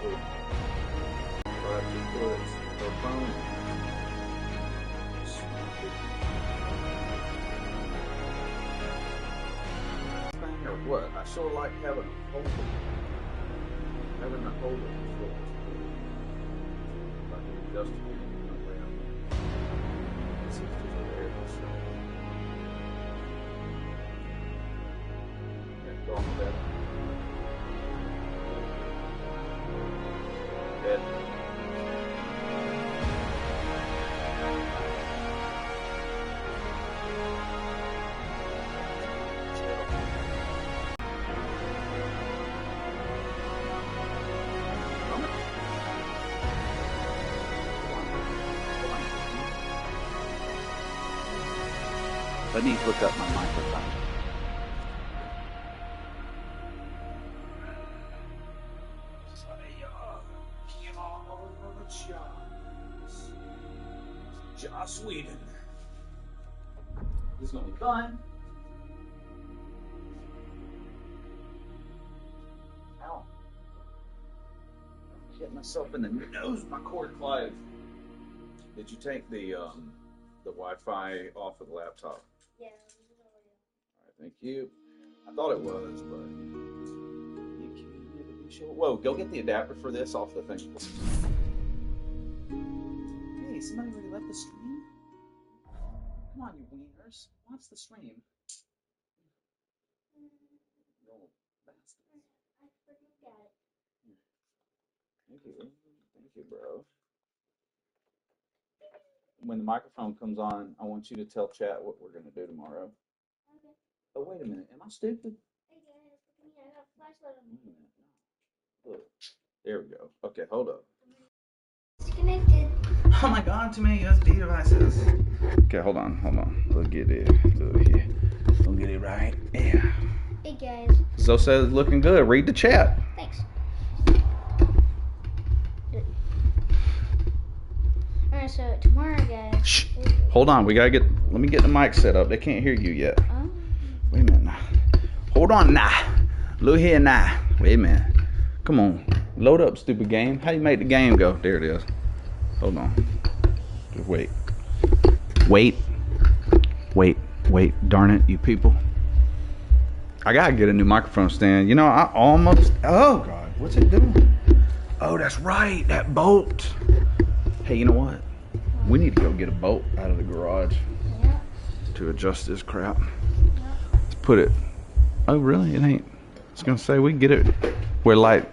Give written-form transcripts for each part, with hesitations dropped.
Try to put the phone. Thing or what? I sort of like having a holder. Having a holder is like an adjustable around. This is just a very go on bed. Bed. Let me look up my microphone. Joss Whedon. This is gonna be fun. Ow. I'm hitting myself in the nose with my cord, Clive. Did you take the Wi-Fi off of the laptop? Yeah. Alright, thank you. I thought it was, but you can't never be sure. Whoa, go get the adapter for this off the thing. Hey, somebody already left the stream? Come on, you wieners. Watch the stream. No, bastard. I freaking got it. Thank you. Thank you, bro. When the microphone comes on, I want you to tell chat what we're going to do tomorrow. Okay. Oh, wait a minute. Am I stupid? Hey guys, look at me. I got a flashlight on Wait a me. minute. Look. There we go. Okay, hold up. Disconnected. Oh my god, too many USB devices. Okay, hold on. We'll get it. Look here. We'll get it right. Yeah. Hey guys. Zoe says it's looking good. Read the chat. Thanks. Alright, so tomorrow, guys. Shh. Hold on. Let me get the mic set up. They can't hear you yet. Wait a minute. Hold on now. Look here now. Wait a minute. Come on. Load up, stupid game. How you make the game go? There it is. Hold on. Just wait. Wait. Darn it, you people. I gotta get a new microphone stand. You know, I almost... Oh, God. What's it doing? Oh, that's right. That bolt. Hey, you know what? We need to go get a bolt out of the garage Yeah. to adjust this crap. Yeah. Let's put it... Oh, really? It ain't... I was gonna say, we can get it... We're like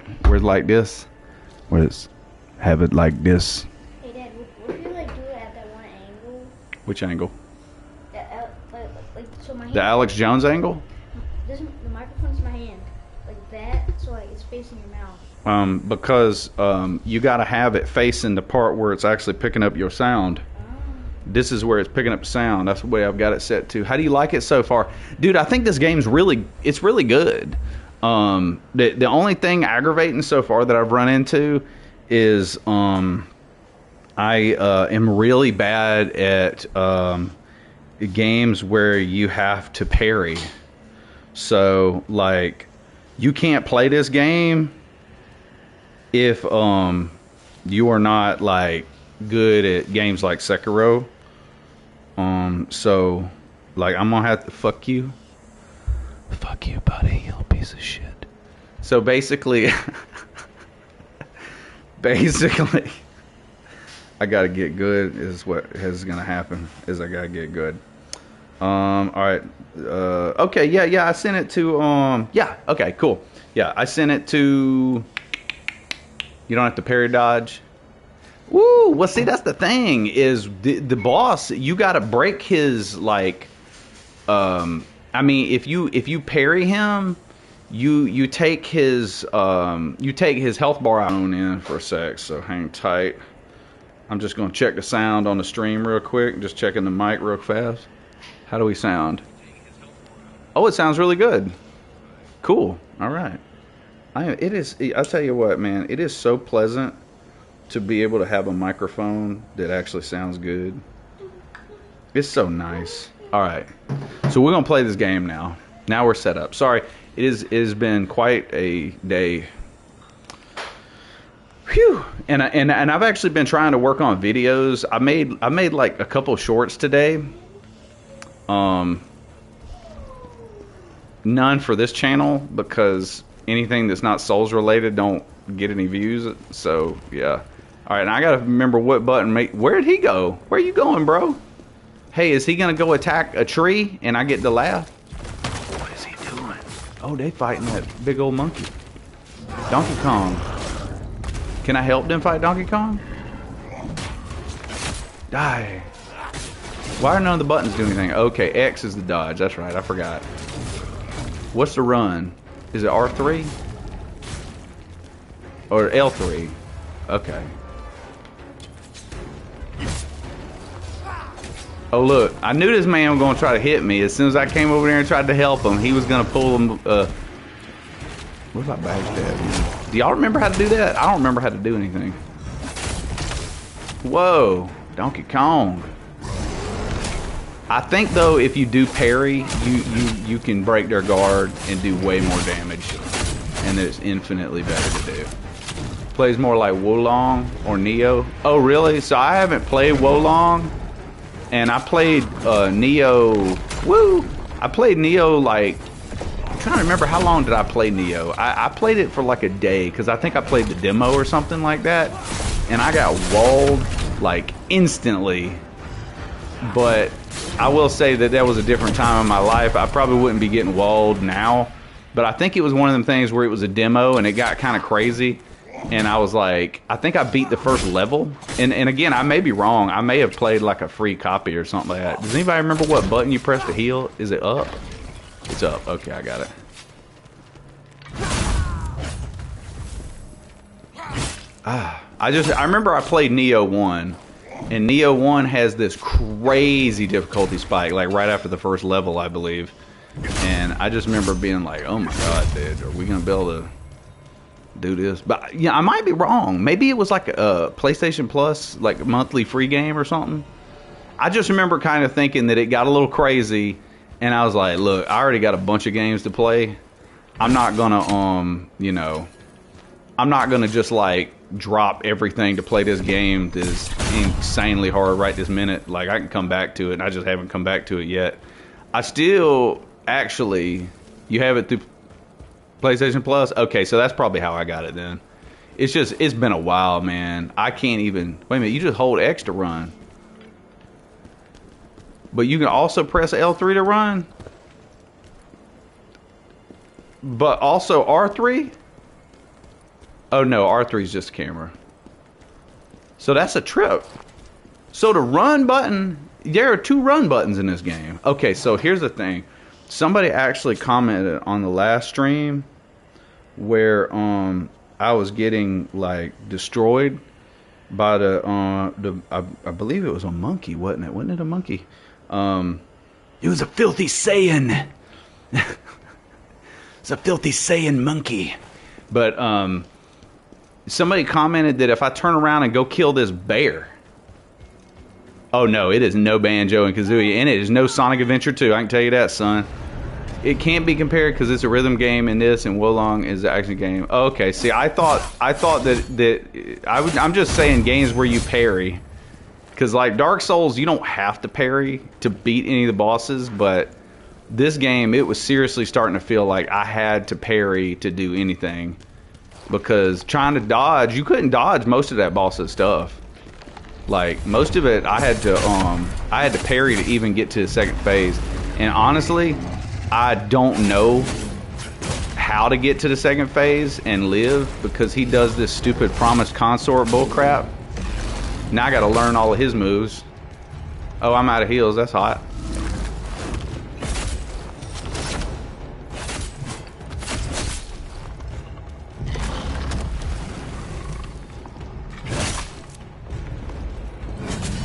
this. Have it like this. Hey Dad, what if you like do it at that one angle? Which angle? Like so my hand. The Alex Jones angle? The microphone's in my hand, like that, so like it's facing your mouth. Because you got to have it facing the part where it's actually picking up your sound. This is where it's picking up sound. That's the way I've got it set to. How do you like it so far? Dude, I think this game's really good. The only thing aggravating so far that I've run into is I am really bad at games where you have to parry. So like you can't play this game if you are not like good at games like Sekiro. So like I'm gonna have to fuck you, buddy, you little piece of shit. So basically I gotta get good is what is gonna happen is I gotta get good. All right. Okay. Yeah. I sent it to. Yeah. Okay. Cool. Yeah. I sent it to. You don't have to parry dodge. Woo. Well, see, that's the thing is the boss. You got to break his like. I mean, if you parry him, you take his health bar out in for a sec. So hang tight. I'm just gonna check the sound on the stream real quick. Just checking the mic real fast. How do we sound? Oh, it sounds really good. Cool. All right. It is. I'll tell you what, man. It is so pleasant to be able to have a microphone that actually sounds good. It's so nice. All right. So we're gonna play this game now. Now we're set up. Sorry. It has been quite a day. and I've actually been trying to work on videos. I made like a couple shorts today. None for this channel because anything that's not Souls related don't get any views. So yeah. All right, and I gotta remember what button. Where did he go? Where are you going, bro? Hey, is he gonna go attack a tree and I get to laugh? What is he doing? Oh, they fighting that big old monkey. Donkey Kong. Can I help them fight Donkey Kong? Die. Why are none of the buttons doing anything? Okay, X is the dodge. That's right, I forgot. What's the run? Is it R3? Or L3? Okay. Oh look, I knew this man was going to try to hit me. As soon as I came over there and tried to help him, he was going to pull him. What about backstab? Do y'all remember how to do that? I don't remember how to do anything. Whoa, Donkey Kong. I think though, if you do parry, you can break their guard and do way more damage, and it's infinitely better to do. Plays more like Wolong or Neo. Oh really? So I haven't played Wolong. And I played Neo. Woo! I played Neo like. I'm trying to remember how long did I play Neo. I played it for like a day because I think I played the demo or something like that, and I got walled like instantly. But I will say that that was a different time in my life. I probably wouldn't be getting walled now, but I think it was one of them things where it was a demo and it got kind of crazy. And I was like, I think I beat the first level. And again, I may be wrong. I may have played like a free copy or something like that. Does anybody remember what button you press to heal? Is it up? It's up. Okay, I got it. I remember I played Neo 1. And Neo 1 has this crazy difficulty spike, like right after the first level, I believe. And I just remember being like, oh my god, dude, are we going to be able to do this? But yeah, I might be wrong. Maybe it was like a PlayStation Plus, like a monthly free game or something. I just remember kind of thinking that it got a little crazy, and I was like, look, I already got a bunch of games to play. I'm not gonna you know, I'm not gonna just like drop everything to play this game that's insanely hard right this minute. Like I can come back to it, and I just haven't come back to it yet. I still actually, you have it through PlayStation Plus? Okay, so that's probably how I got it then. It's just, it's been a while, man. I can't even, wait a minute, you just hold X to run. But you can also press L3 to run? But also R3? Oh no, R3 is just camera. So that's a trip. So the run button, there are 2 run buttons in this game. Okay, so here's the thing. Somebody actually commented on the last stream where I was getting like destroyed by I believe it was a monkey, wasn't it? Wasn't it a monkey? It was a filthy Saiyan. It's a filthy Saiyan monkey. But somebody commented that if I turn around and go kill this bear. Oh no, it is no Banjo and Kazooie, and it is no Sonic Adventure 2. I can tell you that, son. It can't be compared because it's a rhythm game, and this, and Wolong is an action game. Okay, see, I thought that I'm just saying games where you parry, because like Dark Souls, you don't have to parry to beat any of the bosses, but this game, it was seriously starting to feel like I had to parry to do anything, because trying to dodge, you couldn't dodge most of that boss's stuff. Like most of it, I had to parry to even get to the second phase, and honestly, I don't know how to get to the second phase and live because he does this stupid promised consort bullcrap. Now I got to learn all of his moves. Oh, I'm out of heals. That's hot.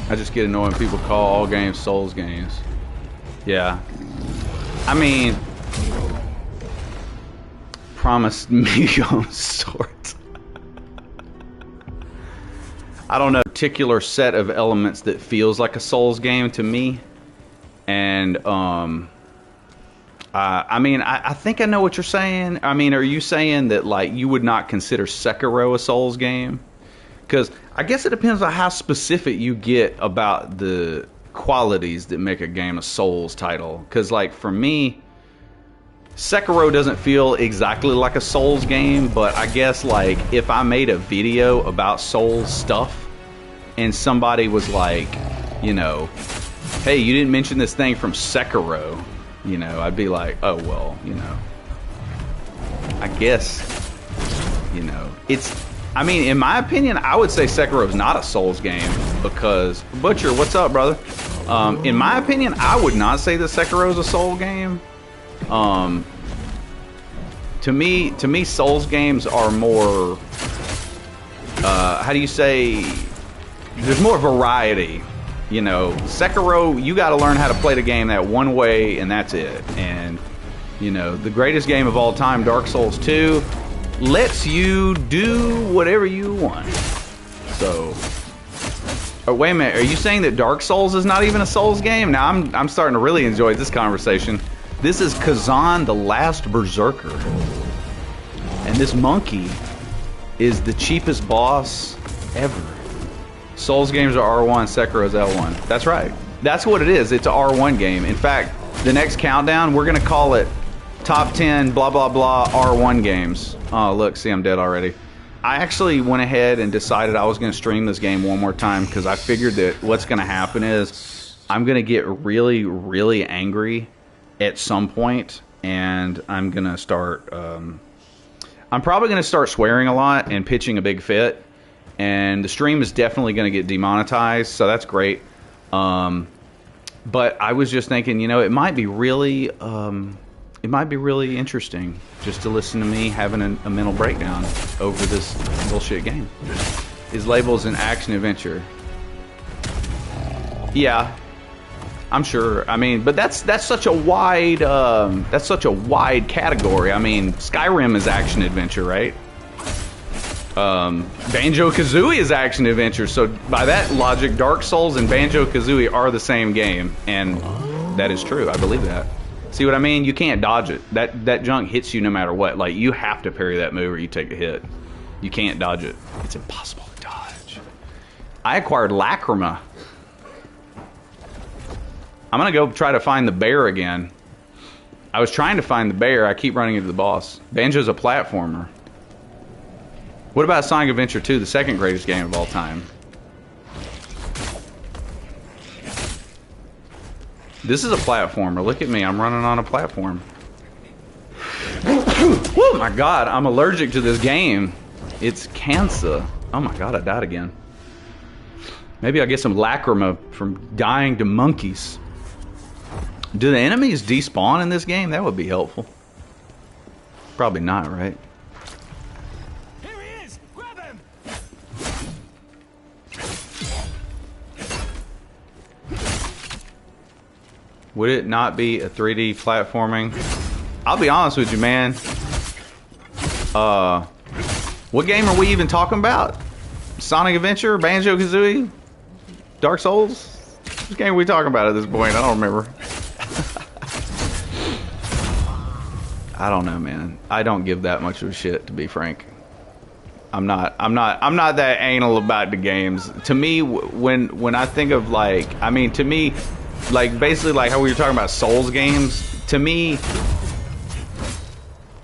I just get annoyed when people call all games Souls games. Yeah. I mean, promised me on sorts. I don't know, particular set of elements that feels like a Souls game to me. And I mean, I think I know what you're saying. I mean, are you saying that like you would not consider Sekiro a Souls game? Because I guess it depends on how specific you get about the qualities that make a game a Souls title. Because, like, for me, Sekiro doesn't feel exactly like a Souls game, but I guess, like, if I made a video about Souls stuff and somebody was like, you know, hey, you didn't mention this thing from Sekiro, you know, I'd be like, oh, well, you know, I guess, you know, it's, I mean, in my opinion, I would say Sekiro is not a Souls game because, Butcher, what's up, brother? In my opinion, I would not say that Sekiro is a Soul game. To me, Souls games are more, how do you say, there's more variety. You know, Sekiro, you got to learn how to play the game that one way, and that's it. And, you know, the greatest game of all time, Dark Souls 2, lets you do whatever you want. So, oh, wait a minute, are you saying that Dark Souls is not even a Souls game? Now, I'm starting to really enjoy this conversation. This is Kazan, the Last Berserker. And this monkey is the cheapest boss ever. Souls games are R1, Sekiro is L1. That's right. That's what it is. It's an R1 game. In fact, the next countdown, we're going to call it Top 10 blah blah blah R1 games. Oh, look, see, I'm dead already. I actually went ahead and decided I was going to stream this game one more time because I figured that what's going to happen is I'm going to get really, really angry at some point, and I'm going to start... I'm probably going to start swearing a lot and pitching a big fit. And the stream is definitely going to get demonetized, so that's great. But I was just thinking, you know, it might be really interesting just to listen to me having a mental breakdown over this bullshit game. Is labeled as an action adventure. Yeah, I'm sure. I mean, but that's such a wide category. I mean, Skyrim is action adventure, right? Banjo-Kazooie is action adventure, so by that logic, Dark Souls and Banjo-Kazooie are the same game, and that is true. I believe that. See what I mean? You can't dodge it. That junk hits you no matter what. Like, you have to parry that move or you take a hit. You can't dodge it. It's impossible to dodge. I acquired Lacrima. I'm gonna go try to find the bear again. I was trying to find the bear. I keep running into the boss. Banjo's a platformer. What about Sonic Adventure 2, the second greatest game of all time? This is a platformer. Look at me. I'm running on a platform. Oh my god, I'm allergic to this game. It's cancer. Oh my god, I died again. Maybe I'll get some Lacrima from dying to monkeys. Do the enemies despawn in this game? That would be helpful. Probably not, right? Would it not be a 3D platforming? I'll be honest with you, man. What game are we even talking about? Sonic Adventure? Banjo-Kazooie? Dark Souls? What game are we talking about at this point? I don't remember. I don't know, man. I don't give that much of a shit, to be frank. I'm not that anal about the games. To me, when I think of, like, I mean, to me, like, basically, like how we were talking about Souls games, to me,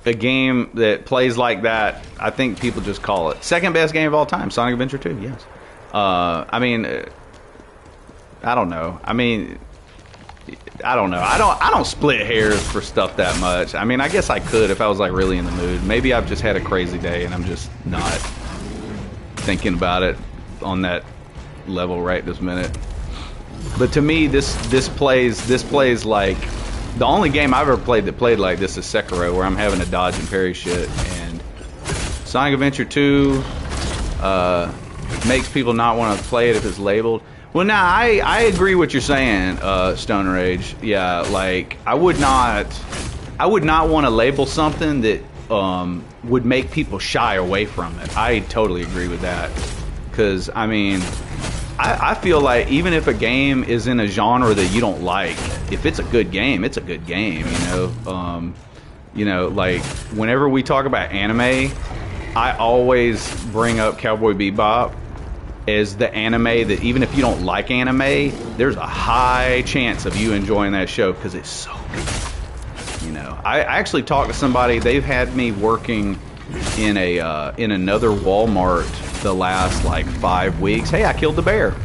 a game that plays like that, I think people just call it second best game of all time. Sonic Adventure 2, yes. I mean, I don't know. I mean, I don't know. I don't split hairs for stuff that much. I mean, I guess I could if I was, like, really in the mood. Maybe I've just had a crazy day and I'm just not thinking about it on that level right this minute. But to me, this plays like the only game I've ever played that played like this is Sekiro, where I'm having to dodge and parry shit. And Sonic Adventure 2 makes people not want to play it if it's labeled. Well, now I agree what you're saying, Stoner Age. Yeah, like I would not want to label something that would make people shy away from it. I totally agree with that, because I mean, I feel like even if a game is in a genre that you don't like, if it's a good game, it's a good game. You know, like whenever we talk about anime, I always bring up Cowboy Bebop is the anime that even if you don't like anime, there's a high chance of you enjoying that show because it's so good. You know, I actually talked to somebody. They've had me working in another Walmart the last like 5 weeks. Hey, I killed the bear.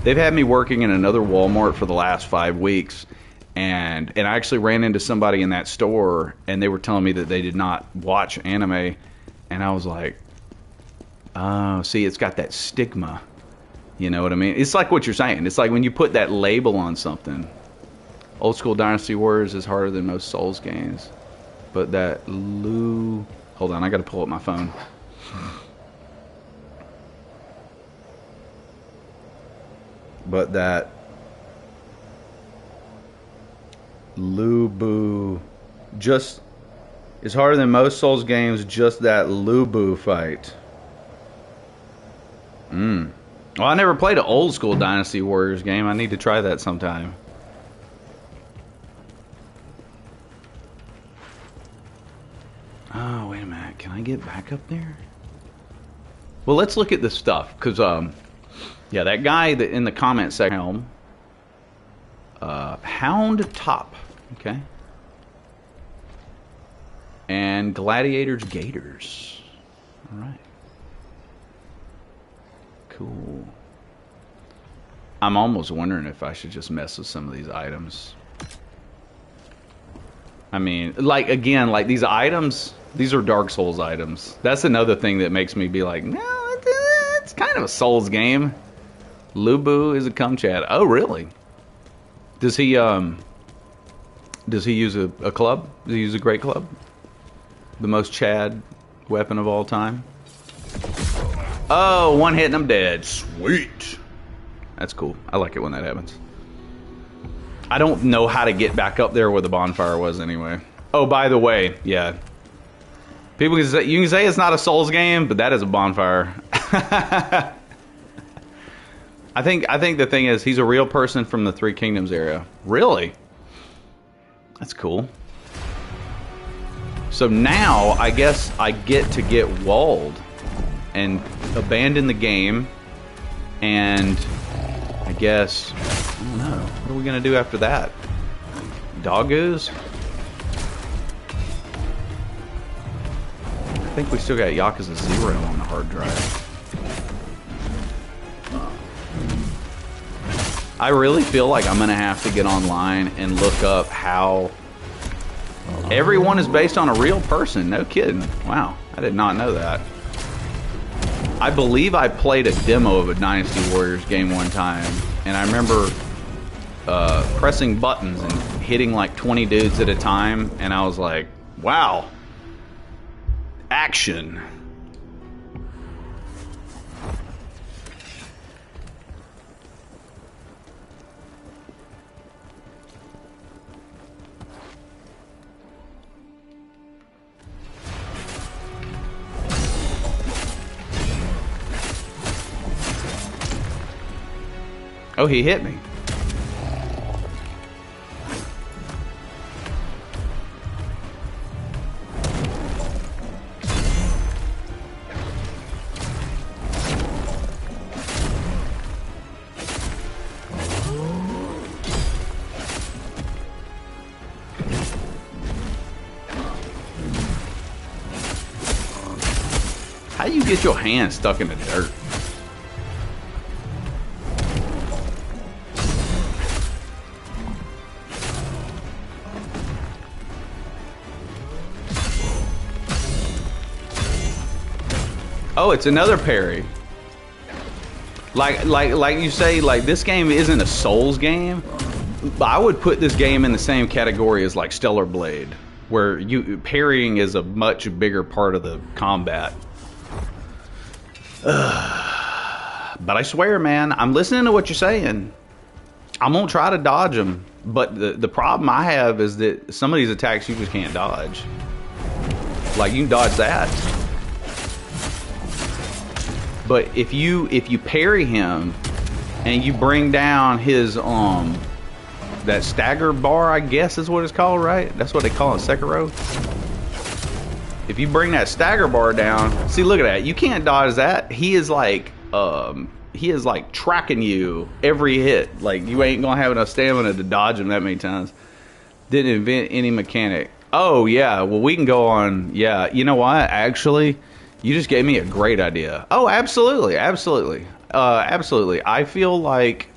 They've had me working in another Walmart for the last 5 weeks, and I actually ran into somebody in that store, and they were telling me that they did not watch anime, and I was like, oh, see, it's got that stigma. You know what I mean? It's like what you're saying. It's like when you put that label on something. Old school Dynasty Warriors is harder than most Souls games, but that hold on, I got to pull up my phone. But that Lubu just is harder than most Souls games, just that Lubu fight. Well, I never played an old school Dynasty Warriors game. I need to try that sometime. Oh, wait a minute. Can I get back up there? Well, let's look at this stuff, because, yeah, that guy that in the comment section, Hound Top, okay, and Gladiators Gators. All right, cool. I'm almost wondering if I should just mess with some of these items. I mean, like, again, like these items, these are Dark Souls items. That's another thing that makes me be like, no, it's kind of a Souls game. Lubu is a cum chad. Oh, really? Does he use a club? Does he use a great club? The most chad weapon of all time? Oh, one hit and I'm dead. Sweet. That's cool. I like it when that happens. I don't know how to get back up there where the bonfire was anyway. Oh, by the way, yeah. People can say, you can say it's not a Souls game, but that is a bonfire. I think the thing is he's a real person from the Three Kingdoms area. Really? That's cool. So now I guess I get to get walled and abandon the game, and I guess I don't know. What are we gonna do after that? Doggos? I think we still got Yakuza 0 on the hard drive. I really feel like I'm gonna have to get online and look up how everyone is based on a real person. No kidding. Wow, I did not know that. I believe I played a demo of a Dynasty Warriors game one time, and I remember pressing buttons and hitting like 20 dudes at a time, and I was like, wow, action. Oh, he hit me. How do you get your hand stuck in the dirt? Oh, it's another parry. Like you say, like this game isn't a Souls game. I would put this game in the same category as like Stellar Blade, where parrying is a much bigger part of the combat. But I swear, man, I'm listening to what you're saying. I'm gonna try to dodge them, but the problem I have is that some of these attacks you just can't dodge. Like you can dodge that. But if you parry him and you bring down his that stagger bar, I guess is what it's called, right? That's what they call it, Sekiro. If you bring that stagger bar down, see, look at that. You can't dodge that. He is like he is like tracking you every hit. Like you ain't gonna have enough stamina to dodge him that many times. Didn't invent any mechanic. Oh yeah, well we can go on. Yeah, you know what? Actually, you just gave me a great idea. Oh, absolutely, absolutely, absolutely. I feel like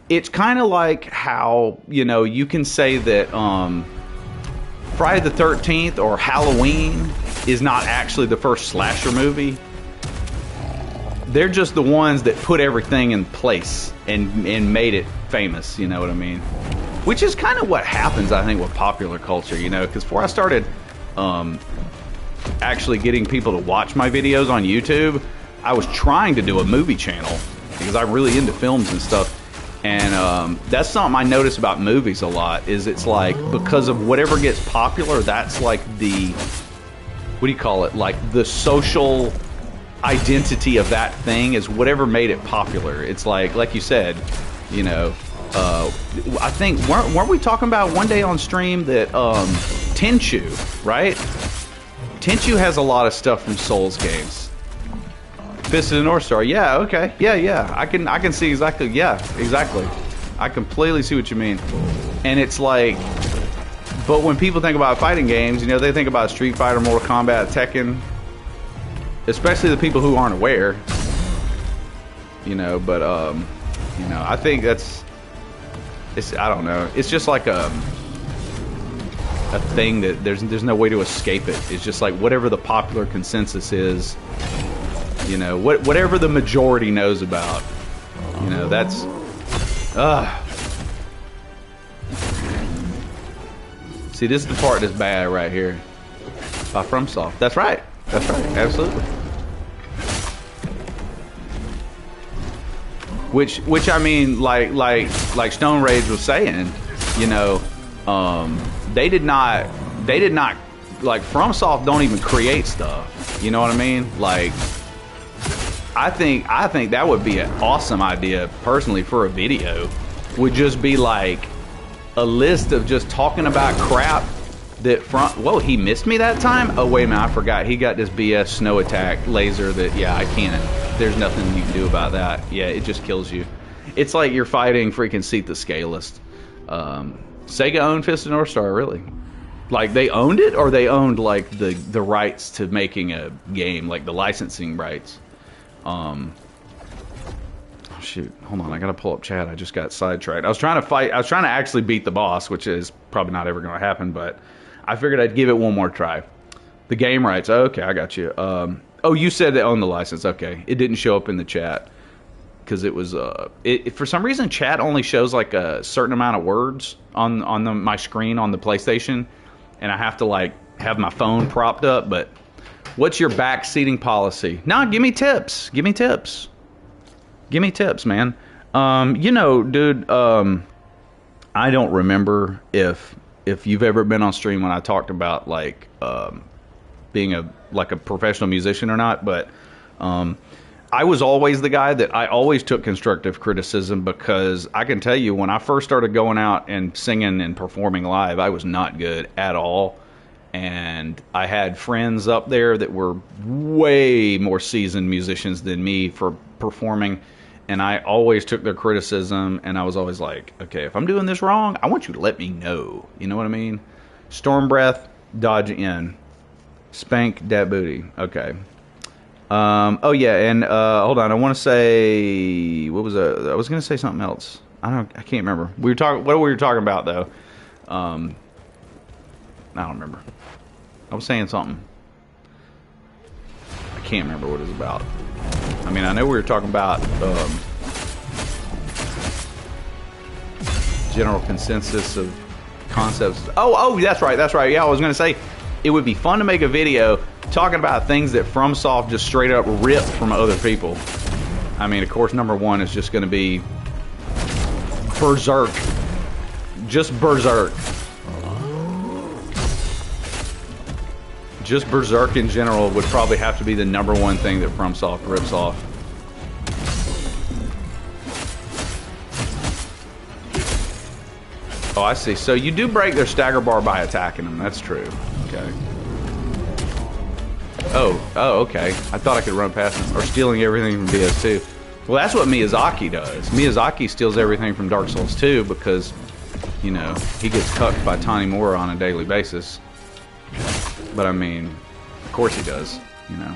it's kind of like how, you know, you can say that Friday the 13th or Halloween is not actually the first slasher movie. They're just the ones that put everything in place and made it famous, you know what I mean? Which is kind of what happens, I think, with popular culture, you know, because before I started actually getting people to watch my videos on YouTube, I was trying to do a movie channel because I'm really into films and stuff. And that's something I notice about movies a lot, is it's like, because of whatever gets popular, that's like the, what do you call it, like the social identity of that thing is whatever made it popular. It's like you said, you know, I think, weren't we talking about one day on stream that Tenchu, right? Tenchu has a lot of stuff from Souls games. Fist of the North Star, yeah, okay, yeah, I can see exactly, yeah, exactly. I completely see what you mean. And it's like, but when people think about fighting games, you know, they think about Street Fighter, Mortal Kombat, Tekken, especially the people who aren't aware, you know. But you know, I think it's I don't know, it's just like a thing that there's no way to escape it. It's just like whatever the popular consensus is, you know, whatever the majority knows about, you know, that's see, this is the part that's bad right here. By FromSoft. That's right, absolutely. Which I mean, like Stone Rage was saying, you know, they did not, like, FromSoft don't even create stuff, you know what I mean? Like, I think that would be an awesome idea, personally, for a video. Would just be like a list of just talking about crap that whoa, he missed me that time? Oh, wait a minute, I forgot. He got this BS snow attack laser that, yeah, I can't. There's nothing you can do about that. Yeah, it just kills you. It's like you're fighting freaking Seat the Scalist. Sega owned Fist of the North Star, really. Like, they owned it, or they owned, like, the rights to making a game, like the licensing rights. Oh, shoot, hold on, I gotta pull up chat. I just got sidetracked. I was trying to actually beat the boss, which is probably not ever gonna happen, but I figured I'd give it one more try. The game rights, okay, I got you. Oh, you said they own the license, okay. It didn't show up in the chat because it was for some reason chat only shows like a certain amount of words on my screen on the PlayStation, and I have to like have my phone propped up. But what's your back seating policy? No, give me tips. Give me tips. Give me tips, man. You know, dude, I don't remember if you've ever been on stream when I talked about like being a professional musician or not, but I was always the guy that I always took constructive criticism, because I can tell you when I first started going out and singing and performing live, I was not good at all. And I had friends up there that were way more seasoned musicians than me for performing, and I always took their criticism, and I was always like, okay, if I'm doing this wrong, I want you to let me know. You know what I mean? Storm Breath, dodge in. Spank that booty. Okay. Oh yeah, and hold on. I want to say, what was I was gonna say something else. I can't remember. We were talking. What were we talking about though? I don't remember. I was saying something. I can't remember what it was about. I mean, I know we were talking about general consensus of concepts. Oh, that's right. Yeah, I was gonna say it would be fun to make a video talking about things that FromSoft just straight up ripped from other people. I mean, of course, number one is just going to be Berserk. Just Berserk. Just Berserk in general would probably have to be the number one thing that FromSoft rips off. Oh, I see. So you do break their stagger bar by attacking them. That's true. Okay. Oh, okay. I thought I could run past them. Or stealing everything from DS2. Well, that's what Miyazaki does. Miyazaki steals everything from Dark Souls 2 because, you know, he gets cucked by Tanimura on a daily basis. But I mean, of course he does, you know.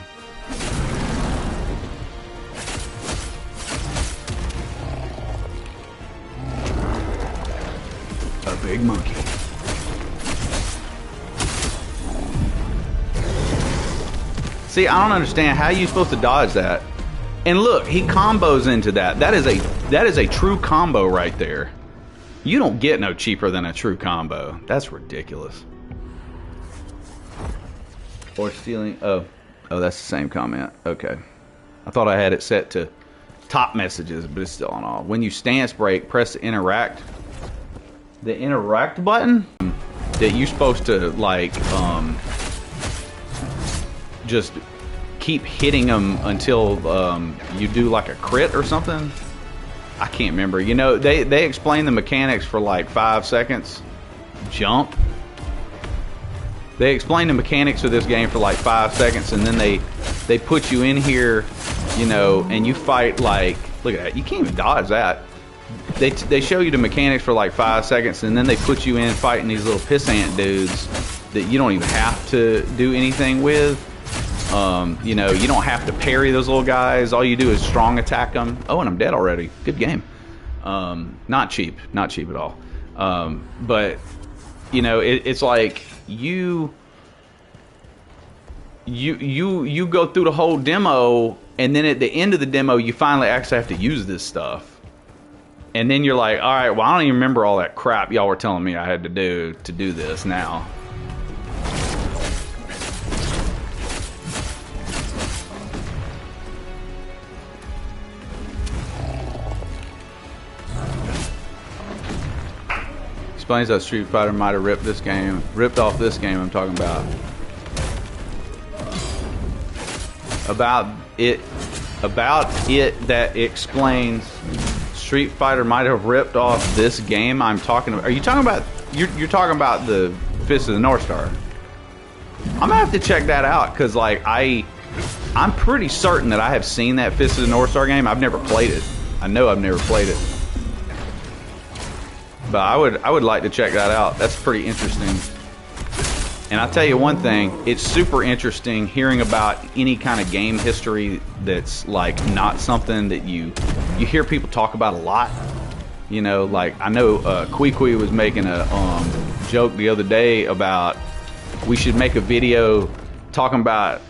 A big monkey. See, I don't understand how you supposed to dodge that. And look, he combos into that. That is a true combo right there. You don't get no cheaper than a true combo. That's ridiculous. Or stealing. Oh, that's the same comment. Okay. I thought I had it set to top messages, but it's still on all. When you stance break, press the interact. The interact button that you're supposed to like just keep hitting them until you do like a crit or something. I can't remember. You know, they explain the mechanics for like 5 seconds. Jump. They explain the mechanics of this game for like 5 seconds, and then they put you in here, you know, and you fight like, look at that. You can't even dodge that. They show you the mechanics for like 5 seconds, and then they put you in fighting these little pissant dudes that you don't even have to do anything with. You know, you don't have to parry those little guys. All you do is strong attack them. Oh, and I'm dead already. Good game. Not cheap at all. But you know, it's like you go through the whole demo, and then at the end of the demo, you finally actually have to use this stuff. And then you're like, all right, well, I don't even remember all that crap y'all were telling me I had to do this now. Explains how Street Fighter might have ripped off this game I'm talking about. About it that explains Street Fighter might have ripped off this game I'm talking about. Are you talking about, you're talking about the Fist of the North Star? I'm gonna have to check that out, because like I'm pretty certain that I have seen that Fist of the North Star game. I've never played it. I know I've never played it. But I would like to check that out. That's pretty interesting. And I'll tell you one thing, it's super interesting hearing about any kind of game history that's like not something that you hear people talk about a lot. You know, like I know Kwee was making a joke the other day about we should make a video talking about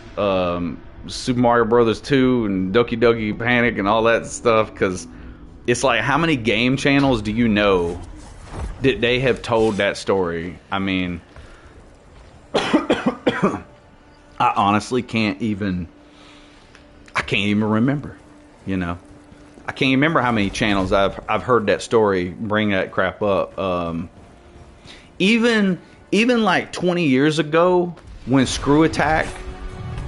Super Mario Brothers 2 and Doki Doki Panic and all that stuff, because it's like, how many game channels do you know that they have told that story? I mean, I honestly can't even remember, you know. I can't even remember how many channels I've heard that story bring that crap up. Even like 20 years ago, when Screw Attack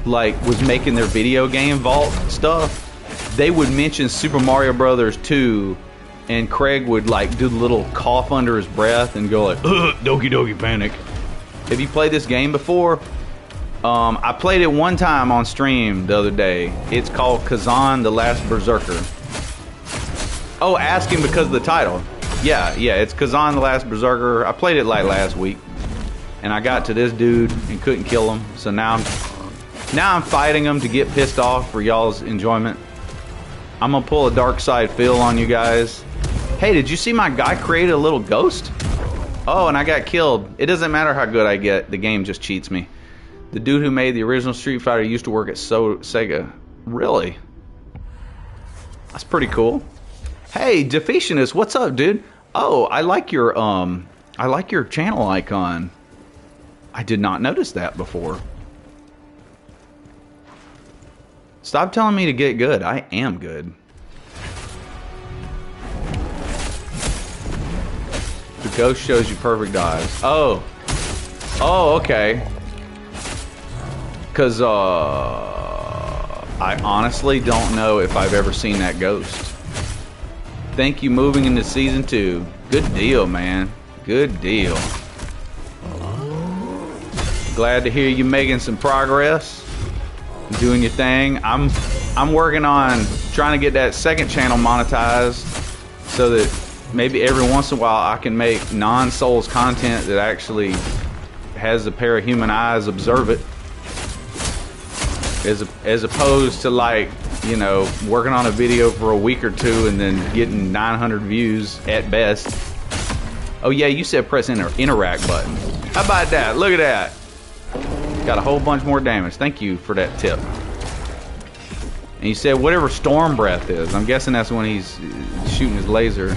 like was making their video game vault stuff, they would mention Super Mario Brothers 2, and Craig would like do the little cough under his breath and go like, Doki Doki Panic. Have you played this game before? I played it one time on stream the other day. It's called Kazan the Last Berserker. Oh, asking because of the title. Yeah, it's Kazan the Last Berserker. I played it like last week, and I got to this dude and couldn't kill him. So now I'm fighting him to get pissed off for y'all's enjoyment. I'm gonna pull a dark side Phil on you guys. Hey, did you see my guy created a little ghost? Oh, and I got killed. It doesn't matter how good I get, the game just cheats me. The dude who made the original Street Fighter used to work at Sega. Really? That's pretty cool. Hey, Deficienus, what's up, dude? Oh, I like your channel icon. I did not notice that before. Stop telling me to get good. I am good. The ghost shows you perfect dives. Oh, okay. Because I honestly don't know if I've ever seen that ghost. Thank you, moving into season 2. Good deal, man. Good deal. Glad to hear you making some progress, doing your thing. I'm I'm working on trying to get that second channel monetized so that maybe every once in a while I can make non-Souls content that actually has a pair of human eyes observe it, as opposed to, like, you know, working on a video for a week or two and then getting 900 views at best. Oh yeah, you said press interact button. How about that? Look at that. Got a whole bunch more damage. Thank you for that tip. And you said whatever storm breath is. I'm guessing that's when he's shooting his laser.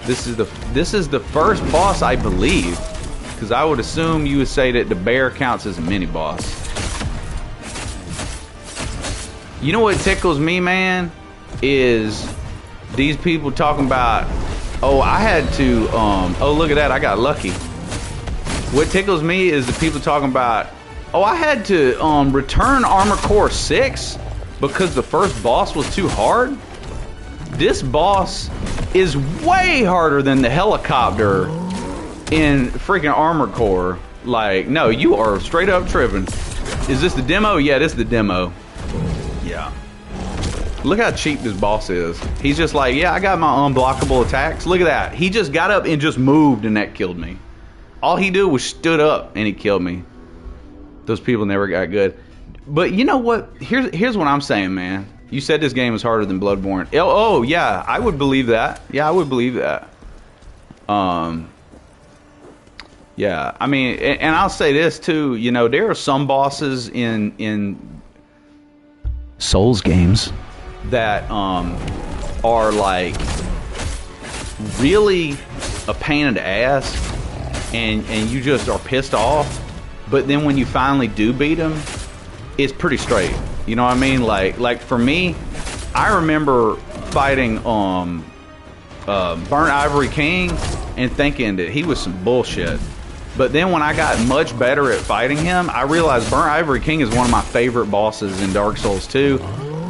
This is the first boss, I believe, because I would assume you would say that the bear counts as a mini boss. You know what tickles me, man, is these people talking about, oh, I had to, oh, look at that, I got lucky. What tickles me is the people talking about, oh, I had to return Armor Core 6 because the first boss was too hard. This boss is way harder than the helicopter in freaking Armor Core. Like, no, you are straight up tripping. Is this the demo? Yeah, this is the demo. Yeah. Look how cheap this boss is. He's just like, yeah, I got my unblockable attacks. Look at that. He just got up and just moved and that killed me. All he did was stood up and he killed me. Those people never got good. But you know what? Here's what I'm saying, man. You said this game is harder than Bloodborne. Oh yeah, I would believe that. Yeah, I would believe that. Yeah, I mean, and I'll say this too. You know, there are some bosses in Souls games that are like really a pain in the ass, and you just are pissed off. But then when you finally do beat them, it's pretty straight. You know what I mean? Like for me, I remember fighting Burnt Ivory King and thinking that he was some bullshit. But then when I got much better at fighting him, I realized Burnt Ivory King is one of my favorite bosses in Dark Souls 2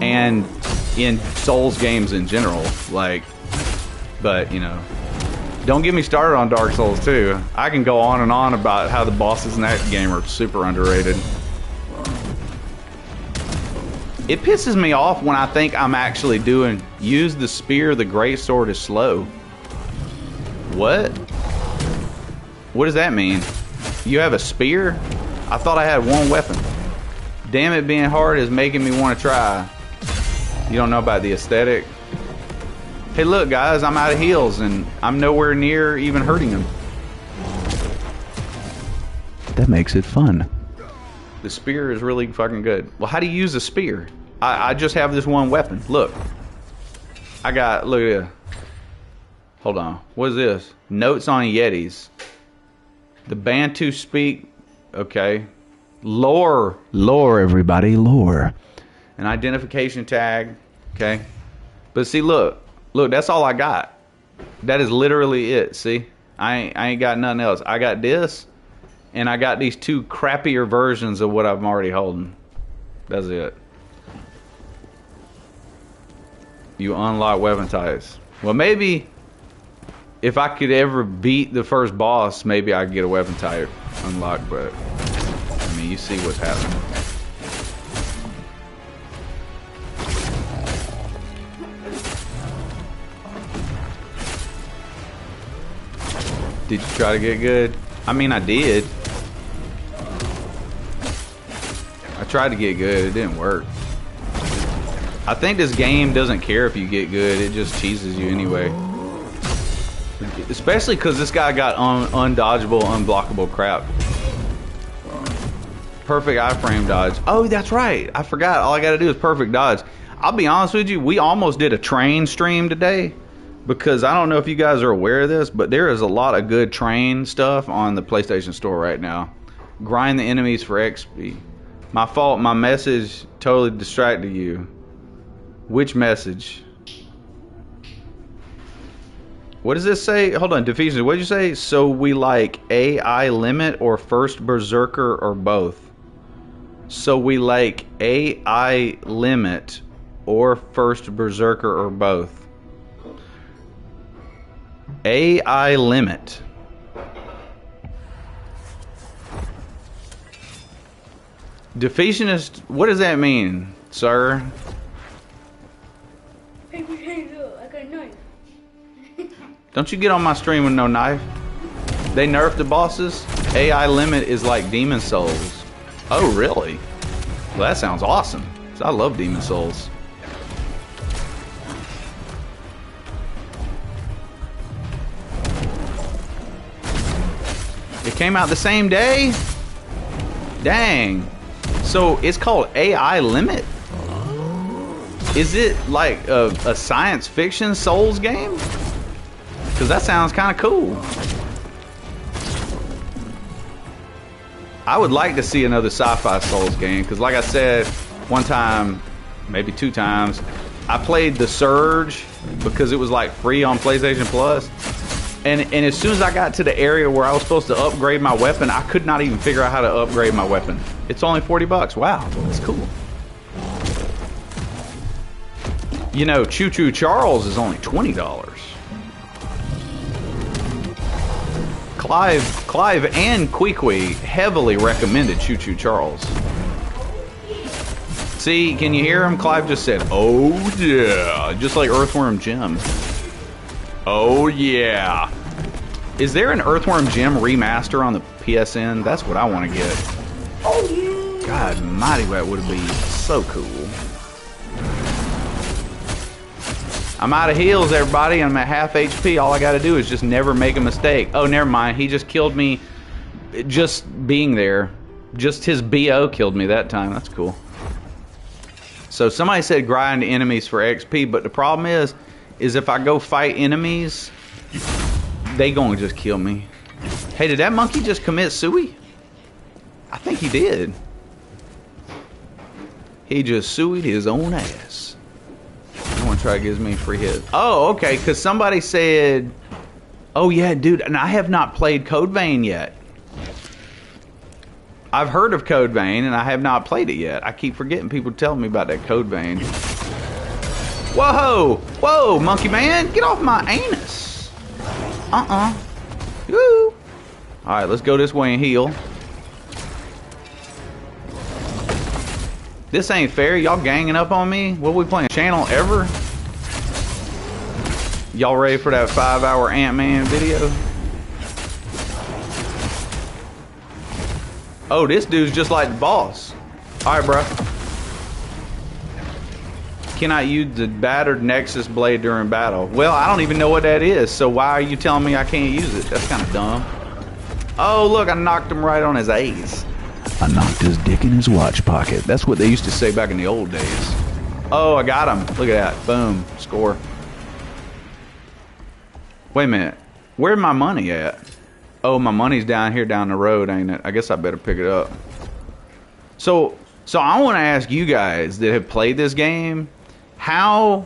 and in Souls games in general. Like, but you know, don't get me started on Dark Souls 2. I can go on and on about how the bosses in that game are super underrated. It pisses me off when I think I'm actually doing use the spear, the greatsword is slow. What? What does that mean? You have a spear? I thought I had one weapon. Damn, it being hard is making me want to try. You don't know about the aesthetic? Hey look guys, I'm out of heals and I'm nowhere near even hurting him. That makes it fun. The spear is really fucking good. Well, how do you use a spear? I just have this one weapon. Look. I got, look at this. Hold on. What is this? Notes on Yetis. The Bantu speak. Okay. Lore. Lore, everybody. Lore. An identification tag. Okay. But see, look. Look, that's all I got. That is literally it. See? I ain't got nothing else. I got this. And I got these two crappier versions of what I'm already holding. That's it. You unlock weapon types. Well, maybe if I could ever beat the first boss, maybe I could get a weapon type unlocked, but I mean, you see what's happening. Did you try to get good? I mean, I did. I tried to get good, it didn't work. I think this game doesn't care if you get good, it just cheeses you anyway. Especially because this guy got undodgeable, unblockable crap. Perfect iframe dodge. Oh, that's right. I forgot. All I got to do is perfect dodge. I'll be honest with you, we almost did a train stream today. Because I don't know if you guys are aware of this, but there is a lot of good train stuff on the PlayStation Store right now. Grind the enemies for XP. My fault, my message totally distracted you. Which message? What does this say? Hold on, Diffusion, what did you say? So we like AI Limit or First Berserker or both? So we like AI Limit or First Berserker or both? AI Limit. Defeationist, what does that mean? sir. Paper, hands up. I got a knife. Don't you get on my stream with no knife. They nerfed the bosses. AI limit is like Demon Souls. Oh, really? Well, that sounds awesome. I love Demon Souls. It came out the same day? Dang. So it's called AI limit? Is it like a science fiction Souls game? Because that sounds kind of cool. I would like to see another sci-fi Souls game, because like I said, one time, maybe 2 times, I played The Surge because it was like free on PlayStation Plus. And as soon as I got to the area where I was supposed to upgrade my weapon, I could not even figure out how to upgrade my weapon. It's only 40 bucks. Wow, that's cool. You know, Choo Choo Charles is only $20. Clive and Queequeg heavily recommended Choo Choo Charles. See, can you hear him? Clive just said, "Oh yeah," just like Earthworm Jim. Oh yeah. Is there an Earthworm Jim remaster on the PSN? That's what I want to get. Oh yeah. God mighty, that would be so cool. I'm out of heals, everybody. I'm at half HP. All I got to do is just never make a mistake. Oh, never mind. He just killed me just being there. Just his BO killed me that time. That's cool. So somebody said grind enemies for XP, but the problem is if I go fight enemies, they gonna just kill me. Hey, did that monkey just commit suicide? I think he did. He just suied his own ass. I want to try to get as many free hits. Oh, okay, because somebody said, oh yeah, dude, and I have not played Code Vein yet. I've heard of Code Vein, and I have not played it yet. I keep forgetting people telling me about that Code Vein. Whoa! Whoa, monkey man! Get off my anus! Woo! Alright, let's go this way and heal. This ain't fair. Y'all ganging up on me? What we playing? Channel Ever? Y'all ready for that 5-hour Ant-Man video? Oh, this dude's just like the boss. Alright, bro. Cannot use the battered Nexus blade during battle. Well, I don't even know what that is, so why are you telling me I can't use it? That's kind of dumb. Oh, look, I knocked him right on his A's. I knocked his dick in his watch pocket. That's what they used to say back in the old days. Oh, I got him. Look at that. Boom. Score. Wait a minute. Where's my money at? Oh, my money's down here down the road, ain't it? I guess I better pick it up. So I want to ask you guys that have played this game, how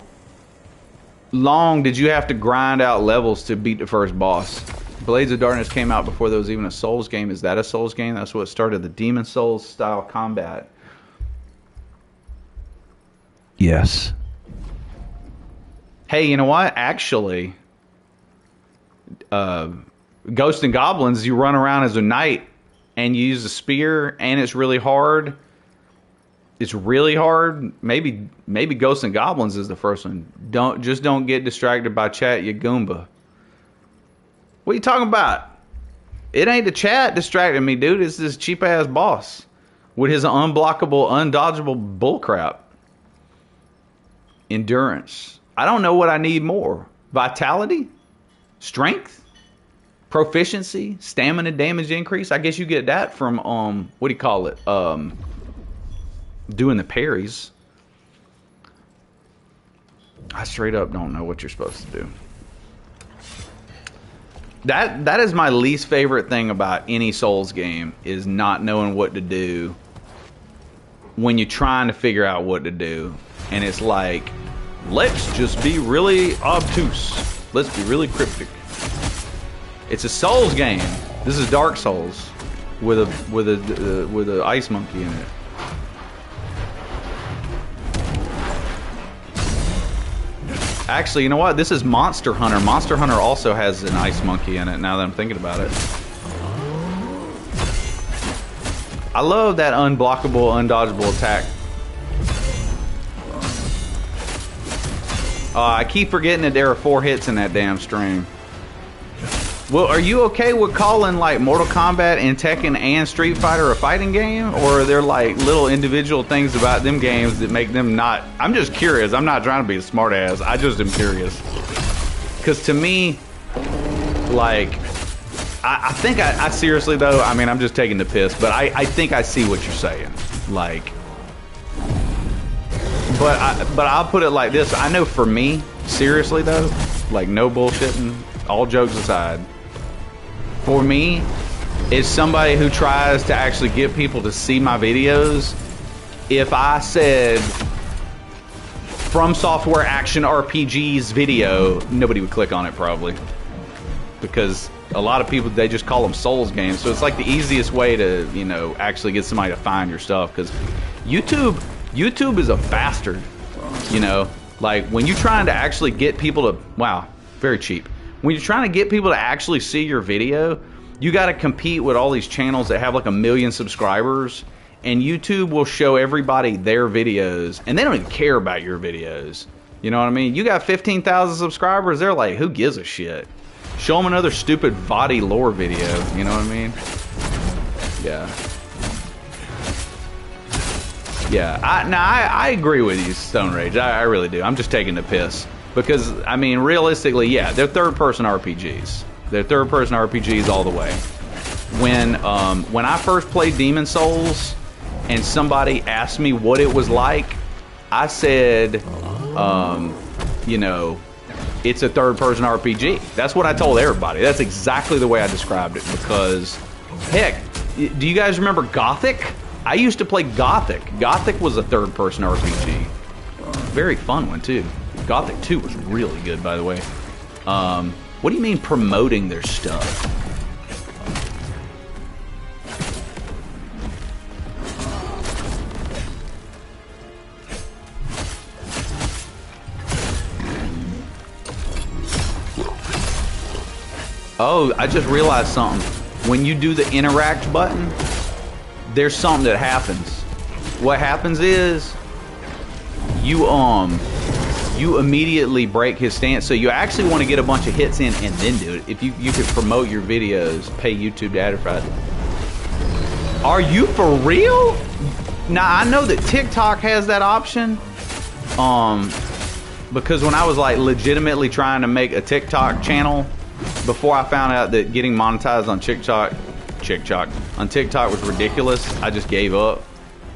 long did you have to grind out levels to beat the first boss? Blades of Darkness came out before there was even a Souls game. Is that a Souls game? That's what started the Demon Souls style combat. Yes. Hey, you know what? Actually, Ghosts and Goblins, you run around as a knight and you use a spear, and it's really hard. It's really hard. Maybe Ghosts and Goblins is the first one. Don't get distracted by chat, you Goomba. What are you talking about? It ain't the chat distracting me, dude. It's this cheap ass boss with his unblockable, undodgeable bullcrap. Endurance. I don't know what I need more. Vitality? Strength? Proficiency? Stamina damage increase? I guess you get that from what do you call it? Doing the parries. I straight up don't know what you're supposed to do. That is my least favorite thing about any Souls game, is not knowing what to do when you're trying to figure out what to do. And it's like, let's just be really obtuse. Let's be really cryptic. It's a Souls game. This is Dark Souls with a ice monkey in it. Actually, you know what? This is Monster Hunter. Monster Hunter also has an ice monkey in it, now that I'm thinking about it. I love that unblockable, undodgeable attack. I keep forgetting that there are 4 hits in that damn stream. Well, are you okay with calling like Mortal Kombat and Tekken and Street Fighter a fighting game? Or are there like little individual things about them games that make them not... I'm just curious. I'm not trying to be a smartass. I just am curious. Because to me, like... I think I seriously though, I mean, I'm just taking the piss, but I think I see what you're saying. Like... But I'll put it like this. I know for me, seriously though, like no bullshitting, all jokes aside, for me, is somebody who tries to actually get people to see my videos. If I said From Software Action RPGs video, nobody would click on it probably. Because a lot of people, they just call them Souls games. So it's like the easiest way to, you know, actually get somebody to find your stuff. Because YouTube is a bastard, you know. Like when you're trying to actually get people to, wow, very cheap. When you're trying to get people to actually see your video, you got to compete with all these channels that have like 1 million subscribers, and YouTube will show everybody their videos, and they don't even care about your videos. You know what I mean? You got 15,000 subscribers, they're like, who gives a shit? Show them another stupid Vadi lore video, you know what I mean? Yeah. Yeah, I agree with you, Stone Rage. I really do. I'm just taking the piss. Because, I mean, realistically, yeah, they're third-person RPGs. They're third-person RPGs all the way. When I first played Demon Souls and somebody asked me what it was like, I said, you know, it's a third-person RPG. That's what I told everybody. That's exactly the way I described it. Because, heck, do you guys remember Gothic? I used to play Gothic. Gothic was a third-person RPG. Very fun one, too. Gothic 2 was really good, by the way. What do you mean promoting their stuff? Oh, I just realized something. When you do the interact button, there's something that happens. What happens is you immediately break his stance, so you actually want to get a bunch of hits in and then do it. If you could promote your videos, pay YouTube to advertise. Are you for real? Now I know that TikTok has that option. Because when I was like legitimately trying to make a TikTok channel, before I found out that getting monetized on TikTok was ridiculous, I just gave up.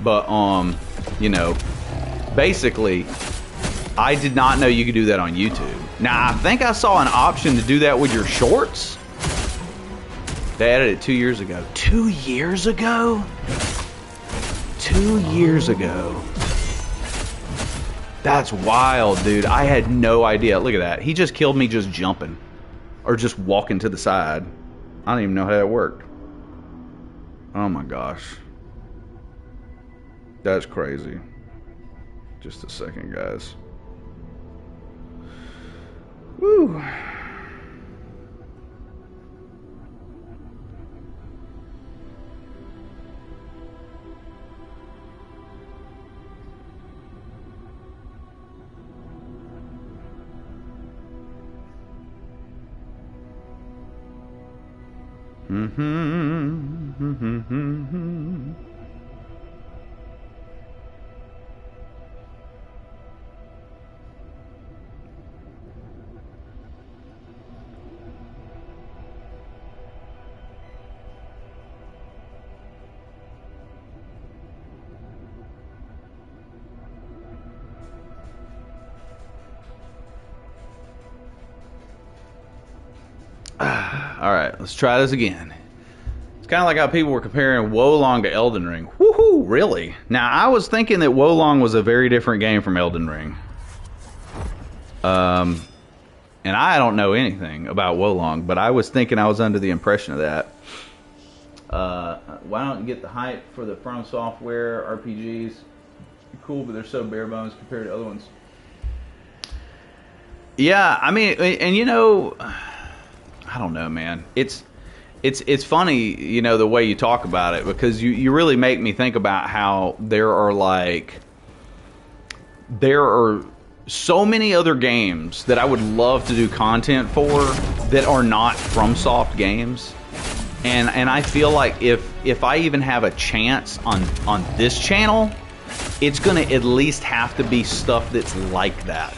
But you know, basically, I did not know you could do that on YouTube. Now, I think I saw an option to do that with your shorts. They added it 2 years ago. 2 years ago? 2 years ago. That's wild, dude. I had no idea. Look at that. He just killed me just jumping. Or just walking to the side. I don't even know how that worked. Oh my gosh. That's crazy. Just a second, guys. Woo. All right, let's try this again. It's kind of like how people were comparing Wo Long to Elden Ring. Woohoo, really? Now, I was thinking that Wo Long was a very different game from Elden Ring. And I don't know anything about Wo Long, but I was thinking I was under the impression of that. Why don't you get the hype for the From Software RPGs? Cool, but they're so bare bones compared to other ones. Yeah, I mean, and you know, I don't know, man. It's funny, you know, the way you talk about it, because you really make me think about how there are so many other games that I would love to do content for that are not FromSoft games. And I feel like if I even have a chance on this channel, it's gonna at least have to be stuff that's like that.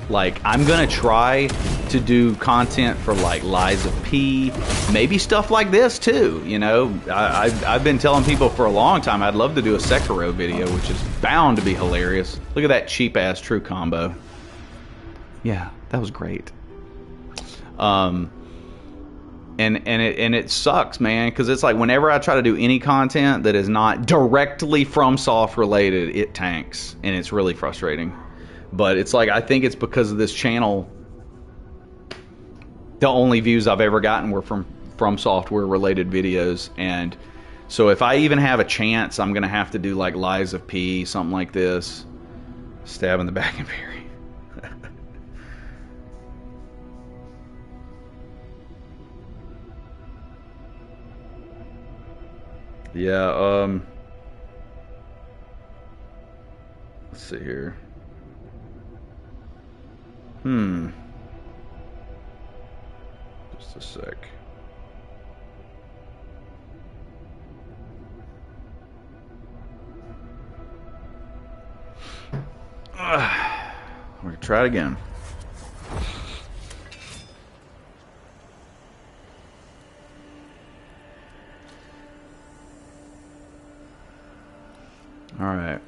Like, I'm gonna try to do content for like Lies of P, maybe stuff like this too, you know. I've been telling people for a long time I'd love to do a Sekiro video, which is bound to be hilarious. Look at that cheap ass true combo. Yeah, that was great. And it sucks, man, because it's like whenever I try to do any content that is not directly FromSoft related, it tanks, and it's really frustrating. But it's like, I think it's because of this channel. The only views I've ever gotten were from FromSoftware related videos, and so if I even have a chance, I'm gonna have to do like Lies of P, something like this. Stab in the back and parry. Yeah, let's see here. Just a sec. We're gonna try it again. All right.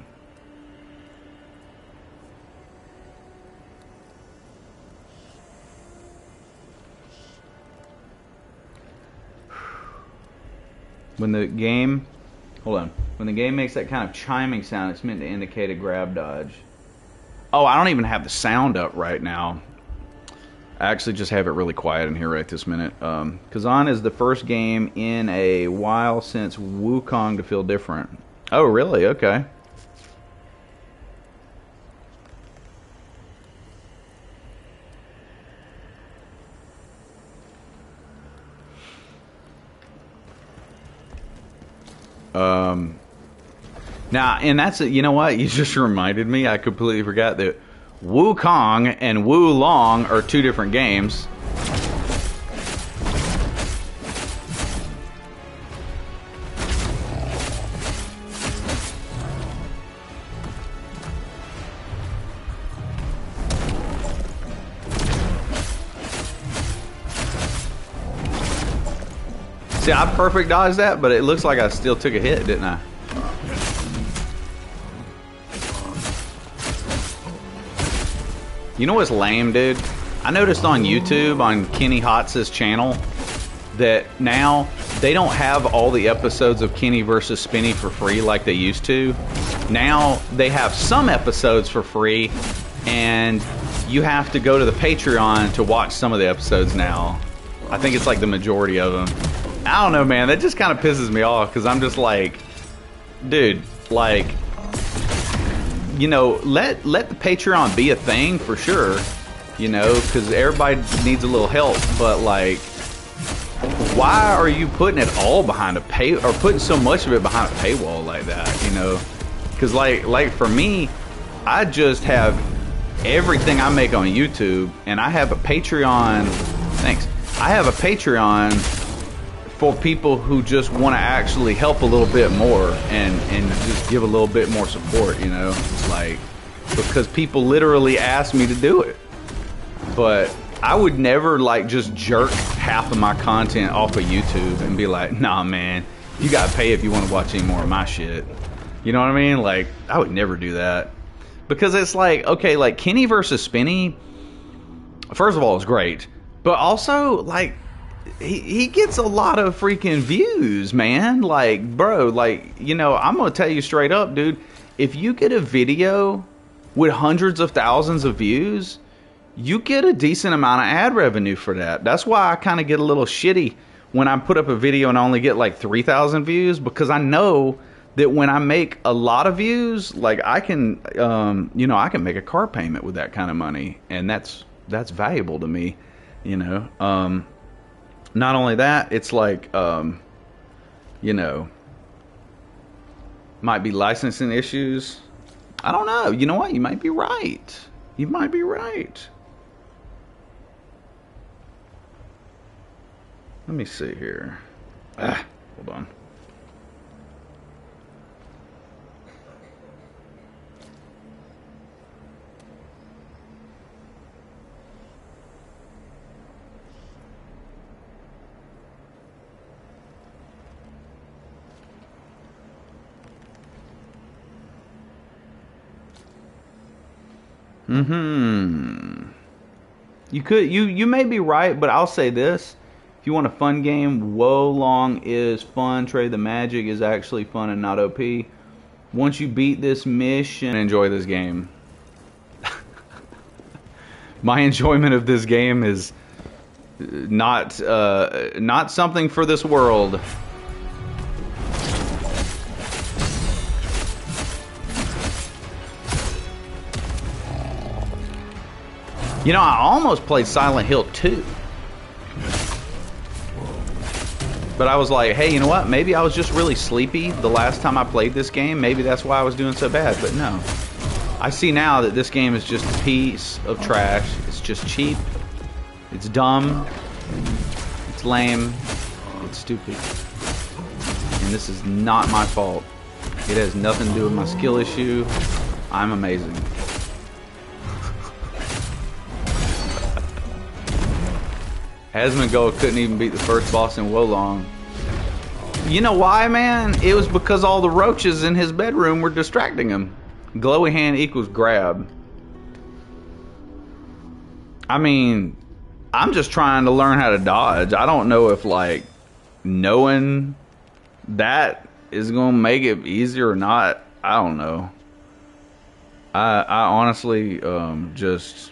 When the game, hold on. When the game makes that kind of chiming sound, it's meant to indicate a grab dodge. Oh, I don't even have the sound up right now. I actually just have it really quiet in here right this minute. Kazan is the first game in a while since Wukong to feel different. Oh, really? Okay. Now, and that's it. You know what? You just reminded me. I completely forgot that Wukong and Wo Long are two different games. See, I perfect dodged that, but it looks like I still took a hit, didn't I? You know what's lame, dude? I noticed on YouTube, on Kenny Hotz's channel, that now they don't have all the episodes of Kenny vs. Spinny for free like they used to. Now they have some episodes for free, and you have to go to the Patreon to watch some of the episodes now. I think it's like the majority of them. I don't know, man. That just kind of pisses me off, because I'm just like, dude, like, you know, let the Patreon be a thing for sure, you know, because everybody needs a little help. But like, why are you putting it all behind a or putting so much of it behind a paywall like that? You know, because like for me, I just have everything I make on YouTube, and I have a Patreon. Thanks. I have a Patreon for people who just want to actually help a little bit more and just give a little bit more support, you know, like, because people literally ask me to do it. But I would never like just jerk half of my content off of YouTube and be like, nah, man, you gotta pay if you want to watch any more of my shit. You know what I mean? Like, I would never do that, because it's like, okay, like Kenny vs. Spinny, first of all, is great, but also like, he gets a lot of freaking views, man. Like, bro, like, you know, I'm gonna tell you straight up, dude, if you get a video with hundreds of thousands of views, you get a decent amount of ad revenue for that. That's why I kind of get a little shitty when I put up a video and I only get like 3,000 views, because I know that when I make a lot of views, like, I can, you know, I can make a car payment with that kind of money, and that's valuable to me, you know. Not only that, it's like, you know, might be licensing issues. I don't know. You know what? You might be right. You might be right. Let me see here. Hold on. You may be right, but I'll say this. If you want a fun game, Wo Long is fun. Trade the Magic is actually fun and not OP. Once you beat this mission, enjoy this game. My enjoyment of this game is not something for this world. You know, I almost played Silent Hill 2. But I was like, hey, you know what? Maybe I was just really sleepy the last time I played this game. Maybe that's why I was doing so bad. But no. I see now that this game is just a piece of trash. It's just cheap. It's dumb. It's lame. It's stupid. And this is not my fault. It has nothing to do with my skill issue. I'm amazing. Asmongold couldn't even beat the first boss in Wo Long. You know why, man? It was because all the roaches in his bedroom were distracting him. Glowy hand equals grab. I mean, I'm just trying to learn how to dodge. I don't know if, like, knowing that is going to make it easier or not. I don't know. I honestly just...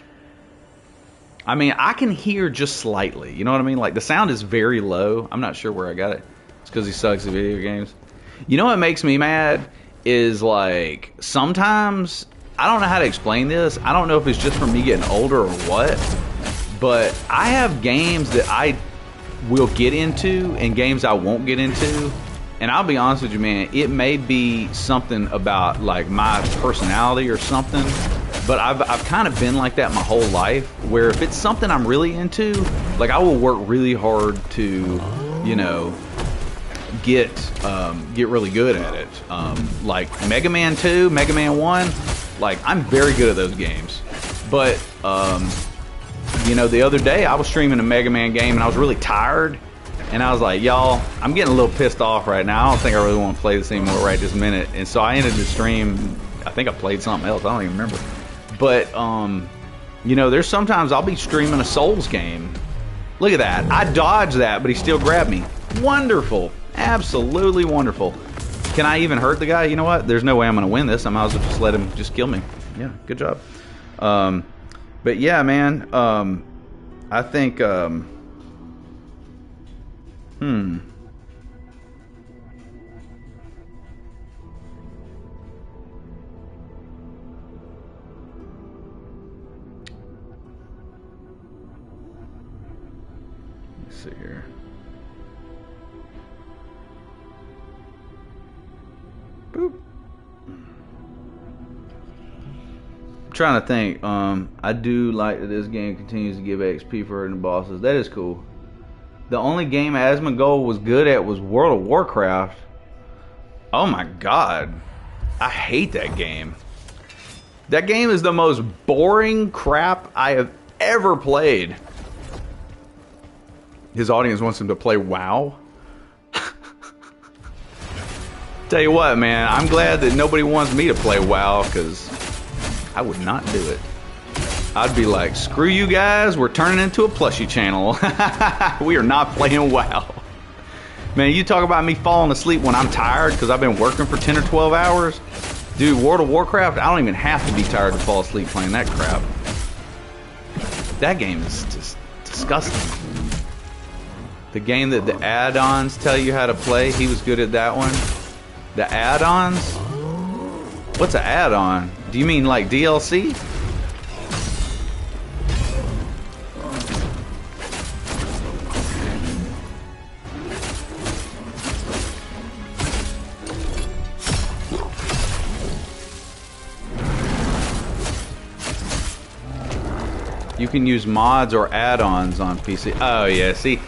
I mean, I can hear just slightly. You know what I mean? Like, the sound is very low. I'm not sure where I got it. It's because he sucks at video games. You know what makes me mad? Is, like, sometimes... I don't know how to explain this. I don't know if it's just from me getting older or what. But I have games that I will get into and games I won't get into. And I'll be honest with you, man. It may be something about, like, my personality or something. But I've kind of been like that my whole life, where if it's something I'm really into, like, I will work really hard to, you know, get really good at it. Like Mega Man 2, Mega Man 1, like, I'm very good at those games. But, you know, the other day I was streaming a Mega Man game and I was really tired. And I was like, y'all, I'm getting a little pissed off right now. I don't think I really want to play this anymore right this minute. And so I ended the stream. I think I played something else. I don't even remember. But, you know, there's sometimes I'll be streaming a Souls game. Look at that. I dodged that, but he still grabbed me. Wonderful. Absolutely wonderful. Can I even hurt the guy? You know what? There's no way I'm going to win this. I might as well just let him just kill me. Yeah, good job. But, yeah, man, I think... Let's see here. Boop. I'm trying to think. I do like that this game continues to give XP for hurting the bosses. That is cool. The only game Asmongold was good at was World of Warcraft. Oh my god. I hate that game. That game is the most boring crap I have ever played. His audience wants him to play WoW. Tell you what, man, I'm glad that nobody wants me to play WoW, because I would not do it. I'd be like, screw you guys, we're turning into a plushie channel. We are not playing WoW. Man, you talk about me falling asleep when I'm tired because I've been working for 10 or 12 hours. Dude, World of Warcraft, I don't even have to be tired to fall asleep playing that crap. That game is just disgusting. The game that the add-ons tell you how to play, he was good at that one. The add-ons? What's an add-on? Do you mean like DLC? You can use mods or add-ons on PC. Oh yeah, see,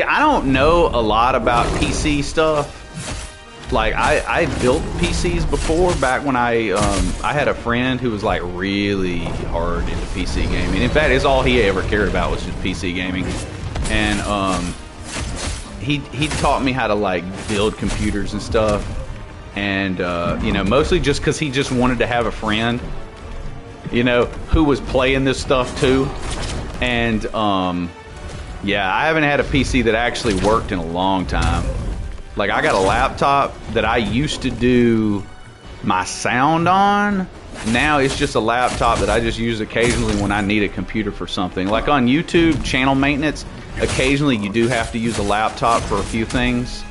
I don't know a lot about PC stuff. Like I built PCs before back when I had a friend who was like really hard into PC gaming. In fact, it's all he ever cared about was just PC gaming, and he taught me how to like build computers and stuff, and you know, mostly just because he just wanted to have a friend, you know, who was playing this stuff too. And yeah, I haven't had a PC that actually worked in a long time. Like, I got a laptop that I used to do my sound on. Now it's just a laptop that I just use occasionally when I need a computer for something. Like on YouTube, channel maintenance, occasionally you do have to use a laptop for a few things.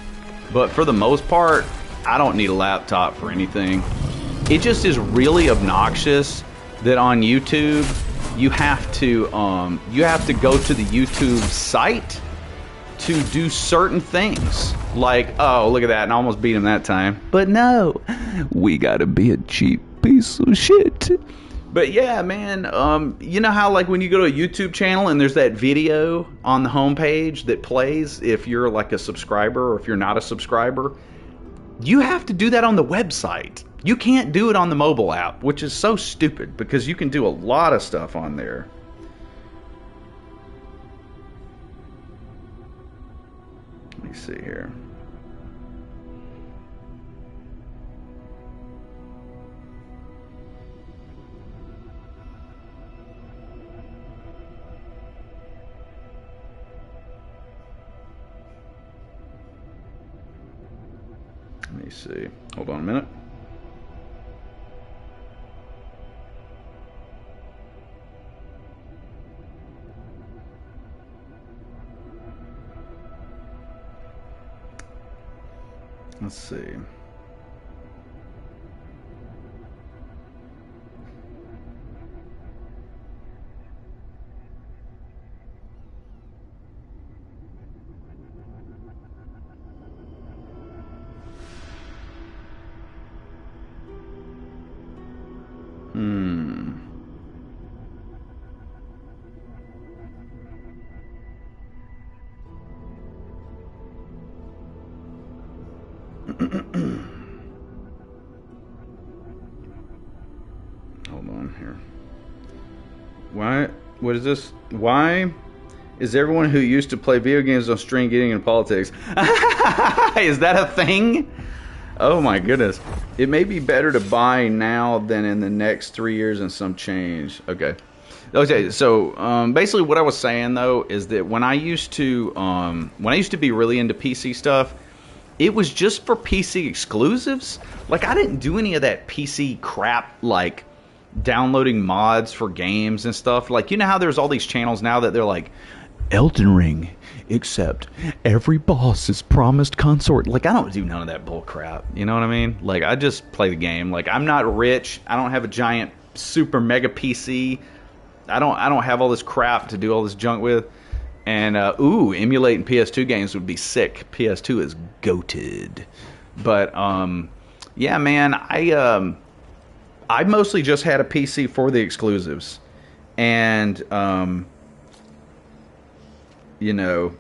But for the most part, I don't need a laptop for anything. It just is really obnoxious that on YouTube you have to go to the YouTube site to do certain things. Like, oh, look at that, and I almost beat him that time. But no, we gotta be a cheap piece of shit. But yeah, man, you know how like when you go to a YouTube channel and there's that video on the homepage that plays if you're like a subscriber or if you're not a subscriber? You have to do that on the website. You can't do it on the mobile app, which is so stupid because you can do a lot of stuff on there. Let me see here. Let me see. Hold on a minute. Let's see. Hold on here. What is this? Why is everyone who used to play video games on stream getting into politics? Is that a thing? Oh my goodness. It may be better to buy now than in the next 3 years and some change. Okay. Okay, so basically what I was saying though is that when I used to be really into PC stuff, it was just for PC exclusives. Like, I didn't do any of that PC crap, like downloading mods for games and stuff. Like, you know how there's all these channels now that they're like, Elden Ring, except every boss is promised consort. Like, I don't do none of that bull crap. You know what I mean? Like, I just play the game. Like, I'm not rich. I don't have a giant super mega PC. I don't have all this crap to do all this junk with. And, emulating PS2 games would be sick. PS2 is goated. But, yeah, man, I mostly just had a PC for the exclusives. And, you know,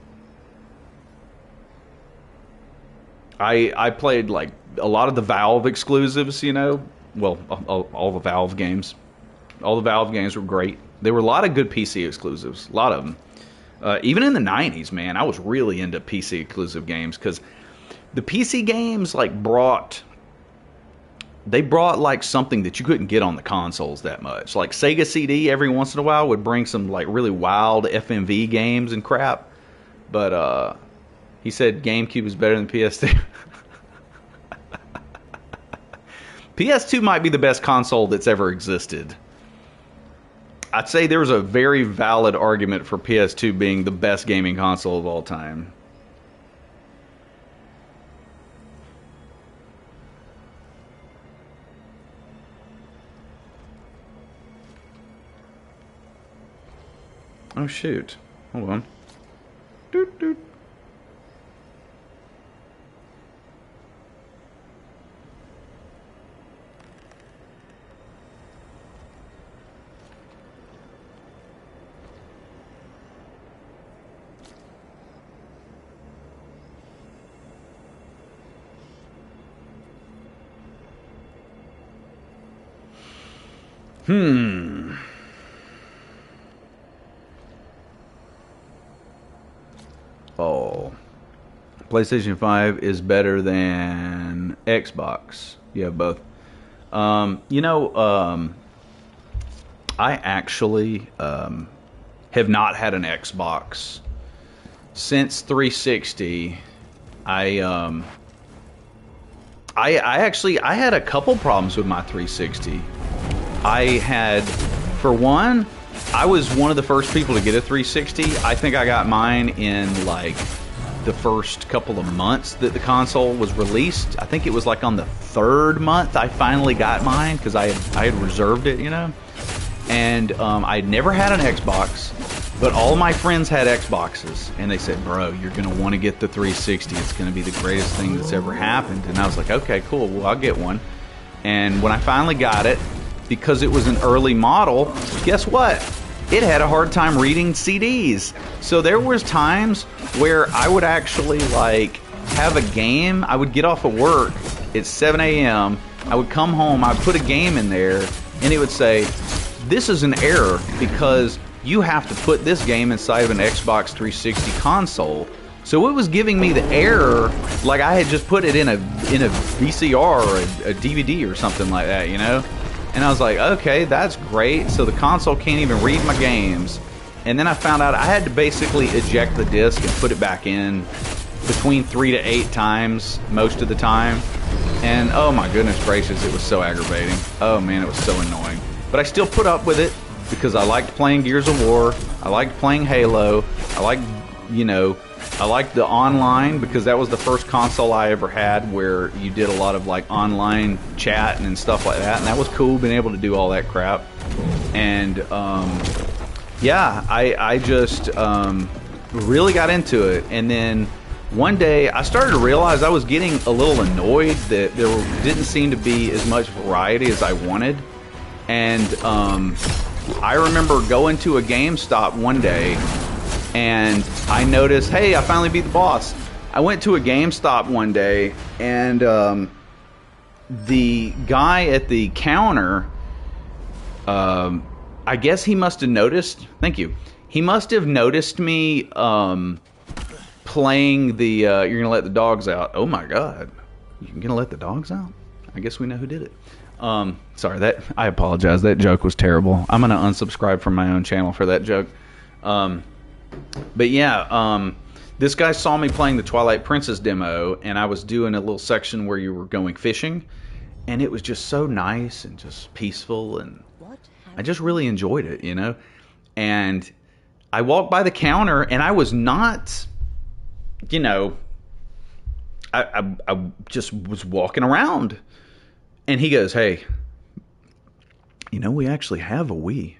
I played, like, a lot of the Valve exclusives, you know. Well, all the Valve games. All the Valve games were great. There were a lot of good PC exclusives. A lot of them. Even in the 90s, man, I was really into PC exclusive games because the PC games like brought like something that you couldn't get on the consoles that much. Like Sega CD every once in a while would bring some like really wild FMV games and crap. But he said GameCube is better than PS2. PS2 might be the best console that's ever existed. I'd say there's a very valid argument for PS2 being the best gaming console of all time. Oh shoot. Hold on. Doot doot. Hmm. Oh. PlayStation 5 is better than Xbox. You have both. You know, I actually have not had an Xbox since 360. I I had a couple problems with my 360. I had, for one, I was one of the first people to get a 360. I think I got mine in like the first couple of months that the console was released. I think it was like on the third month I finally got mine because I had reserved it, you know. And I'd never had an Xbox, but all my friends had Xboxes, and they said, "Bro, you're gonna want to get the 360. It's gonna be the greatest thing that's ever happened." And I was like, "Okay, cool. Well, I'll get one." And when I finally got it, because it was an early model, guess what? It had a hard time reading CDs. So there was times where I would actually like have a game. I would get off of work at 7 a.m. I would come home. I'd put a game in there, and it would say, "This is an error because you have to put this game inside of an Xbox 360 console." So it was giving me the error like I had just put it in a VCR or a DVD or something like that, you know? And I was like, okay, that's great. So the console can't even read my games. And then I found out I had to basically eject the disc and put it back in between 3 to 8 times most of the time. And oh my goodness gracious, it was so aggravating. Oh man, it was so annoying. But I still put up with it because I liked playing Gears of War. I liked playing Halo. I liked, you know, I liked the online because that was the first console I ever had where you did a lot of like online chat and stuff like that, and that was cool being able to do all that crap. And yeah, I just really got into it. And then one day I started to realize I was getting a little annoyed that there didn't seem to be as much variety as I wanted. And I remember going to a GameStop one day and I noticed, hey, I finally beat the boss. I went to a GameStop one day, and the guy at the counter, I guess he must have noticed. Thank you. He must have noticed me playing the. You're gonna let the dogs out. Oh my God, you're gonna let the dogs out? I guess we know who did it. Sorry, that I apologize. That joke was terrible. I'm gonna unsubscribe from my own channel for that joke. But yeah, this guy saw me playing the Twilight Princess demo, and I was doing a little section where you were going fishing, and it was just so nice and just peaceful, and I just really enjoyed it, you know. And I walked by the counter, and I was not, you know, I just was walking around, and he goes, "Hey, you know, we actually have a Wii."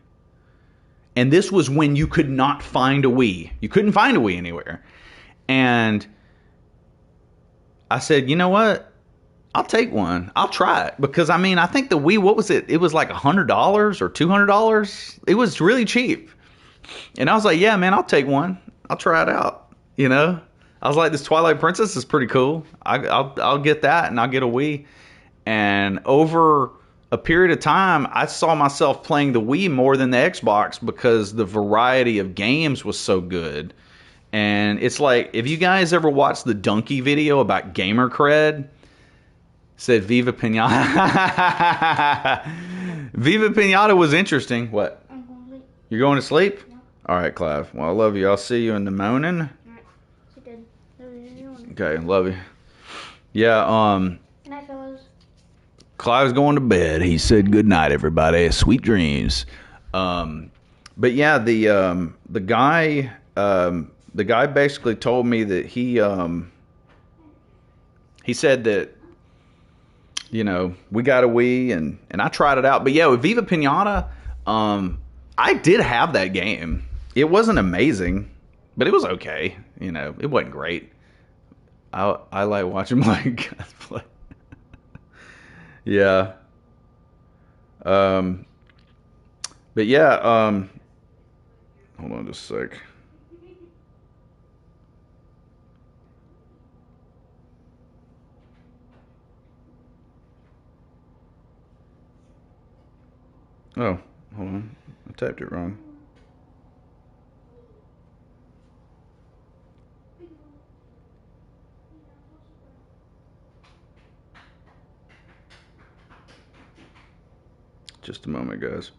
And this was when you could not find a Wii. You couldn't find a Wii anywhere. And I said, you know what? I'll take one. I'll try it. Because, I mean, I think the Wii, what was it? It was like $100 or $200. It was really cheap. And I was like, yeah, man, I'll take one. I'll try it out. You know? I was like, this Twilight Princess is pretty cool. I'll get that, and I'll get a Wii. And over a period of time, I saw myself playing the Wii more than the Xbox because the variety of games was so good. And it's like, if you guys ever watched the Donkey video about gamer cred, said Viva Pinata. Viva Pinata was interesting. What? I'm going to sleep. You're going to sleep? Yeah. All right, Clive. Well, I love you. I'll see you in the morning. All right. She did. Okay, love you. Yeah, Good night, fellas. Clive's going to bed. He said good night, everybody. Sweet dreams. But yeah, the guy basically told me that he said that, you know, we got a Wii, and I tried it out. But yeah, with Viva Pinata, I did have that game. It wasn't amazing, but it was okay. You know, it wasn't great. I like watching my guys play. Yeah. But yeah, hold on just a sec. Oh, hold on. I typed it wrong. Just a moment, guys.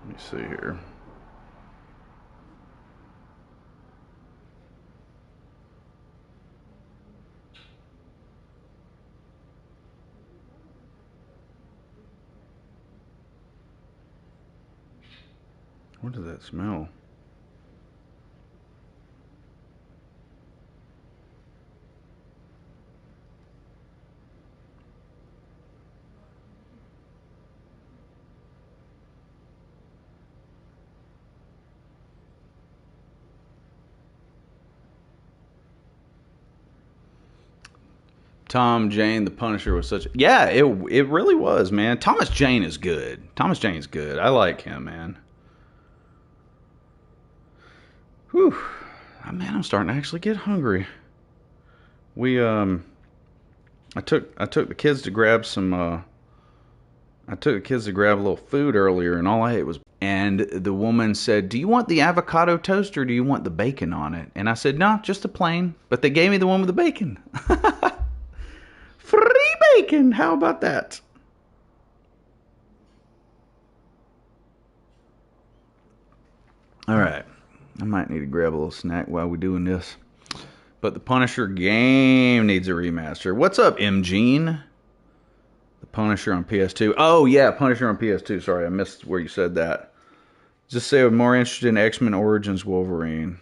Let me see here. What does that smell? Tom Jane, the Punisher, was such. Yeah, it really was, man. Thomas Jane is good. Thomas Jane's good. I like him, man. Whew, man, I'm starting to actually get hungry. I took the kids to grab some. I took the kids to grab a little food earlier, and all I ate was. And the woman said, "Do you want the avocado toast or do you want the bacon on it?" And I said, "No, just the plain." But they gave me the one with the bacon. Free bacon. How about that? All right. I might need to grab a little snack while we're doing this. But the Punisher game needs a remaster. What's up, M. Gene? The Punisher on PS2. Oh, yeah, Punisher on PS2. Sorry, I missed where you said that. Just say I'm more interested in X-Men Origins Wolverine.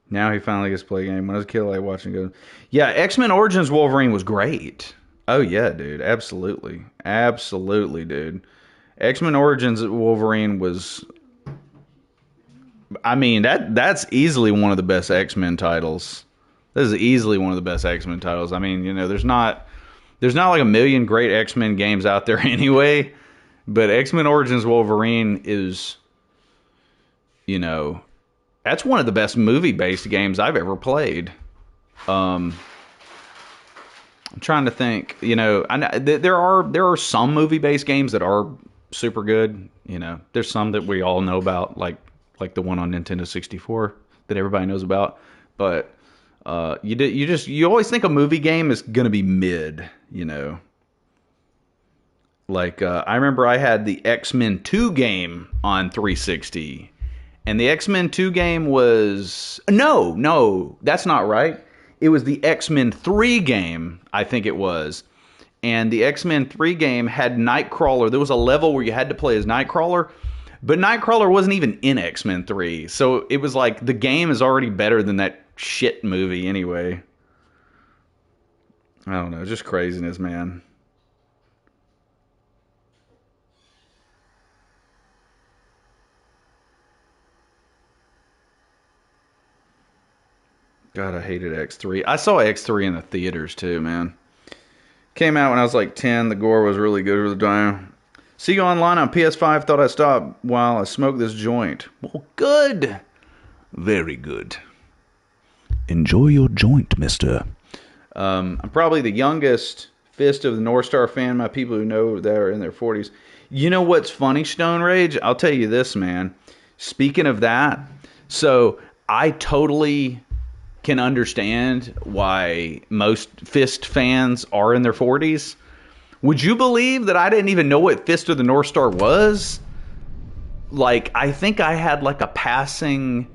Now he finally gets to play a game. When I was a kid, I liked watching it go. Yeah, X-Men Origins Wolverine was great. Oh, yeah, dude. Absolutely. Absolutely, dude. X-Men Origins Wolverine was... I mean, that's easily one of the best X-Men titles. This is easily one of the best X-Men titles. I mean, you know, there's not like a million great X-Men games out there anyway, but X-Men Origins Wolverine is, you know, that's one of the best movie-based games I've ever played. I'm trying to think, you know, there are some movie-based games that are super good. You know, there's some that we all know about, like the one on Nintendo 64 that everybody knows about. But you always think a movie game is gonna be mid, you know. Like I remember I had the X-Men 2 game on 360, and the X-Men 2 game was no, that's not right. It was the X-Men 3 game, I think it was. And the X-Men 3 game had Nightcrawler. There was a level where you had to play as Nightcrawler, but Nightcrawler wasn't even in X-Men 3. So it was like the game is already better than that shit movie anyway. I don't know, just craziness, man. God, I hated X3. I saw X3 in the theaters too, man. Came out when I was like 10. The gore was really good for the time. See you online on PS5. Thought I'd stop while I smoked this joint. Well, good. Very good. Enjoy your joint, mister. I'm probably the youngest Fist of the North Star fan. My people who know that are in their 40s. You know what's funny, Stone Rage? I'll tell you this, man. Speaking of that, so I totally can understand why most Fist fans are in their 40s. Would you believe that I didn't even know what Fist of the North Star was? Like, I think I had like a passing...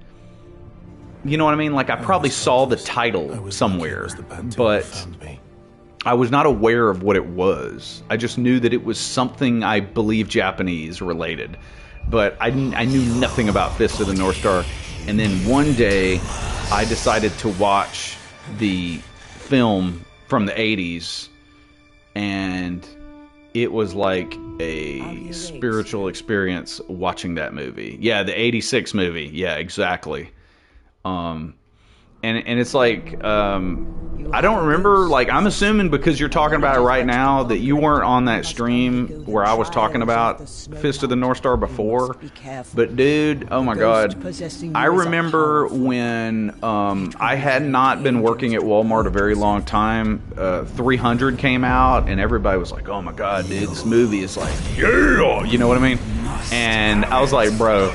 You know what I mean? Like, I probably saw the title somewhere, but I was not aware of what it was. I just knew that it was something, I believe, Japanese related. But I knew nothing about Fist of the North Star. And then one day, I decided to watch the film from the 80s, and it was like a spiritual experience watching that movie. Yeah, the 86 movie. Yeah, exactly. And it's like, I don't remember, like, I'm assuming because you're talking about it right now that you weren't on that stream where I was talking about Fist of the North Star before. But dude, oh my God. I remember when I had not been working at Walmart a very long time, 300 came out and everybody was like, oh my God, dude, this movie is like, yeah, you know what I mean? And I was like, bro,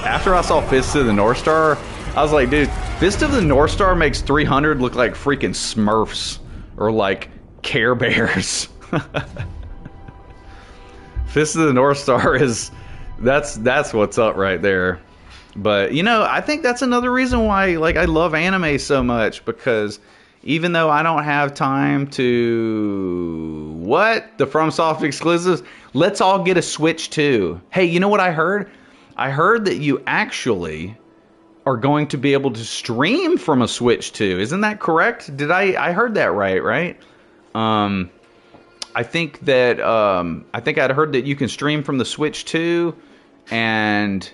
after I saw Fist of the North Star, I was like, dude, Fist of the North Star makes 300 look like freaking Smurfs or like Care Bears. Fist of the North Star is that's what's up right there. But you know, I think that's another reason why like I love anime so much, because even though I don't have time to the FromSoft exclusives, let's all get a Switch too. Hey, you know what I heard? I heard that you actually are going to be able to stream from a Switch 2. Isn't that correct? I heard that right? I think that I'd heard that you can stream from the Switch 2, and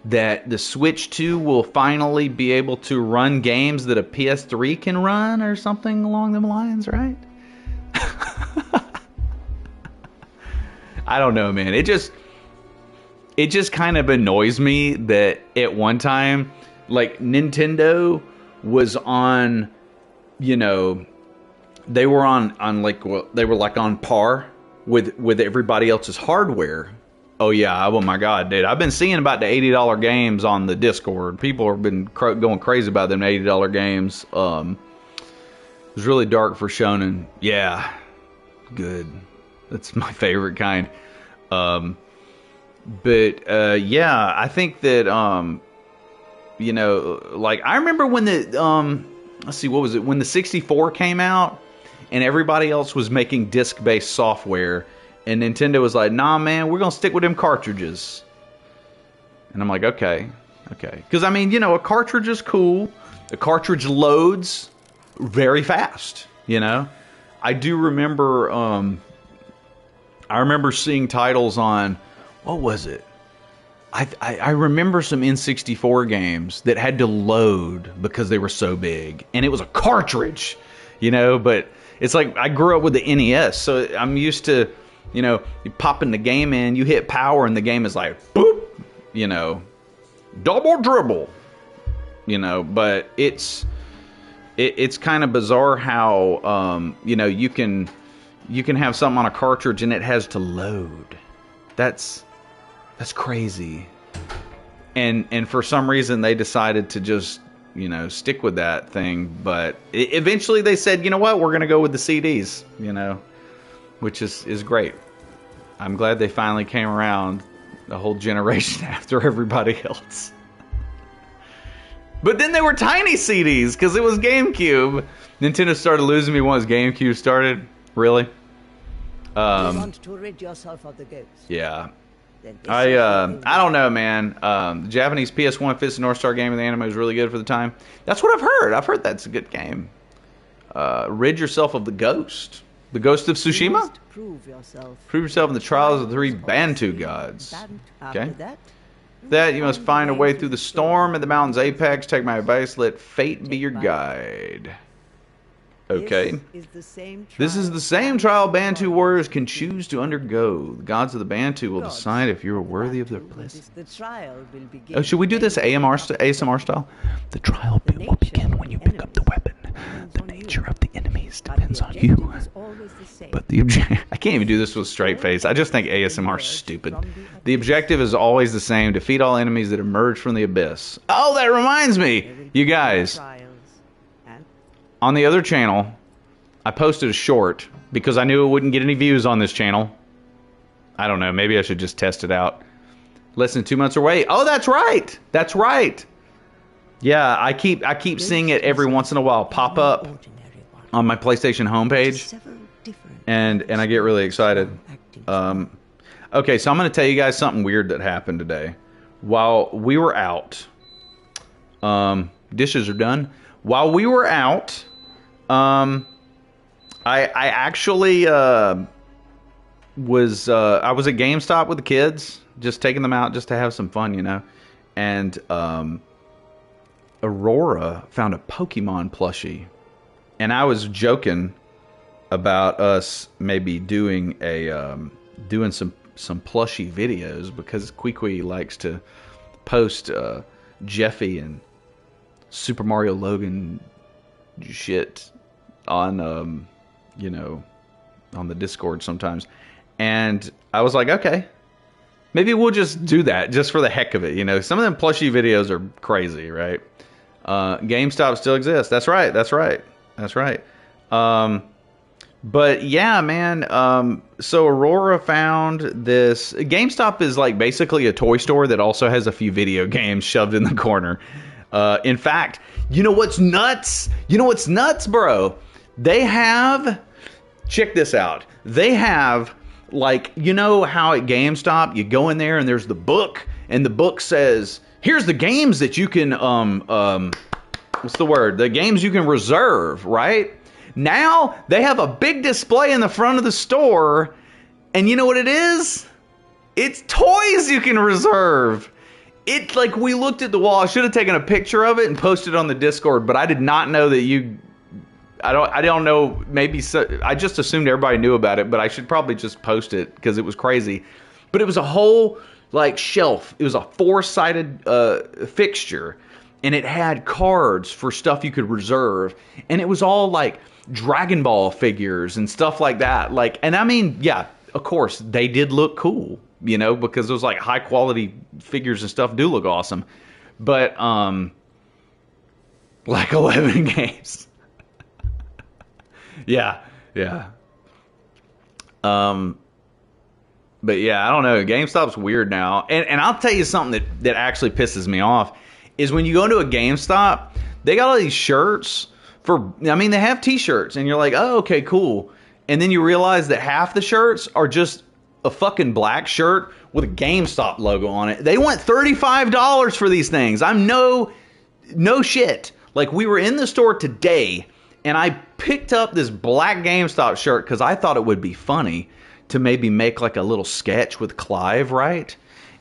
that the Switch 2 will finally be able to run games that a PS3 can run or something along them lines, right? I don't know, man. It just kind of annoys me that at one time, like, Nintendo was on, you know, they were on like, well, they were like on par with everybody else's hardware. Oh yeah, oh my God, dude, I've been seeing about the $80 games on the Discord. People have been going crazy about them $80 games. It was really dark for shonen. Yeah, good. That's my favorite kind. Yeah, I think that you know, like, I remember when the let's see, what was it, when the 64 came out and everybody else was making disc-based software, and Nintendo was like, nah man, we're gonna stick with them cartridges. And I'm like, okay, because I mean, you know, a cartridge is cool. The cartridge loads very fast, you know. I do remember I remember seeing titles on, what was it? I remember some N64 games that had to load because they were so big. And it was a cartridge, you know, but it's like I grew up with the NES, so I'm used to, you know, you popping the game in, you hit power, and the game is like, boop, you know, double dribble, you know, but it's kind of bizarre how, you know, you can have something on a cartridge and it has to load. That's crazy. And for some reason they decided to just, you know, stick with that thing. But eventually they said, you know what, we're going to go with the CDs, you know, which is great. I'm glad they finally came around a whole generation after everybody else. But then they were tiny CDs because it was GameCube. Nintendo started losing me once GameCube started. Really? You want to rid yourself of the ghost. Yeah. I don't know, man. The Japanese PS1 Fist of North Star game of the anime is really good for the time. That's what I've heard. I've heard that's a good game. Rid yourself of the ghost. The Ghost of Tsushima? Prove yourself. Prove yourself in the trials of the three Bantu gods. Okay. That you must find a way through the storm at the mountain's apex. Take my advice. Let fate be your guide. Okay. This is the same trial Bantu warriors can choose to undergo. The gods of the Bantu will decide if you are worthy of their bliss. Oh, should we do this ASMR style? The trial will begin when you pick up the weapon. The nature of the enemies depends on you. But the I can't even do this with a straight face. I just think ASMR is stupid. The objective is always the same. Defeat all enemies that emerge from the abyss. Oh, that reminds me. You guys. On the other channel, I posted a short because I knew it wouldn't get any views on this channel. I don't know. Maybe I should just test it out. Less than 2 months away. Oh, that's right. That's right. Yeah, I keep seeing it every once in a while pop up on my PlayStation homepage, and I get really excited. Okay, so I'm going to tell you guys something weird that happened today. While we were out, Dishes are done. While we were out, I actually I was at GameStop with the kids, just taking them out just to have some fun, you know. And Aurora found a Pokemon plushie, and I was joking about us maybe doing some plushie videos, because Kwee likes to post Jeffy and Super Mario Logan shit on you know, on the Discord sometimes. And I was like, okay, maybe we'll just do that just for the heck of it, you know. Some of them plushie videos are crazy, right? GameStop still exists. That's right. But yeah, man. So Aurora found this. GameStop is like basically a toy store that also has a few video games shoved in the corner. In fact, you know what's nuts? Bro? They have, check this out. They have, like, you know how at GameStop you go in there and there's the book, and the book says, here's the games that you can, what's the word? The games you can reserve, right? Now they have a big display in the front of the store, and you know what it is? It's toys you can reserve. It's like, we looked at the wall. I should have taken a picture of it and posted it on the Discord, but I did not know that you... I don't know, maybe I just assumed everybody knew about it, but I should probably just post it because it was crazy. But it was a whole, like, shelf. It was a 4-sided fixture, and it had cards for stuff you could reserve, and it was all like Dragon Ball figures and stuff like that. Like, and I mean, yeah, of course they did look cool, you know, because those like high quality figures and stuff do look awesome. But like 11 games. Yeah. But yeah, I don't know. GameStop's weird now. And I'll tell you something that actually pisses me off is when you go to a GameStop, they got all these shirts they have t-shirts, and you're like, oh, okay, cool. And then you realize that half the shirts are just a fucking black shirt with a GameStop logo on it. They want $35 for these things. I'm no shit. Like, we were in the store today, and I picked up this black GameStop shirt because I thought it would be funny to maybe make like a little sketch with Clive, right?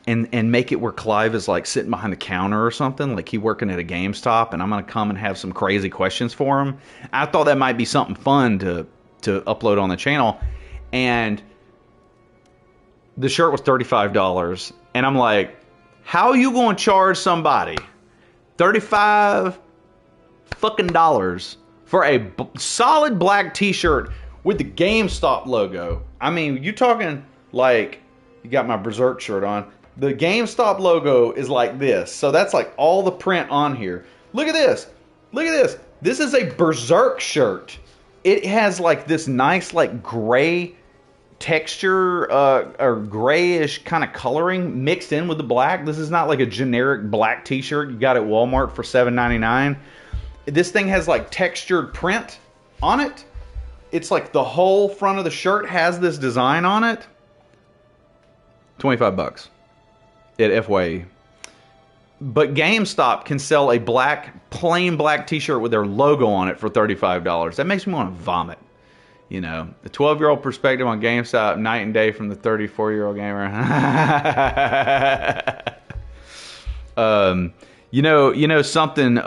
And make it where Clive is like sitting behind the counter or something, like he working at a GameStop, and I'm going to come and have some crazy questions for him. I thought that might be something fun to upload on the channel. And the shirt was $35. And I'm like, how are you going to charge somebody $35 fucking dollars for a solid black t-shirt with the GameStop logo? I mean, you talking like, you got my Berserk shirt on. The GameStop logo is like this. So that's like all the print on here. Look at this. Look at this. This is a Berserk shirt. It has like this nice like gray texture or grayish kind of coloring mixed in with the black. This is not like a generic black t-shirt you got at Walmart for $7.99. This thing has like textured print on it. It's like the whole front of the shirt has this design on it. $25 at FYE. But GameStop can sell a plain black t-shirt with their logo on it for $35. That makes me want to vomit. You know, the 12-year-old perspective on GameStop, night and day from the 34-year-old gamer. You know something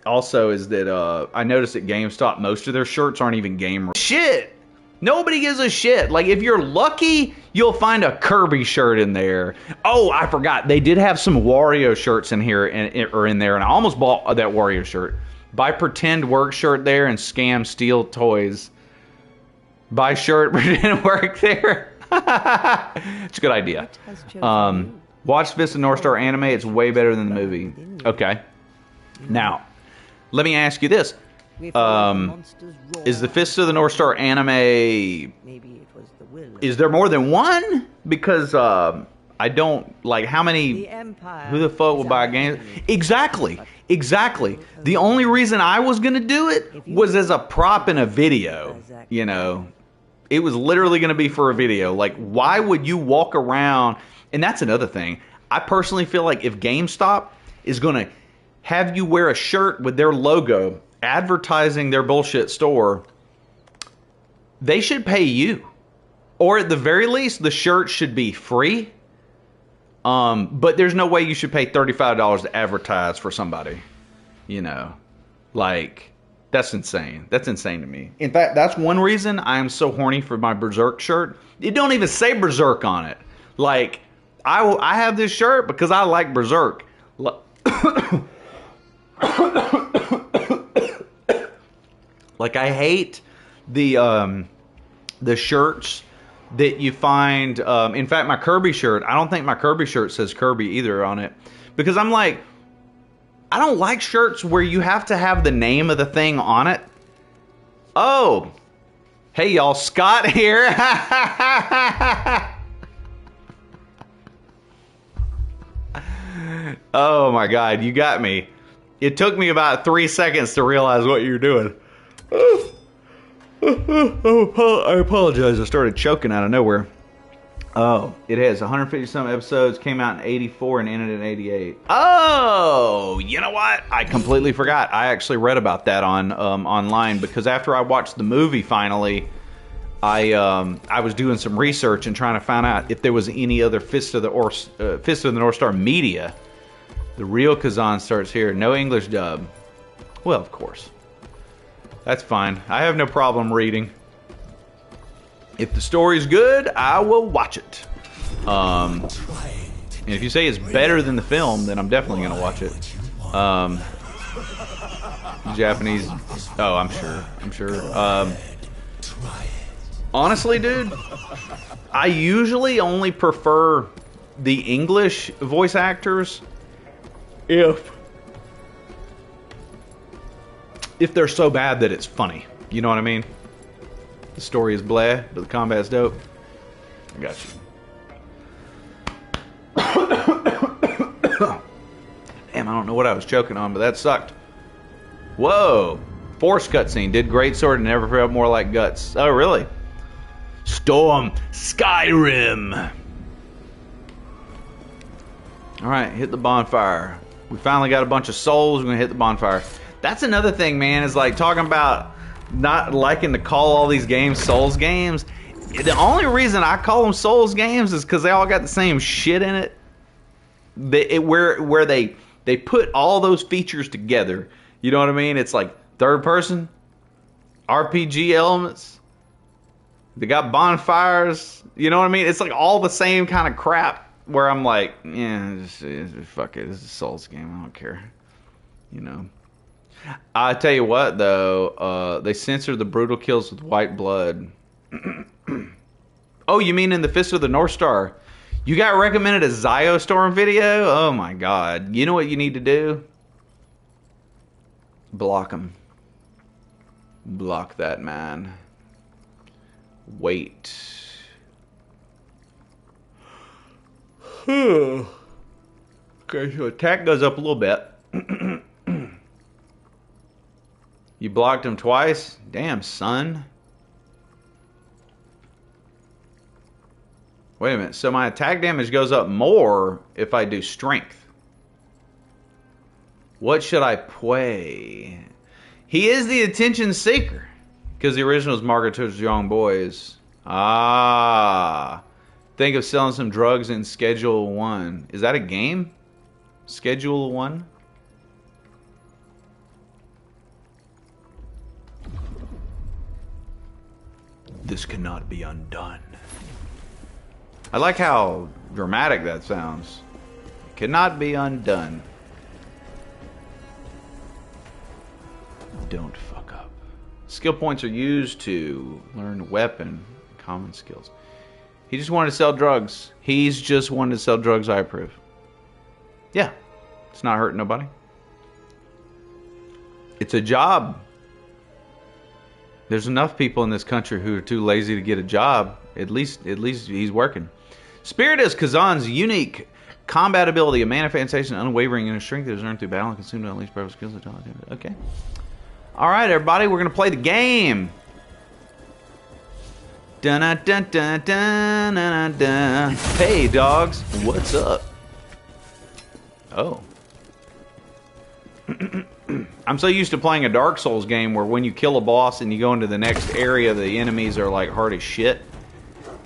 also is that I noticed at GameStop most of their shirts aren't even game shit. Nobody gives a shit. Like, if you're lucky, you'll find a Kirby shirt in there. Oh, I forgot. They did have some Wario shirts in here or in there, and I almost bought that Wario shirt. Buy pretend work shirt there and scam steal toys. Buy shirt, pretend work there. It's a good idea. Watch Fist of North Star anime. It's way better than the movie. Okay. Now, let me ask you this. Is the Fist of the North Star anime... Is there more than one? Because I don't... Like, how many... Who the fuck will buy a game? Exactly. The only reason I was going to do it was as a prop in a video. You know? It was literally going to be for a video. Like, why would you walk around... And that's another thing. I personally feel like if GameStop is going to have you wear a shirt with their logo advertising their bullshit store, they should pay you. Or at the very least, the shirt should be free. But there's no way you should pay $35 to advertise for somebody. You know, like, that's insane. That's insane to me. In fact, that's one reason I am so horny for my Berserk shirt. It don't even say Berserk on it. Like, I have this shirt because I like Berserk. Like, I hate the shirts that you find. In fact, my Kirby shirt, I don't think my Kirby shirt says Kirby either on it. Because I'm like, I don't like shirts where you have to have the name of the thing on it. Oh, hey y'all, Scott here. Oh my God, you got me. It took me about 3 seconds to realize what you're doing. I apologize. I started choking out of nowhere. Oh, it has 150 some episodes. Came out in 84 and ended in 88. Oh, you know what? I completely forgot. I actually read about that on online because after I watched the movie finally, I was doing some research and trying to find out if there was any other Fist of the North Star media. The real Kazan starts here. No English dub. Well, of course. That's fine. I have no problem reading. If the story's good, I will watch it. And if you say it's better than the film, then I'm definitely going to watch it. Japanese. Oh, I'm sure. Honestly, dude, I usually only prefer the English voice actors if they're so bad that it's funny. You know what I mean? The story is blah, but the combat's dope. I got you. Damn, I don't know what I was choking on, but that sucked. Whoa. Force cutscene. Did great sword and never felt more like guts. Oh, really? Storm. Skyrim. Alright, hit the bonfire. We finally got a bunch of souls. We're going to hit the bonfire. That's another thing, man, is like talking about not liking to call all these games Souls games. The only reason I call them Souls games is because they all got the same shit in it. Where they put all those features together. You know what I mean? It's like third person, RPG elements. They got bonfires. You know what I mean? It's like all the same kind of crap. Where I'm like, yeah, just fuck it. This is a Souls game. I don't care. You know. I tell you what, though, they censored the brutal kills with white blood. Oh, you mean in the Fist of the North Star? You got recommended a Ziostorm video? Oh my God. You know what you need to do? Block him. Block that man. Wait. Okay, so attack goes up a little bit. You blocked him twice? Damn, son. Wait a minute. So my attack damage goes up more if I do strength. What should I play? He is the attention seeker. Because the original is Margaret Towards Young Boys. Ah. Think of selling some drugs in Schedule 1. Is that a game? Schedule 1? This cannot be undone. I like how dramatic that sounds. It cannot be undone. Don't fuck up. Skill points are used to learn weapon, common skills. He just wanted to sell drugs. He's just wanted to sell drugs, I approve. Yeah. It's not hurting nobody. It's a job. There's enough people in this country who are too lazy to get a job. At least he's working. Spirit is Kazan's unique combat ability, a manifestation, unwavering inner strength that is earned through battle and consumed to unleash powerful skills. Okay. All right, everybody, we're gonna play the game. Dun dun dun dun dun dun dun. Hey, dogs, what's up? Oh, I'm so used to playing a Dark Souls game where when you kill a boss and you go into the next area, the enemies are like hard as shit.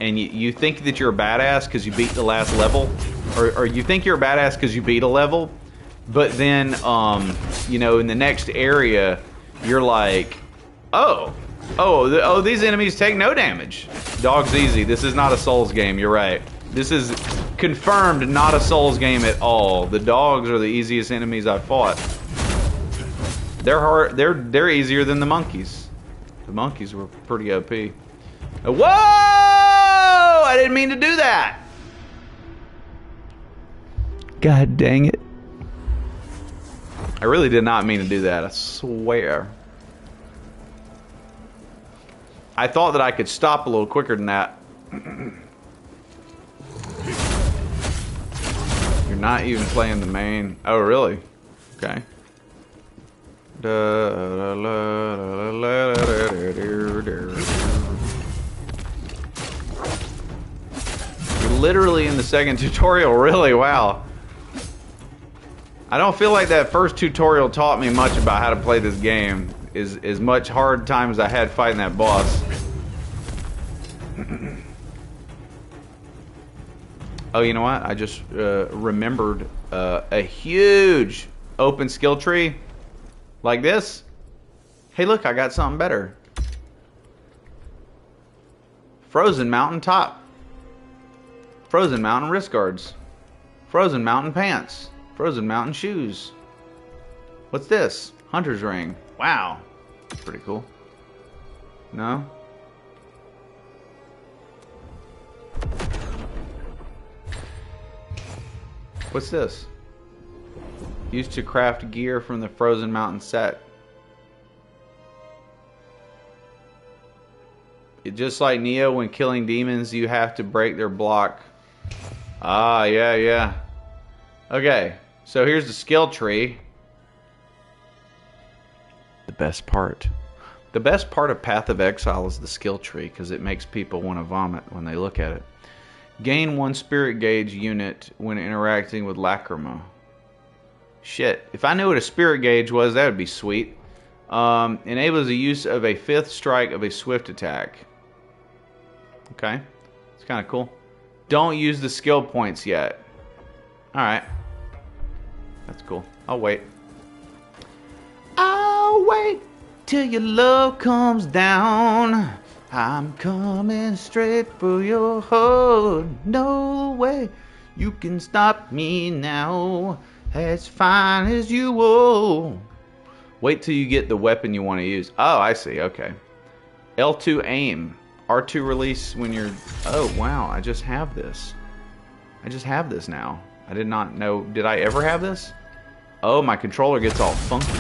And you think that you're a badass because you beat the last level. Or you think you're a badass because you beat a level. But then, you know, in the next area, you're like, oh, these enemies take no damage. Dog's easy. This is not a Souls game. You're right. This is confirmed not a Souls game at all. The dogs are the easiest enemies I've fought. They're hard. They're easier than the monkeys. The monkeys were pretty OP. Whoa! I didn't mean to do that. God dang it. I really did not mean to do that. I swear. I thought that I could stop a little quicker than that. You're not even playing the main. Oh, really? Okay. You're literally in the second tutorial. Really? Wow. I don't feel like that first tutorial taught me much about how to play this game. As much hard time as I had fighting that boss. Oh, you know what? I just remembered a huge open skill tree like this. Hey, look, I got something better. Frozen Mountain top. Frozen Mountain wrist guards. Frozen Mountain pants. Frozen Mountain shoes. What's this? Hunter's ring. Wow. That's pretty cool. No? What's this? Used to craft gear from the Frozen Mountain set. Just like Neo, when killing demons, you have to break their block. Ah, yeah. Okay, so here's the skill tree. The best part. The best part of Path of Exile is the skill tree, because it makes people want to vomit when they look at it. Gain 1 spirit gauge unit when interacting with Lacrima. Shit, if I knew what a spirit gauge was, that would be sweet. Enables the use of a 5th strike of a swift attack. Okay, it's kind of cool. Don't use the skill points yet. Alright. That's cool. I'll wait. I'll wait till your love comes down. I'm coming straight for your heart. No way you can stop me now. As fine as you will. Wait till you get the weapon you want to use. Oh, I see. Okay. L2 aim. R2 release when you're... Oh, wow. I just have this. I just have this now. I did not know... Did I ever have this? Oh, my controller gets all funky.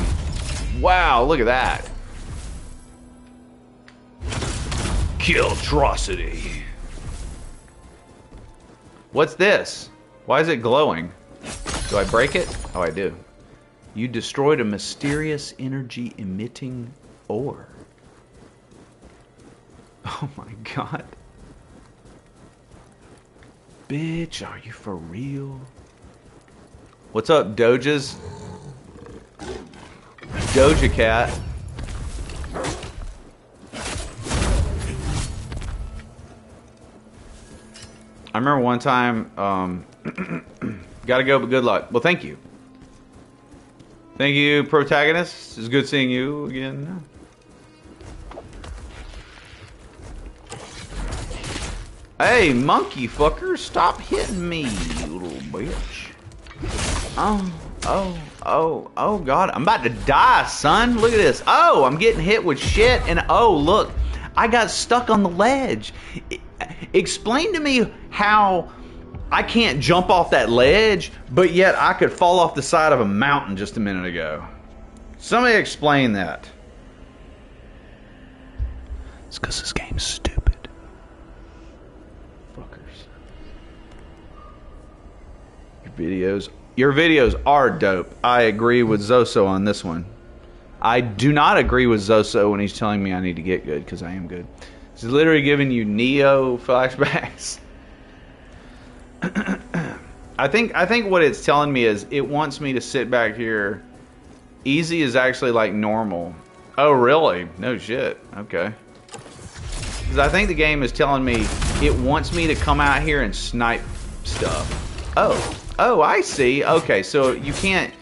Wow, look at that. Killtrocity. What's this? Why is it glowing? Do I break it? Oh, I do. You destroyed a mysterious energy emitting ore. Oh my god. Bitch, are you for real? What's up, Dojas? Doja Cat. I remember one time, gotta go, but good luck. Well, thank you. Thank you, protagonist. It's good seeing you again. Hey, monkey fucker, stop hitting me, you little bitch. Oh, God. I'm about to die, son. Look at this. Oh, I'm getting hit with shit. And, oh, look. I got stuck on the ledge. Explain to me how I can't jump off that ledge, but yet I could fall off the side of a mountain just a minute ago. Somebody explain that. It's because this game's stupid. Fuckers. Your videos are dope. I agree with Zoso on this one. I do not agree with Zoso when he's telling me I need to get good, because I am good. It's literally giving you Neo flashbacks. I think what it's telling me is it wants me to sit back here Easy is actually like normal. Oh, really? No shit. Okay. Because I think the game is telling me it wants me to come out here and snipe stuff. Oh, I see. Okay, so you can't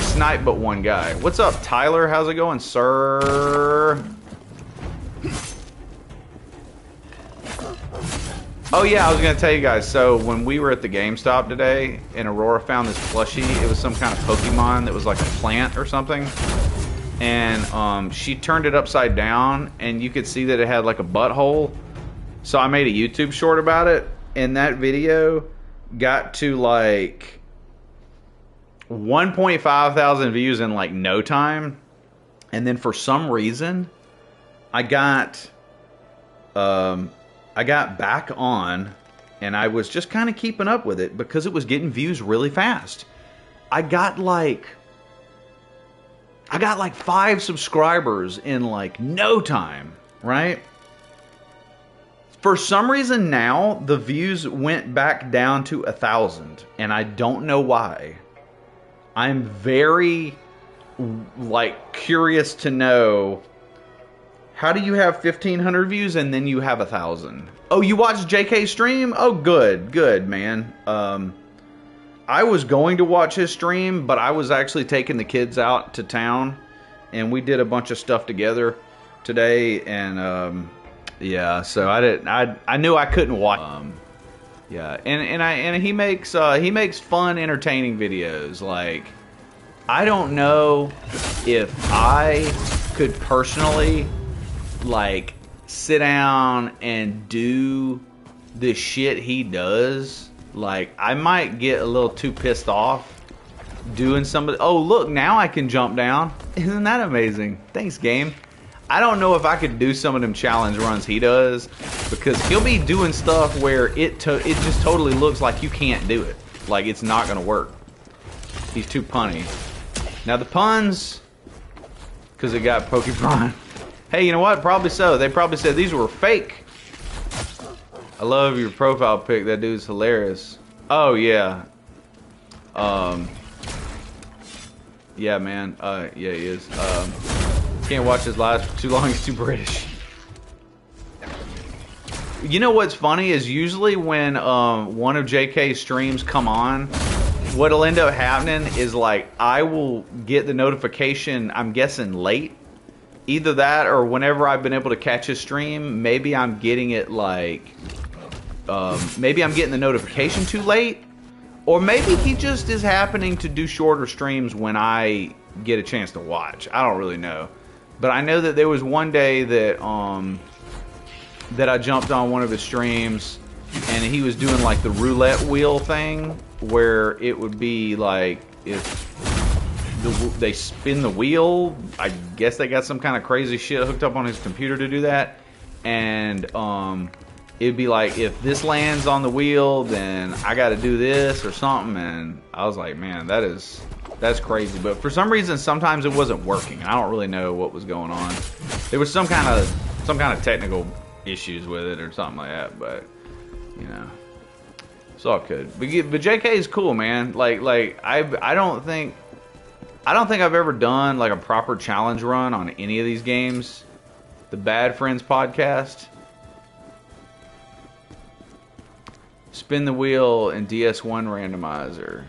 snipe but one guy. What's up, Tyler? How's it going, sir? Oh yeah, I was gonna tell you guys. So when we were at the GameStop today, and Aurora found this plushie, it was some kind of Pokemon that was like a plant or something, and she turned it upside down, and you could see that it had like a butthole. So I made a YouTube short about it, and that video got to like 1.5 thousand views in like no time, and then for some reason, I got back on, and I was just kind of keeping up with it because it was getting views really fast. I got like 5 subscribers in like no time, right? For some reason now, the views went back down to 1,000, and I don't know why. I'm very, like, curious to know, how do you have 1,500 views and then you have 1,000? Oh, you watched JK stream? Oh, good, man. I was going to watch his stream, but I was actually taking the kids out to town, and we did a bunch of stuff together today, and yeah, so I knew I couldn't watch. Yeah, and he makes fun, entertaining videos. Like, I don't know if I could personally, like, sit down and do the shit he does. Like, I might get a little too pissed off doing some of the, oh look, now I can jump down. Isn't that amazing? Thanks, game. I don't know if I could do some of them challenge runs he does, because he'll be doing stuff where it just totally looks like you can't do it. Like, it's not gonna work. He's too punny. Now the puns, because it got Pokemon. Hey, you know what? Probably so. They probably said these were fake. I love your profile pic. That dude's hilarious. Oh yeah. Yeah, man. Yeah, he is. Can't watch his lives for too long. He's too British. You know what's funny is usually when one of JK's streams come on, what'll end up happening is, like, I will get the notification, I'm guessing late. Either that or whenever I've been able to catch his stream, maybe I'm getting it like, maybe I'm getting the notification too late, or maybe he just is happening to do shorter streams when I get a chance to watch. I don't really know. But I know that there was one day that that I jumped on one of his streams, and he was doing like the roulette wheel thing, where it would be like, if they spin the wheel, I guess they got some kind of crazy shit hooked up on his computer to do that, and it'd be like, if this lands on the wheel, then I got to do this or something. And I was like, man, that's crazy. But for some reason, sometimes it wasn't working. I don't really know what was going on. There was some kind of technical issues with it or something like that. But you know, it's all good. But JK is cool, man. Like I don't think I've ever done like a proper challenge run on any of these games. The Bad Friends podcast. Spin the wheel in DS1 randomizer.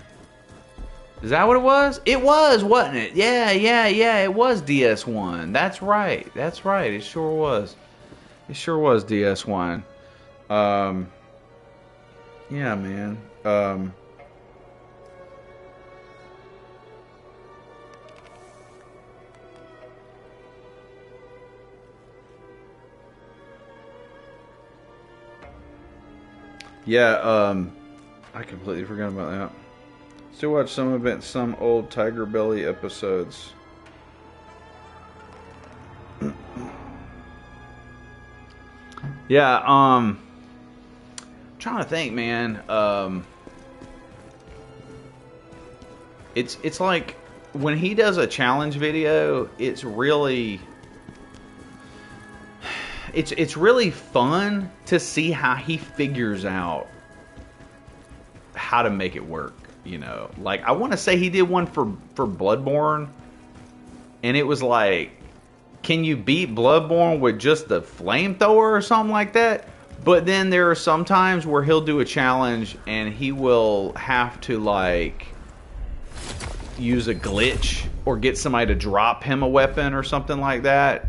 Is that what it was? It was, wasn't it? Yeah, it was DS1. That's right. It sure was. It sure was DS1. Yeah, man. Yeah, I completely forgot about that. Still watch some old Tiger Belly episodes. Yeah, trying to think, man. It's like when he does a challenge video, it's really fun to see how he figures out how to make it work. You know, like I want to say he did one for Bloodborne, and it was like, can you beat Bloodborne with just the flamethrower or something like that? But then there are some times where he'll do a challenge and he will have to like use a glitch or get somebody to drop him a weapon or something like that.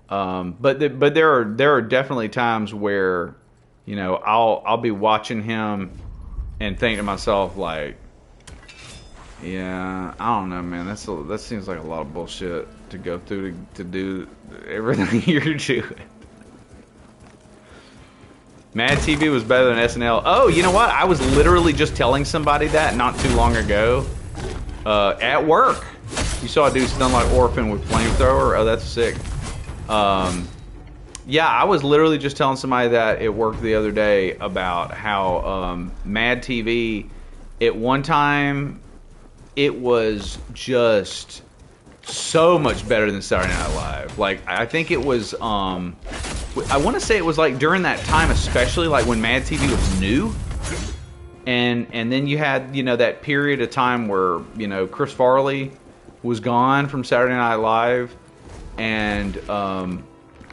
But there are definitely times where, you know, I'll be watching him and think to myself like, yeah, I don't know, man. That seems like a lot of bullshit to go through to do everything you're doing. Mad TV was better than SNL. Oh, you know what? I was literally just telling somebody that not too long ago at work. You saw a dude stun like Orphan with flamethrower. Oh, that's sick. Yeah, I was literally just telling somebody that at work the other day about how Mad TV, at one time, it was just so much better than Saturday Night Live. Like, I think it was, I want to say it was like during that time, especially like when Mad TV was new. And then you had, you know, that period of time where, you know, Chris Farley was gone from Saturday Night Live. And,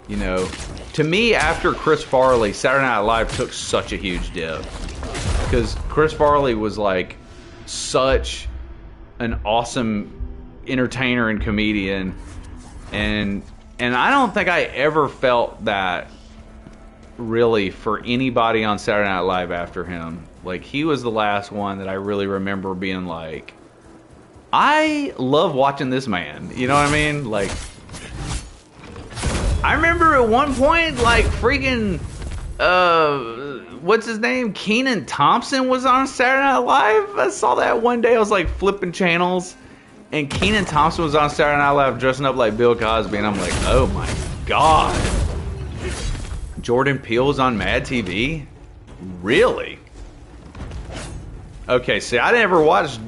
you know, to me, after Chris Farley, Saturday Night Live took such a huge dip. Because Chris Farley was like such an awesome entertainer and comedian. And I don't think I ever felt that really for anybody on Saturday Night Live after him. Like, he was the last one that I really remember being like, I love watching this man. You know what I mean? Like, I remember at one point, like, freaking, what's his name? Kenan Thompson was on Saturday Night Live. I saw that one day. I was, like, flipping channels, and Kenan Thompson was on Saturday Night Live dressing up like Bill Cosby, and I'm like, oh, my God. Jordan Peele was on Mad TV? Really? Okay, see, I never watched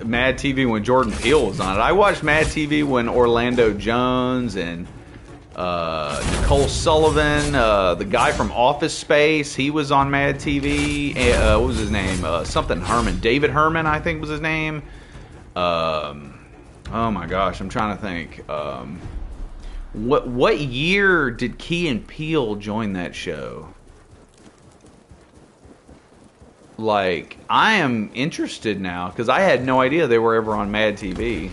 Mad TV when Jordan Peele was on it. I watched Mad TV when Orlando Jones and Nicole Sullivan, the guy from Office Space, he was on Mad TV. What was his name? Something Herman. David Herman, I think was his name. Oh my gosh, I'm trying to think. What year did Key and Peele join that show? Like, I am interested now because I had no idea they were ever on Mad TV.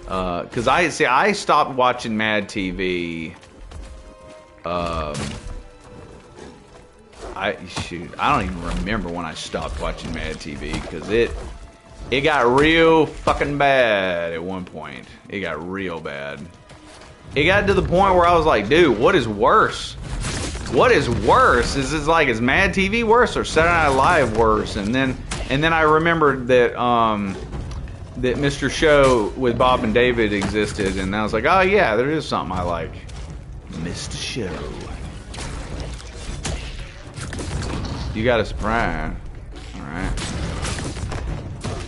Because I stopped watching Mad TV. I don't even remember when I stopped watching Mad TV because it got real fucking bad at one point. It got real bad. It got to the point where I was like, dude, what is worse? What is worse? Is Mad TV worse or Saturday Night Live worse? And then I remembered that that Mr. Show with Bob and David existed, and I was like, oh yeah, there is something I like. Mr. Show. You got a surprise. Alright.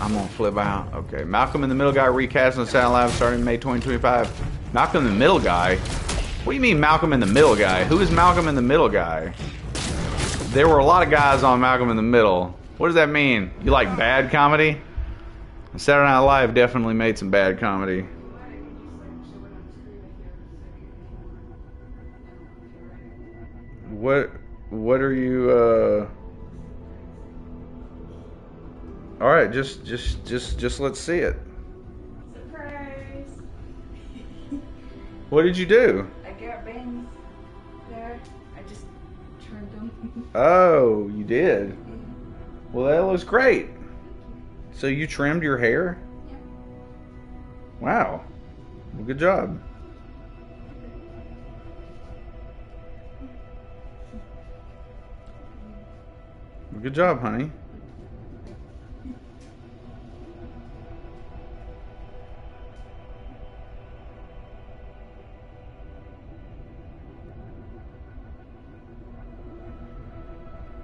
I'm gonna flip out. Okay. Malcolm in the Middle guy recast on Saturday Night Live starting May 2025. Malcolm in the Middle guy? What do you mean Malcolm in the Middle guy? Who is Malcolm in the Middle guy? There were a lot of guys on Malcolm in the Middle. What does that mean? You like bad comedy? Saturday Night Live definitely made some bad comedy. What are you All right, just let's see it. Surprise! What did you do? I got bangs there. I just trimmed them. Oh, you did? Well, that looks great. So you trimmed your hair? Yeah. Wow. Well, good job. Well, good job, honey.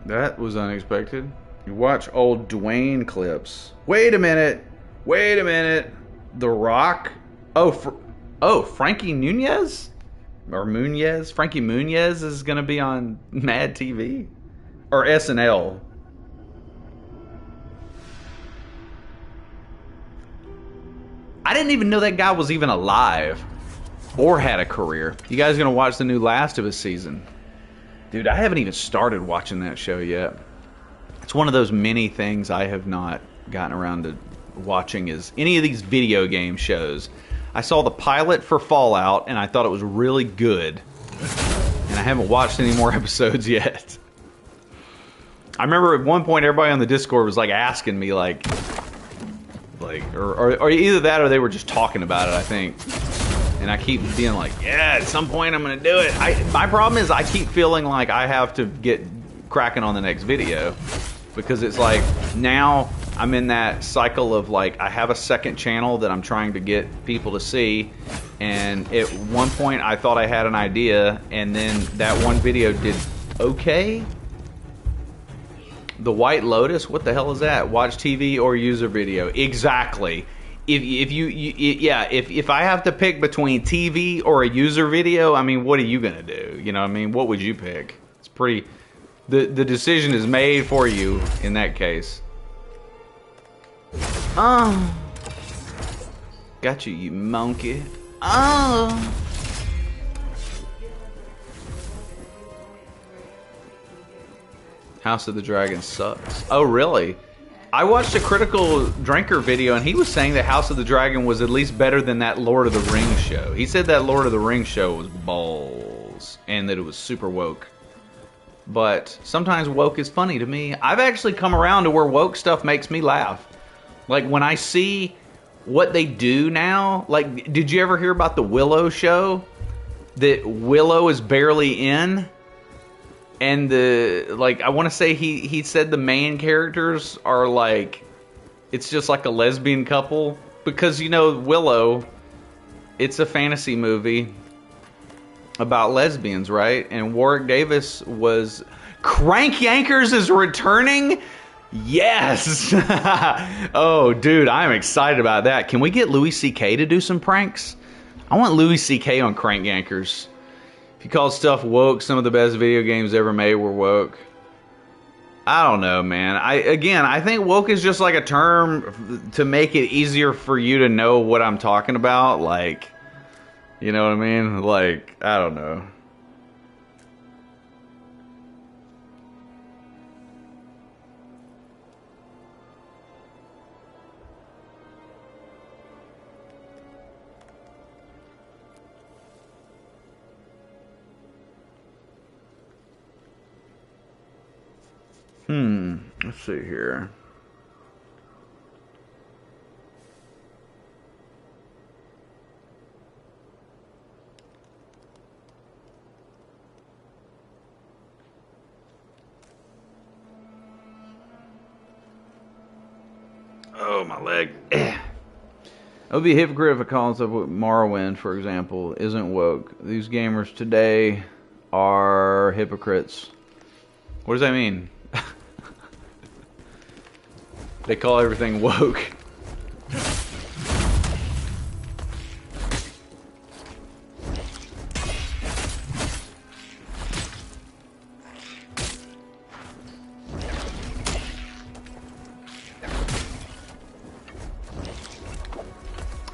That was unexpected. You watch old Dwayne clips. Wait a minute. The Rock? Frankie Muniz? Or Muniz? Frankie Muniz is going to be on Mad TV? Or SNL? I didn't even know that guy was even alive or had a career. You guys gonna watch the new Last of Us season? Dude, I haven't even started watching that show yet. It's one of those many things I have not gotten around to watching is any of these video game shows. I saw the pilot for Fallout and I thought it was really good. And I haven't watched any more episodes yet. I remember at one point everybody on the Discord was like asking me like or either that or they were just talking about it, I think. And I keep being like, yeah, at some point I'm gonna do it. My problem is I keep feeling like I have to get cracking on the next video. Because it's like, now I'm in that cycle of like, I have a second channel that I'm trying to get people to see. And at one point I thought I had an idea, and then that one video did okay. The White Lotus, what the hell is that? Watch TV or user video? Exactly. If I have to pick between TV or a user video, I mean, what are you gonna do? You know what I mean? What would you pick? It's pretty... The decision is made for you in that case. Oh. Got you, you monkey. Oh. House of the Dragon sucks. Oh, really? I watched a Critical Drinker video and he was saying that House of the Dragon was at least better than that Lord of the Rings show. He said that Lord of the Rings show was balls and that it was super woke. But sometimes woke is funny to me. I've actually come around to where woke stuff makes me laugh. Like when I see what they do now, like did you ever hear about the Willow show? That Willow is barely in? And I want to say he said the main characters are like, it's just like a lesbian couple. Because, you know, Willow, it's a fantasy movie about lesbians, right? And Warwick Davis was... Crank Yankers is returning? Yes! Oh, dude, I'm excited about that. Can we get Louis C.K. to do some pranks? I want Louis C.K. on Crank Yankers. If you call stuff woke, some of the best video games ever made were woke. I don't know, man. I think woke is just like a term to make it easier for you to know what I'm talking about. Like, you know what I mean? Like, I don't know. Let's see here. Oh, my leg. I would be a hypocrite if I call stuff what Morrowind, for example, isn't woke. These gamers today are hypocrites. What does that mean? They call everything woke.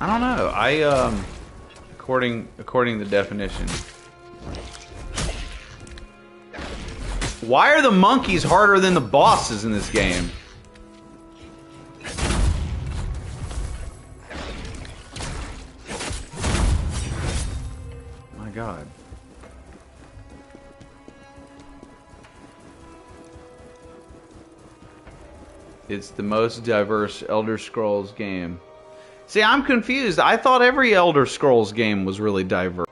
I don't know. According to the definition. Why are the monkeys harder than the bosses in this game? God. It's the most diverse Elder Scrolls game. See, I'm confused. I thought every Elder Scrolls game was really diverse.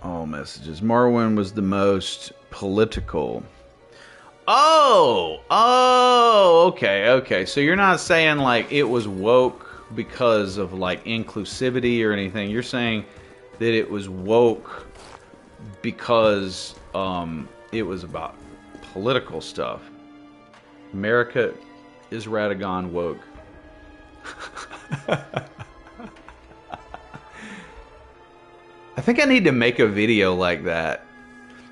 All messages. Morrowind was the most political. Okay. So you're not saying like it was woke because of like inclusivity or anything. You're saying that it was woke because it was about political stuff. America is Radagon woke. I think I need to make a video like that.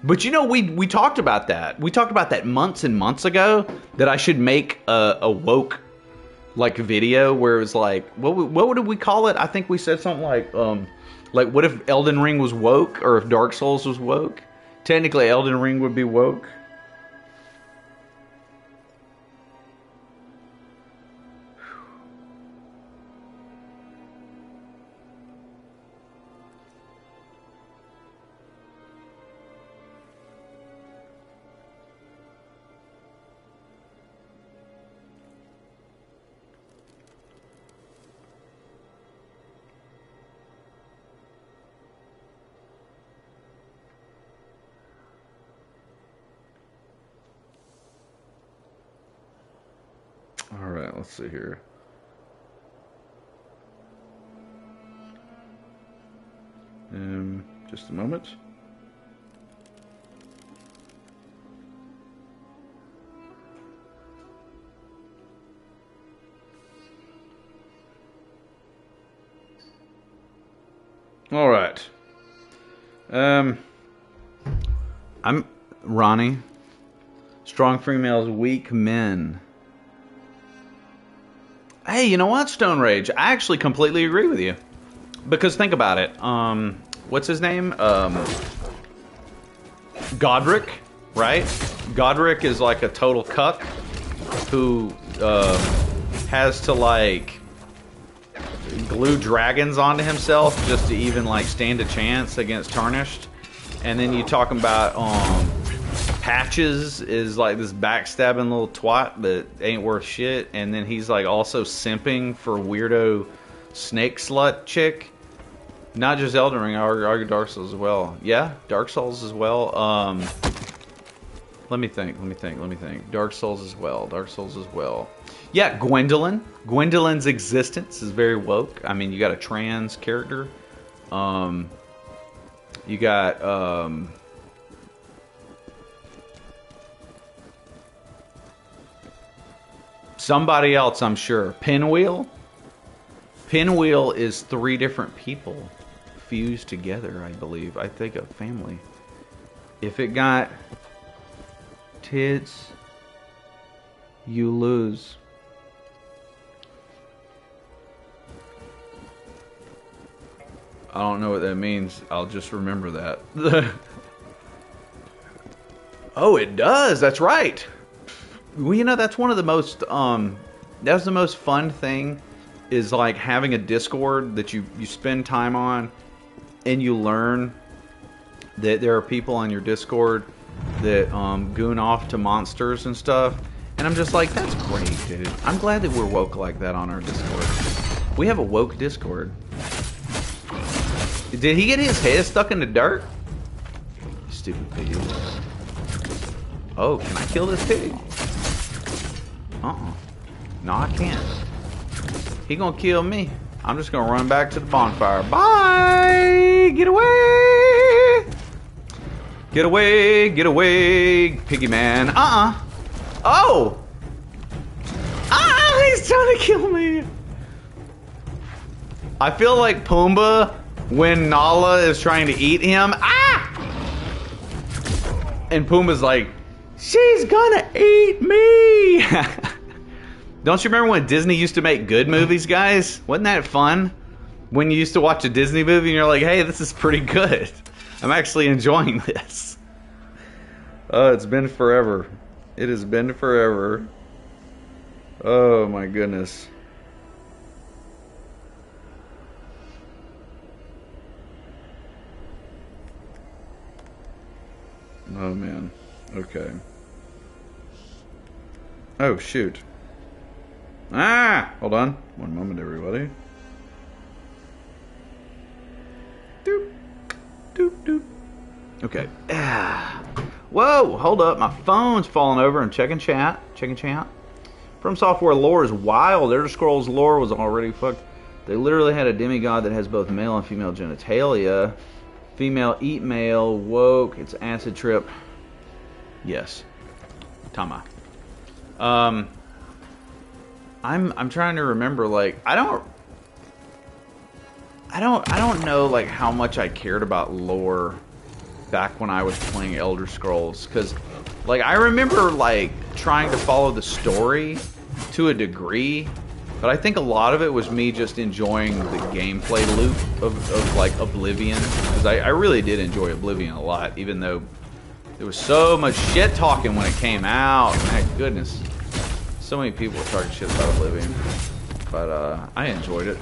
But you know, we talked about that. We talked about that months and months ago, that I should make a woke like video where it was like, what would we call it? I think we said something like what if Elden Ring was woke, or if Dark Souls was woke? Technically, Elden Ring would be woke. Alright, let's see here. Just a moment. Alright. I'm Ronnie. Strong females, weak men. Hey, you know what, Stone Rage? I actually completely agree with you. Because think about it. What's his name? Godric, right? Godric is like a total cuck who has to like glue dragons onto himself just to even like stand a chance against Tarnished. And then you talking about Patches is like this backstabbing little twat that ain't worth shit, and then he's like also simping for weirdo snake slut chick. Not just Elden Ring, I argue Dark Souls as well. Yeah, Dark Souls as well. Let me think. Dark Souls as well. Yeah, Gwendolyn. Gwendolyn's existence is very woke. I mean, you got a trans character. You got somebody else, I'm sure. Pinwheel. Pinwheel is 3 different people fused together, I believe. I think a family. If it got tits, you lose. I don't know what that means. I'll just remember that. Oh, it does. That's right. Well, you know, that's one of the most that's the most fun thing, is like having a Discord that you spend time on, and you learn that there are people on your Discord that goon off to monsters and stuff. And I'm just like, that's great, dude. I'm glad that we're woke like that on our Discord. We have a woke Discord. Did he get his head stuck in the dirt? Stupid pig. Oh, can I kill this pig? No, I can't. He gonna kill me. I'm just gonna run back to the bonfire. Bye! Get away! Get away! Get away, piggy man. Oh! He's trying to kill me. I feel like Pumbaa when Nala is trying to eat him. And Pumbaa's like, she's gonna eat me. Don't you remember when Disney used to make good movies, guys? Wasn't that fun? When you used to watch a Disney movie and you're like, hey, this is pretty good. I'm actually enjoying this. It's been forever. It has been forever. Oh my goodness. Oh man. Okay. Oh shoot. Hold on. One moment, everybody. Doop. Doop doop. Okay. Whoa, hold up. My phone's falling over. I'm checking chat. From Software lore is wild. Elder Scrolls lore was already fucked. They literally had a demigod that has both male and female genitalia. Female eat male. Woke. It's acid trip. Yes. Tama. I'm trying to remember. Like, I don't know like how much I cared about lore back when I was playing Elder Scrolls, because like I remember like trying to follow the story to a degree, but I think a lot of it was me just enjoying the gameplay loop of like Oblivion, because I really did enjoy Oblivion a lot, even though there was so much shit talking when it came out. My goodness, so many people were talking shit about Oblivion, but I enjoyed it.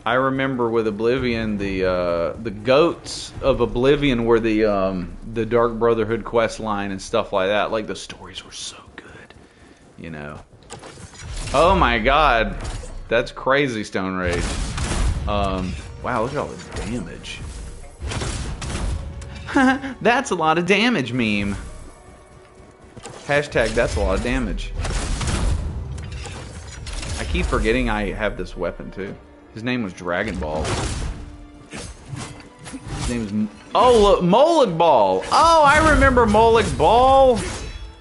I remember with Oblivion, the goats of Oblivion were the Dark Brotherhood quest line and stuff like that. Like, the stories were so good, you know. Oh my god, that's crazy, Stone Rage. Wow, look at all the damage. That's a lot of damage, meme. Hashtag that's a lot of damage. I keep forgetting I have this weapon too. His name was Dragon Ball. His name is... Oh, look, Molag Bal. Oh, I remember Molag Bal.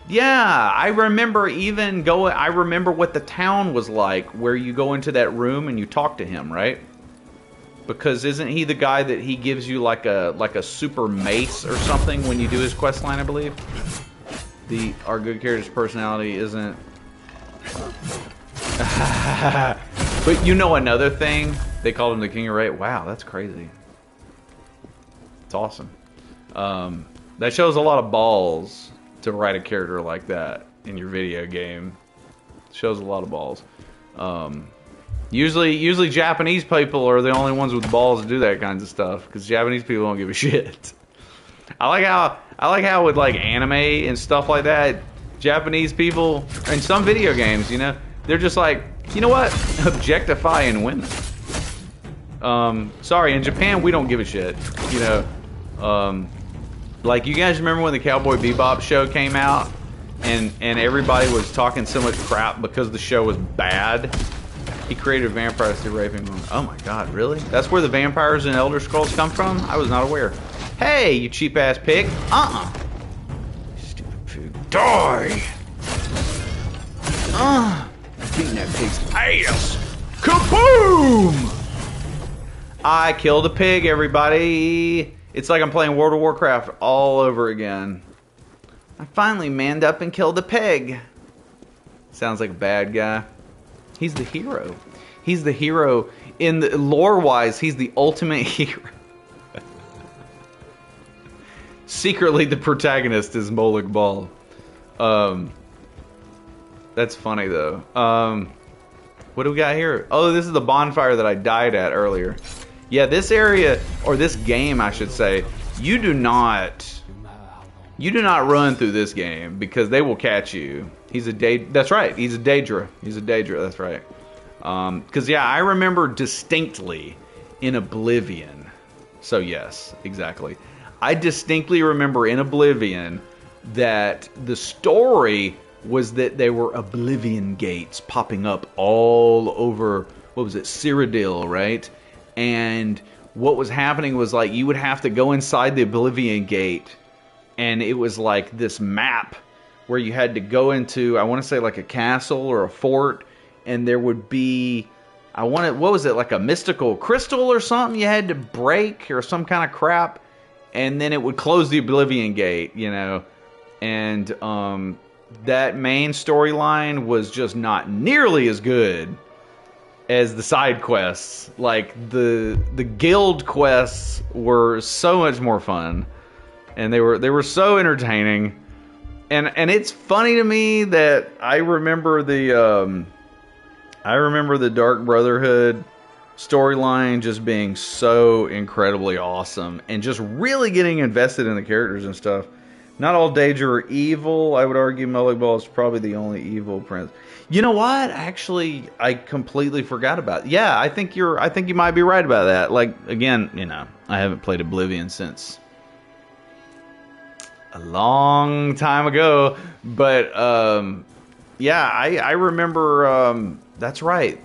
Yeah, I remember even going... I remember what the town was like, where you go into that room and you talk to him, right? Because isn't he the guy that he gives you like a super mace or something when you do his quest line, I believe? Our good character's personality isn't... But you know another thing? They called him the King of Raid. Wow, that's crazy. It's awesome. That shows a lot of balls to write a character like that in your video game. It shows a lot of balls. Usually Japanese people are the only ones with balls to do that kinds of stuff, because Japanese people don't give a shit. I like how with like anime and stuff like that, Japanese people in some video games, you know, they're just like, you know what? Objectifying women. Sorry, in Japan we don't give a shit. You know, like, you guys remember when the Cowboy Bebop show came out, and everybody was talking so much crap because the show was bad. He created vampires through raping women. Oh my god, really? That's where the vampires in Elder Scrolls come from? I was not aware. Hey, you cheap ass pig. Stupid pig. Die! Beating that pig's ass. Kaboom! I killed a pig, everybody. It's like I'm playing World of Warcraft all over again. I finally manned up and killed a pig. Sounds like a bad guy. He's the hero. He's the hero. In the lore-wise, he's the ultimate hero. Secretly, the protagonist is Molag Bal. That's funny, though. What do we got here? Oh, this is the bonfire that I died at earlier. Yeah, this area, or this game, I should say, you do not run through this game, because they will catch you. That's right, he's a Daedra. He's a Daedra, that's right. Because, yeah, I remember distinctly in Oblivion. So, yes, exactly. I distinctly remember in Oblivion that the story was that there were Oblivion gates popping up all over, what was it, Cyrodiil, right? And what was happening was, like, you would have to go inside the Oblivion gate, and it was like this map where you had to go into, I want to say, like a castle or a fort, and there would be, what was it, like a mystical crystal or something you had to break, or some kind of crap, and then it would close the Oblivion gate, you know, and that main storyline was just not nearly as good as the side quests. Like, the guild quests were so much more fun, and they were so entertaining, and it's funny to me that I remember the Dark Brotherhood storyline just being so incredibly awesome, and just really getting invested in the characters and stuff. Not all Daedra are evil. I would argue Molag Bal is probably the only evil prince. You know what? Actually, I completely forgot about it. Yeah, I think you might be right about that. Like, again, you know, I haven't played Oblivion since a long time ago, but yeah, I remember. That's right.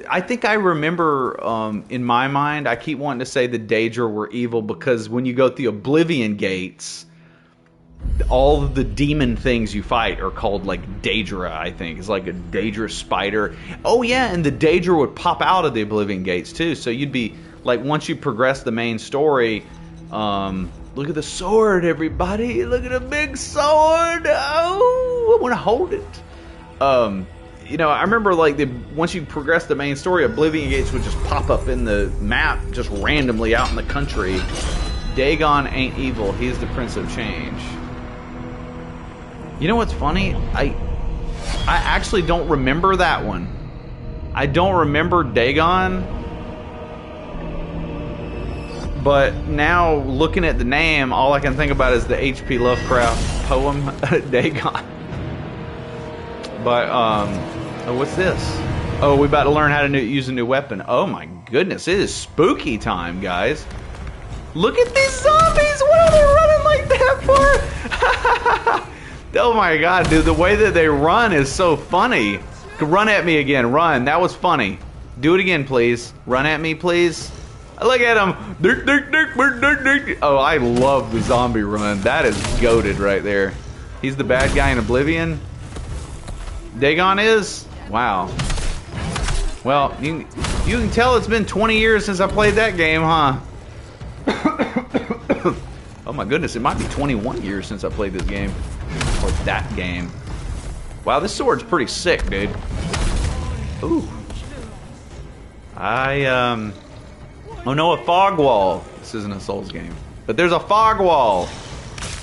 I think I remember in my mind. I keep wanting to say the Daedra were evil because when you go through the Oblivion gates, all of the demon things you fight are called like Daedra, I think. It's like a Daedra spider. Oh yeah, and the Daedra would pop out of the Oblivion Gates too. So you'd be like, once you progress the main story, look at the sword, everybody. Look at a big sword. Oh, I want to hold it. You know, I remember like once you progress the main story, Oblivion Gates would just pop up in the map just randomly out in the country. Dagon ain't evil. He's the Prince of Change. You know what's funny? I actually don't remember that one. I don't remember Dagon. But now, looking at the name, all I can think about is the H.P. Lovecraft poem, Dagon. But, what's this? Oh, we about to learn how to use a new weapon. Oh my goodness, it is spooky time, guys. Look at these zombies! What are they running like that for? Oh my god, dude, the way that they run is so funny. Run at me again, run. That was funny. Do it again, please. Run at me, please. Look at him. Oh, I love the zombie run. That is goated right there. He's the bad guy in Oblivion. Dagon is? Wow. Well, you can tell it's been 20 years since I played that game, huh? Oh my goodness, it might be 21 years since I played this game. Or that game. Wow, this sword's pretty sick, dude. Ooh. Oh no, a fog wall. This isn't a Souls game. But there's a fog wall.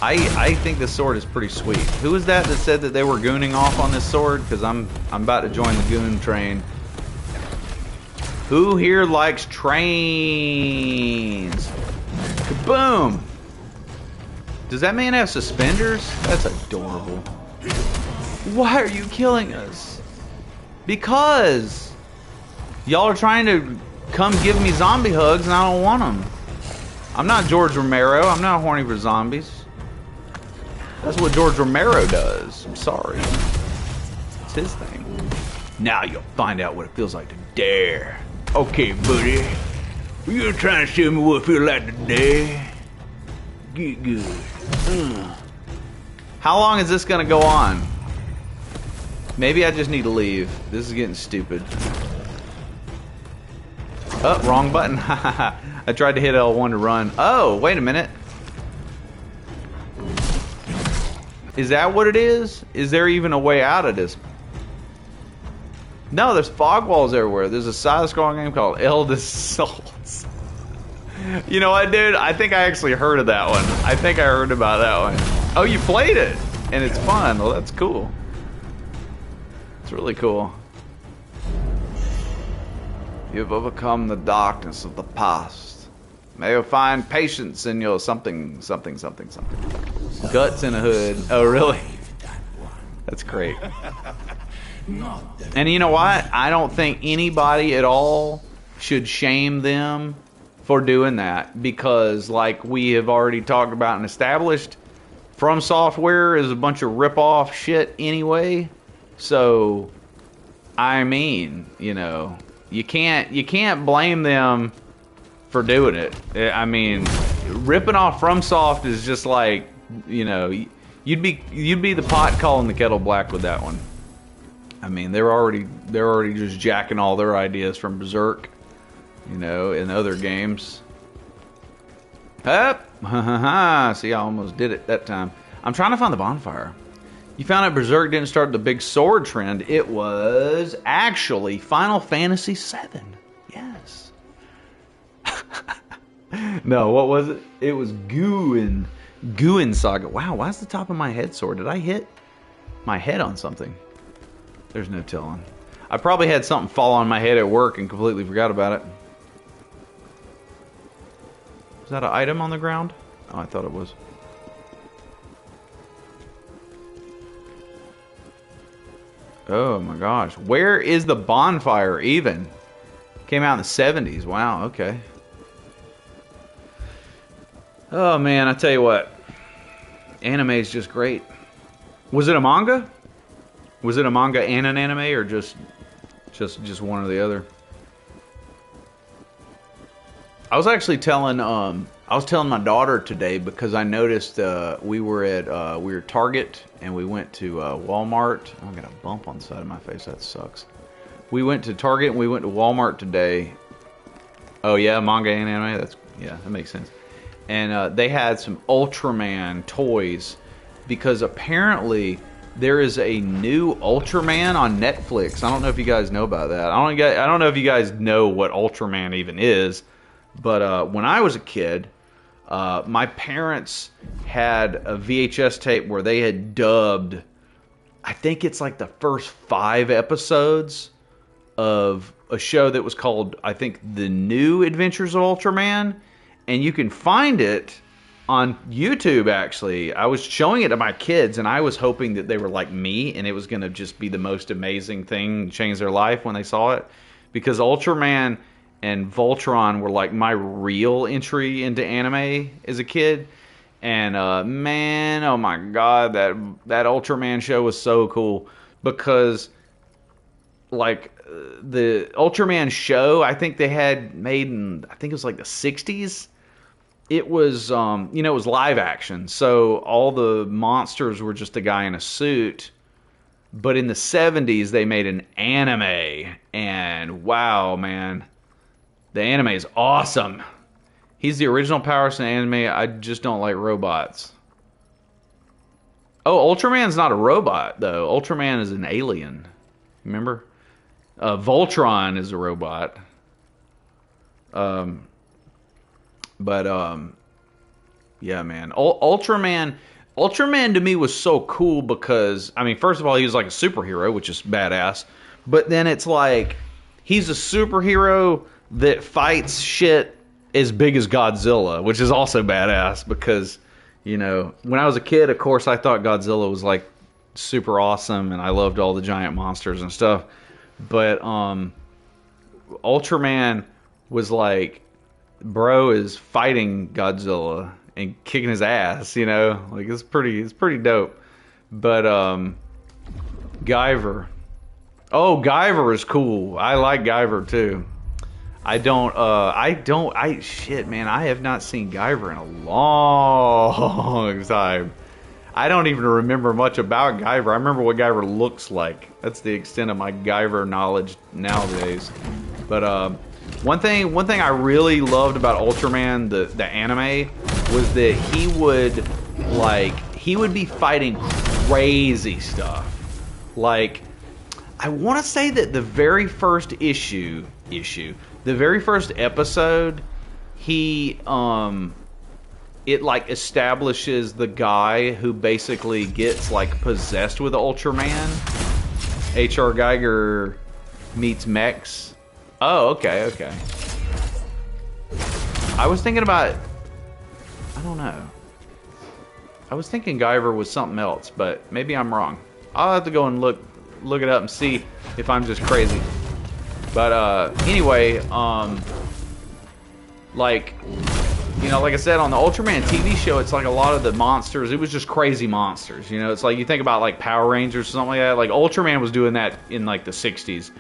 I think this sword is pretty sweet. Who was that said that they were gooning off on this sword? Because I'm about to join the goon train. Who here likes trains? Kaboom! Does that man have suspenders? That's adorable. Why are you killing us? Because y'all are trying to come give me zombie hugs and I don't want them. I'm not George Romero. I'm not horny for zombies. That's what George Romero does. I'm sorry. It's his thing. Now you'll find out what it feels like to dare. Okay, buddy. You're trying to show me what it feels like to dare. Get good. How long is this gonna go on? Maybe I just need to leave. This is getting stupid. Oh, wrong button. I tried to hit L1 to run. Oh, wait a minute. Is that what it is? Is there even a way out of this? No, there's fog walls everywhere. There's a side-scrolling game called Eldest Souls. You know what, dude? I think I actually heard of that one. I think I heard about that one. Oh, you played it, and it's fun. Well, that's cool. It's really cool. You've overcome the darkness of the past. May you find patience in your something. Guts in a hood. Oh, really? That's great. And you know what? I don't think anybody at all should shame them for doing that, because like we have already talked about and established, From Software is a bunch of rip-off shit anyway. So, I mean, you know, you can't blame them for doing it. I mean, ripping off FromSoft is just like, you know, you'd be the pot calling the kettle black with that one. I mean, they're already just jacking all their ideas from Berserk, you know, in other games. Up, see, I almost did it that time. I'm trying to find the bonfire. You found out Berserk didn't start the big sword trend. It was actually Final Fantasy VII. Yes. No, what was it? It was Guin Saga. Wow, why's the top of my head sore? Did I hit my head on something? There's no telling. I probably had something fall on my head at work and completely forgot about it. Was that an item on the ground? Oh, I thought it was. Oh my gosh. Where is the bonfire even? Came out in the 70s. Wow, okay. Oh man, I tell you what. Anime is just great. Was it a manga? Was it a manga and an anime, or just one or the other? I was actually telling I was telling my daughter today because I noticed we were Target and we went to Walmart. Oh, I got a bump on the side of my face. That sucks. We went to Target and we went to Walmart today. Oh yeah, manga and anime. That makes sense. And they had some Ultraman toys because apparently there is a new Ultraman on Netflix. I don't know if you guys know about that. I don't know if you guys know what Ultraman even is. But when I was a kid, my parents had a VHS tape where they had dubbed, I think it's like the first 5 episodes of a show that was called, I think, The New Adventures of Ultraman. And you can find it on YouTube, actually. I was showing it to my kids, and I was hoping that they were like me, and it was going to just be the most amazing thing, change their life when they saw it. Because Ultraman and Voltron were like my real entry into anime as a kid. And man, oh my god, that Ultraman show was so cool. Because like the Ultraman show, I think they had made in, I think it was like the 60s. It was, it was live action. So all the monsters were just a guy in a suit. But in the 70s, they made an anime. And wow, man. The anime is awesome. He's the original Power Rangers anime. I just don't like robots. Oh, Ultraman's not a robot, though. Ultraman is an alien. Remember? Voltron is a robot. Yeah, man. Ultraman to me was so cool because, I mean, first of all, he was like a superhero, which is badass. But then it's like, he's a superhero that fights shit as big as Godzilla, which is also badass because, when I was a kid, of course, I thought Godzilla was like super awesome and I loved all the giant monsters and stuff. But Ultraman was like, bro is fighting Godzilla and kicking his ass, like it's pretty dope. But Guyver. Oh, Guyver is cool. I like Guyver too. Shit, man, I have not seen Guyver in a long time. I don't even remember much about Guyver. I remember what Guyver looks like. That's the extent of my Guyver knowledge nowadays. But one thing I really loved about Ultraman, the anime, was that he would be fighting crazy stuff. Like, I want to say that the very first the very first episode, it like establishes the guy who basically gets like possessed with Ultraman. H.R. Geiger meets mechs. Oh, okay. I was thinking about, I don't know. I was thinking Guyver was something else, but maybe I'm wrong. I'll have to go and look it up and see if I'm just crazy. But anyway, like I said, on the Ultraman TV show, it's like a lot of the monsters, it was just crazy monsters. It's like you think about like Power Rangers or something like that. Like Ultraman was doing that in like the 60s.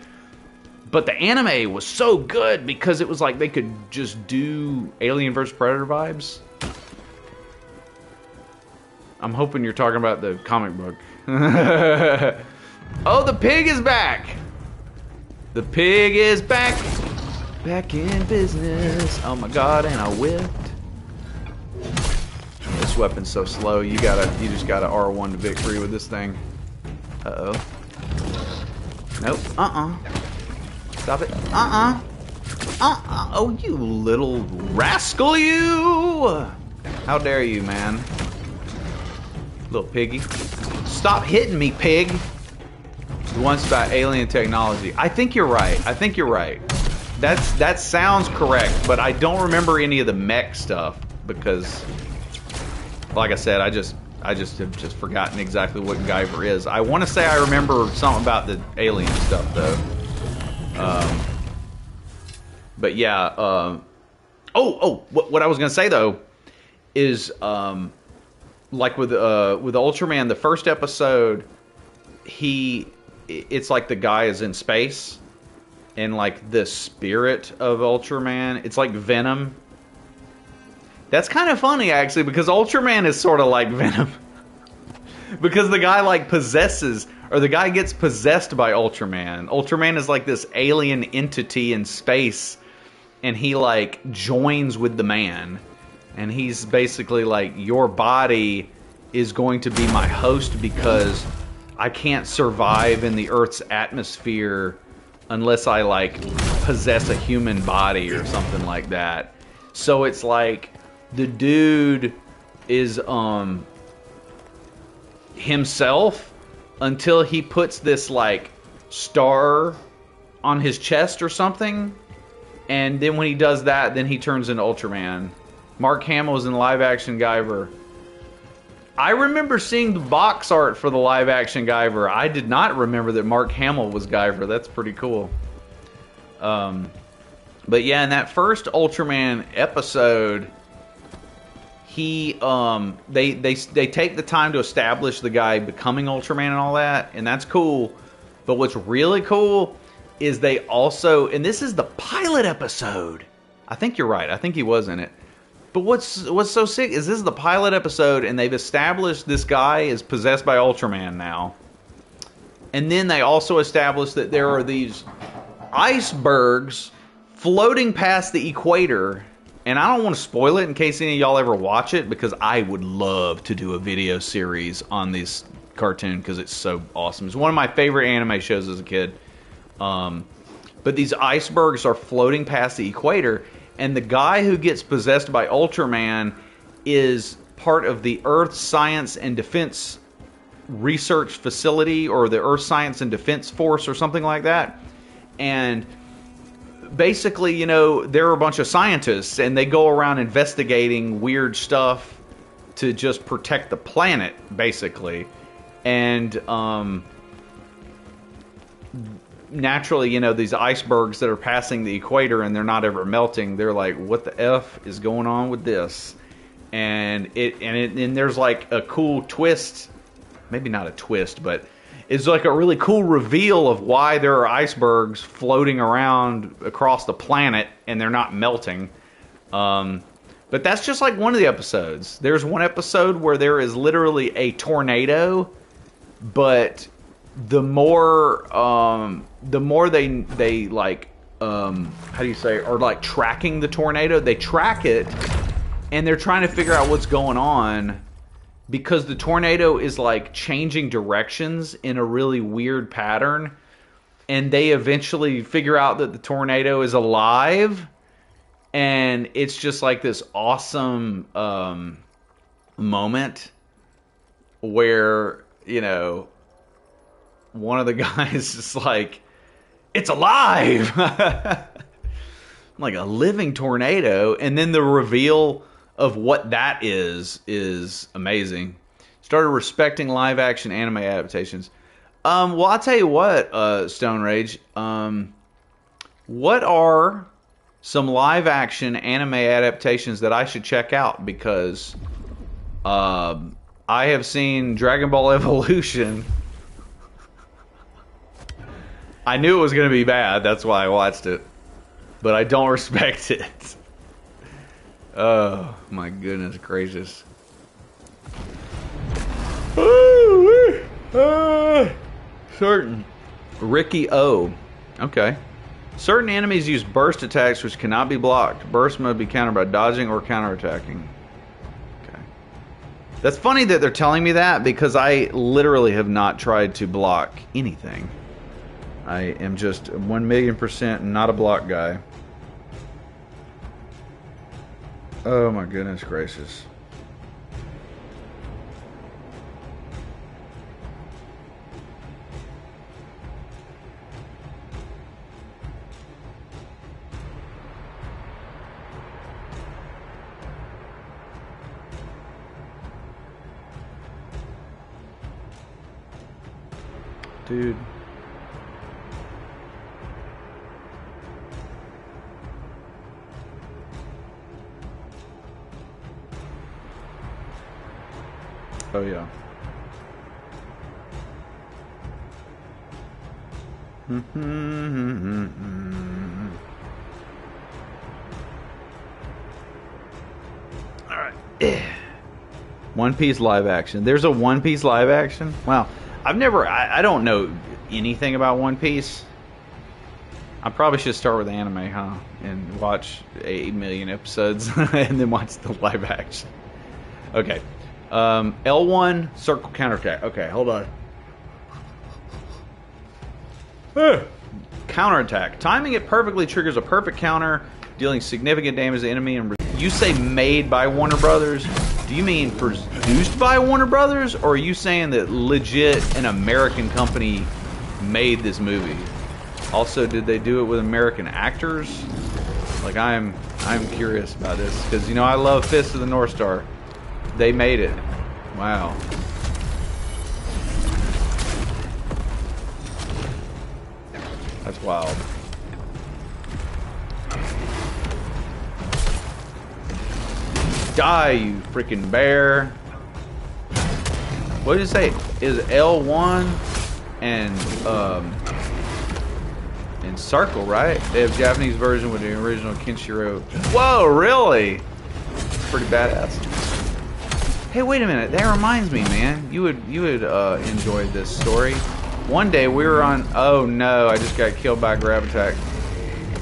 But the anime was so good because it was like they could just do Alien vs. Predator vibes. I'm hoping you're talking about the comic book. Oh, the pig is back! The pig is back! Back in business. Oh my god, and I whipped. This weapon's so slow. You just gotta R1 to victory with this thing. Uh-oh. Nope. Stop it. Oh, you little rascal, you! How dare you, man? Little piggy. Stop hitting me, pig! Once about alien technology. I think you're right. That sounds correct, but I don't remember any of the mech stuff because, like I said, I just have forgotten exactly what Guyver is. I want to say I remember something about the alien stuff though. But yeah. What I was gonna say though is like with Ultraman, the first episode, it's like the guy is in space, and like the spirit of Ultraman, it's like Venom. That's kind of funny, actually, because Ultraman is sort of like Venom. Because the guy, like, possesses, or the guy gets possessed by Ultraman. Ultraman is like this alien entity in space, and he, like, joins with the man. And he's basically like, your body is going to be my host because I can't survive in the Earth's atmosphere unless I, like, possess a human body or something like that. So it's like the dude is himself until he puts this, like, star on his chest or something, and then when he does that, then he turns into Ultraman. Mark Hamill is in live action Guyver. I remember seeing the box art for the live action Guyver. I did not remember that Mark Hamill was Guyver. That's pretty cool. But yeah, in that first Ultraman episode, he they take the time to establish the guy becoming Ultraman and all that, and that's cool. But what's really cool is they also, and this is the pilot episode. I think you're right. I think he was in it. But what's so sick is this is the pilot episode, and they've established this guy is possessed by Ultraman now. And then they also established that there are these icebergs floating past the equator. And I don't want to spoil it in case any of y'all ever watch it, because I would love to do a video series on this cartoon because it's so awesome. It's one of my favorite anime shows as a kid. But these icebergs are floating past the equator, and the guy who gets possessed by Ultraman is part of the Earth Science and Defense Research Facility, or the Earth Science and Defense Force, or something like that. And basically, you know, there are a bunch of scientists, and they go around investigating weird stuff to just protect the planet, basically. And naturally, you know, these icebergs that are passing the equator and they're not ever melting, they're like, what the F is going on with this? And there's like a cool twist, maybe not a twist, but it's like a really cool reveal of why there are icebergs floating around across the planet and they're not melting. But that's just like one of the episodes. There's one episode where there is literally a tornado, but the more they like, how do you say, are like tracking the tornado, they track it and they're trying to figure out what's going on, because the tornado is like changing directions in a really weird pattern, and they eventually figure out that the tornado is alive, and it's just like this awesome moment where, you know, one of the guys is like, it's alive! Like a living tornado. And then the reveal of what that is amazing. Started respecting live action anime adaptations. Well, I'll tell you what, Stone Rage. What are some live action anime adaptations that I should check out? Because I have seen Dragon Ball Evolution. I knew it was going to be bad, that's why I watched it. But I don't respect it. Oh, my goodness gracious. Certain. Ricky O. Okay. Certain enemies use burst attacks which cannot be blocked. Burst must be countered by dodging or counterattacking. Okay. That's funny that they're telling me that, because I literally have not tried to block anything. I am just 1,000,000% not a block guy. Oh my goodness gracious. Dude. Oh yeah. One Piece live action. There's a One Piece live action? Wow. I don't know anything about One Piece. I probably should start with anime, huh? And watch 8 million episodes and then watch the live action. Okay. L1, circle counterattack. Okay, hold on. Counterattack. Timing it perfectly triggers a perfect counter, dealing significant damage to the enemy. And you say made by Warner Brothers. Do you mean produced by Warner Brothers? Or are you saying that legit an American company made this movie? Also, did they do it with American actors? Like, I'm curious about this. Because, you know, I love Fist of the North Star. They made it. Wow. That's wild. Die, you freaking bear. What did it say? Is L1 and circle, right? They have Japanese version with the original Kenshiro. Whoa, really? Pretty badass. Hey, wait a minute. That reminds me, man. You would enjoy this story. One day we were on. Oh no! I just got killed by a grab attack.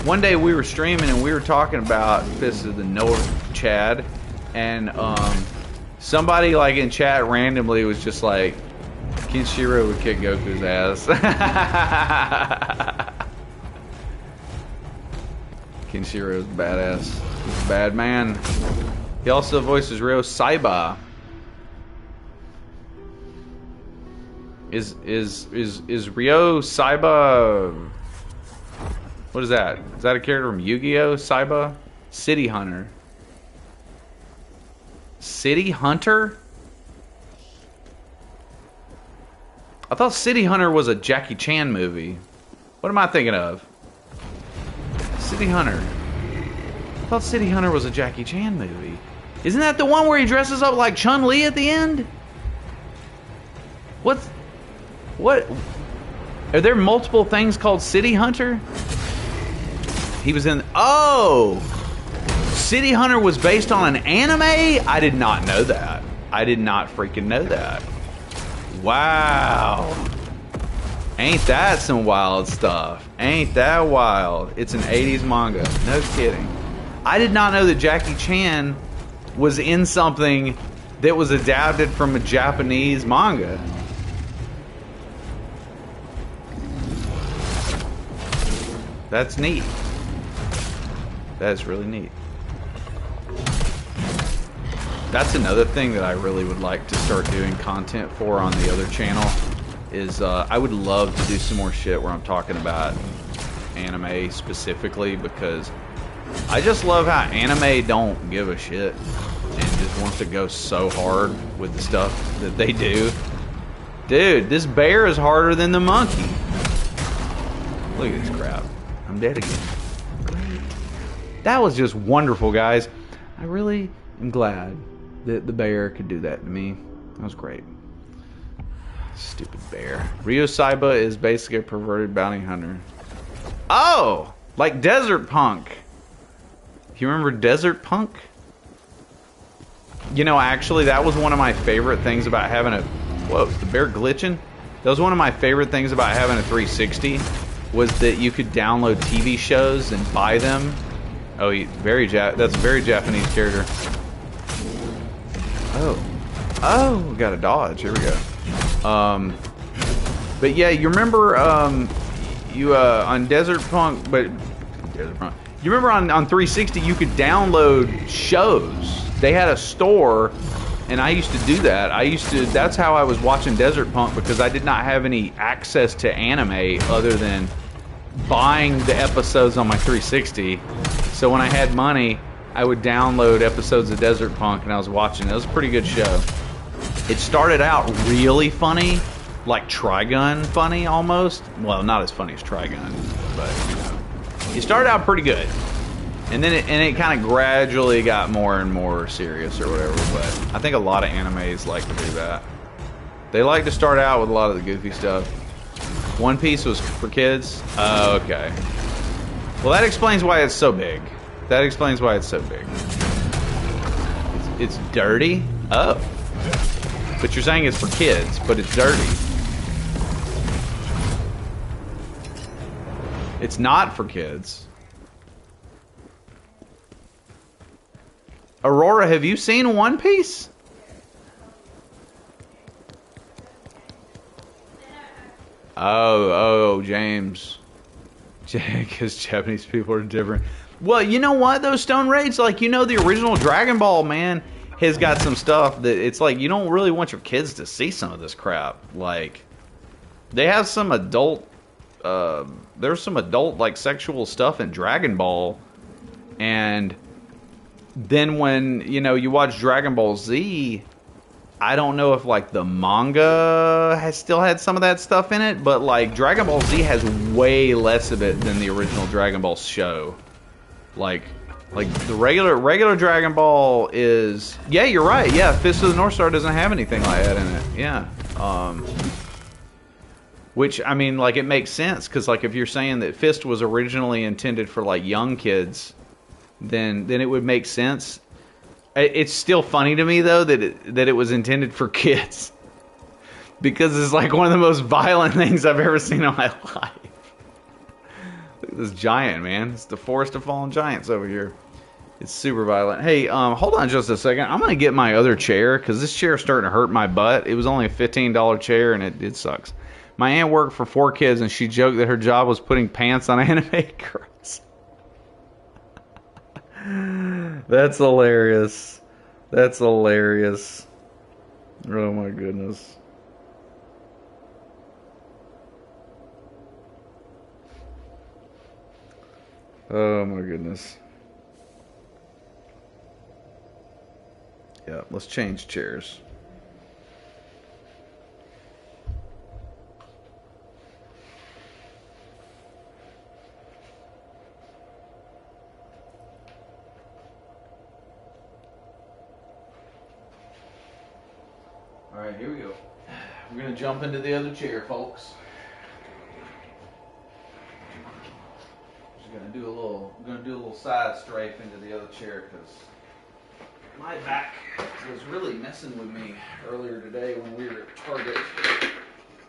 One day we were streaming and we were talking about Fist of the North, Chad, and somebody like in chat randomly was just like, Kenshiro would kick Goku's ass. Kenshiro's badass. He's a bad man. He also voices Ryo Saiba. Is Ryo Saiba? What is that? Is that a character from Yu-Gi-Oh? Saiba? City Hunter. City Hunter? I thought City Hunter was a Jackie Chan movie. What am I thinking of? City Hunter. I thought City Hunter was a Jackie Chan movie. Isn't that the one where he dresses up like Chun-Li at the end? What? Are there multiple things called City Hunter? He was in... Oh! City Hunter was based on an anime? I did not know that. I did not freaking know that. Wow. Ain't that some wild stuff? Ain't that wild? It's an 80s manga. No kidding. I did not know that Jackie Chan was in something that was adapted from a Japanese manga. That's neat. That's really neat. That's another thing that I really would like to start doing content for on the other channel. Is I would love to do some more shit where I'm talking about anime specifically, because I just love how anime don't give a shit and just wants to go so hard with the stuff that they do. Dude, this bear is harder than the monkey. Look at this crap. I'm dead again. Great. That was just wonderful, guys. I really am glad that the bear could do that to me. That was great. Stupid bear. Ryo Saiba is basically a perverted bounty hunter. Oh! Like Desert Punk. You remember Desert Punk? You know, actually, that was one of my favorite things about having a... Whoa, is the bear glitching? That was one of my favorite things about having a 360, was that you could download TV shows and buy them. Oh, that's a very Japanese character. Oh, we got a dodge. Here we go. But yeah, you remember on Desert Punk, you remember on 360 you could download shows. They had a store, and I used to do that. That's how I was watching Desert Punk, because I did not have any access to anime other than buying the episodes on my 360. So when I had money, I would download episodes of Desert Punk, and I was watching it. It was a pretty good show. It started out really funny, like Trigun funny almost. Well, not as funny as Trigun, but you know, it started out pretty good, and then it kind of gradually got more and more serious or whatever. But I think a lot of animes like to do that. They like to start out with a lot of the goofy stuff. One Piece was for kids. Oh, okay. Well, that explains why it's so big. That explains why it's so big. It's dirty. Oh. But you're saying it's for kids, but it's dirty. It's not for kids. Aurora, have you seen One Piece? Oh, James. Because Japanese people are different. Well, you know what, though, Stone Rage? Like, you know, the original Dragon Ball, man, has got some stuff that it's like, you don't really want your kids to see some of this crap. Like, they have some adult, there's some adult, like, sexual stuff in Dragon Ball. And then when, you know, you watch Dragon Ball Z, I don't know if, like, the manga has still had some of that stuff in it, but, like, Dragon Ball Z has way less of it than the original Dragon Ball show. Like the regular Dragon Ball is... Yeah, you're right. Yeah, Fist of the North Star doesn't have anything like that in it. Yeah. Which, I mean, like, it makes sense, because, like, if you're saying that Fist was originally intended for, like, young kids, then it would make sense. It's still funny to me, though, that it was intended for kids. Because it's, like, one of the most violent things I've ever seen in my life. Look at this giant, man. It's the Forest of Fallen Giants over here. It's super violent. Hey, hold on just a second. I'm going to get my other chair, because this chair is starting to hurt my butt. It was only a $15 chair, and it sucks. My aunt worked for 4 kids, and she joked that her job was putting pants on animated girls. That's hilarious. That's hilarious. Oh, my goodness. Oh my goodness. Yeah, let's change chairs. Alright, here we go. We're gonna jump into the other chair, folks. Gonna do a little side strafe into the other chair, because my back was really messing with me earlier today when we were at Target.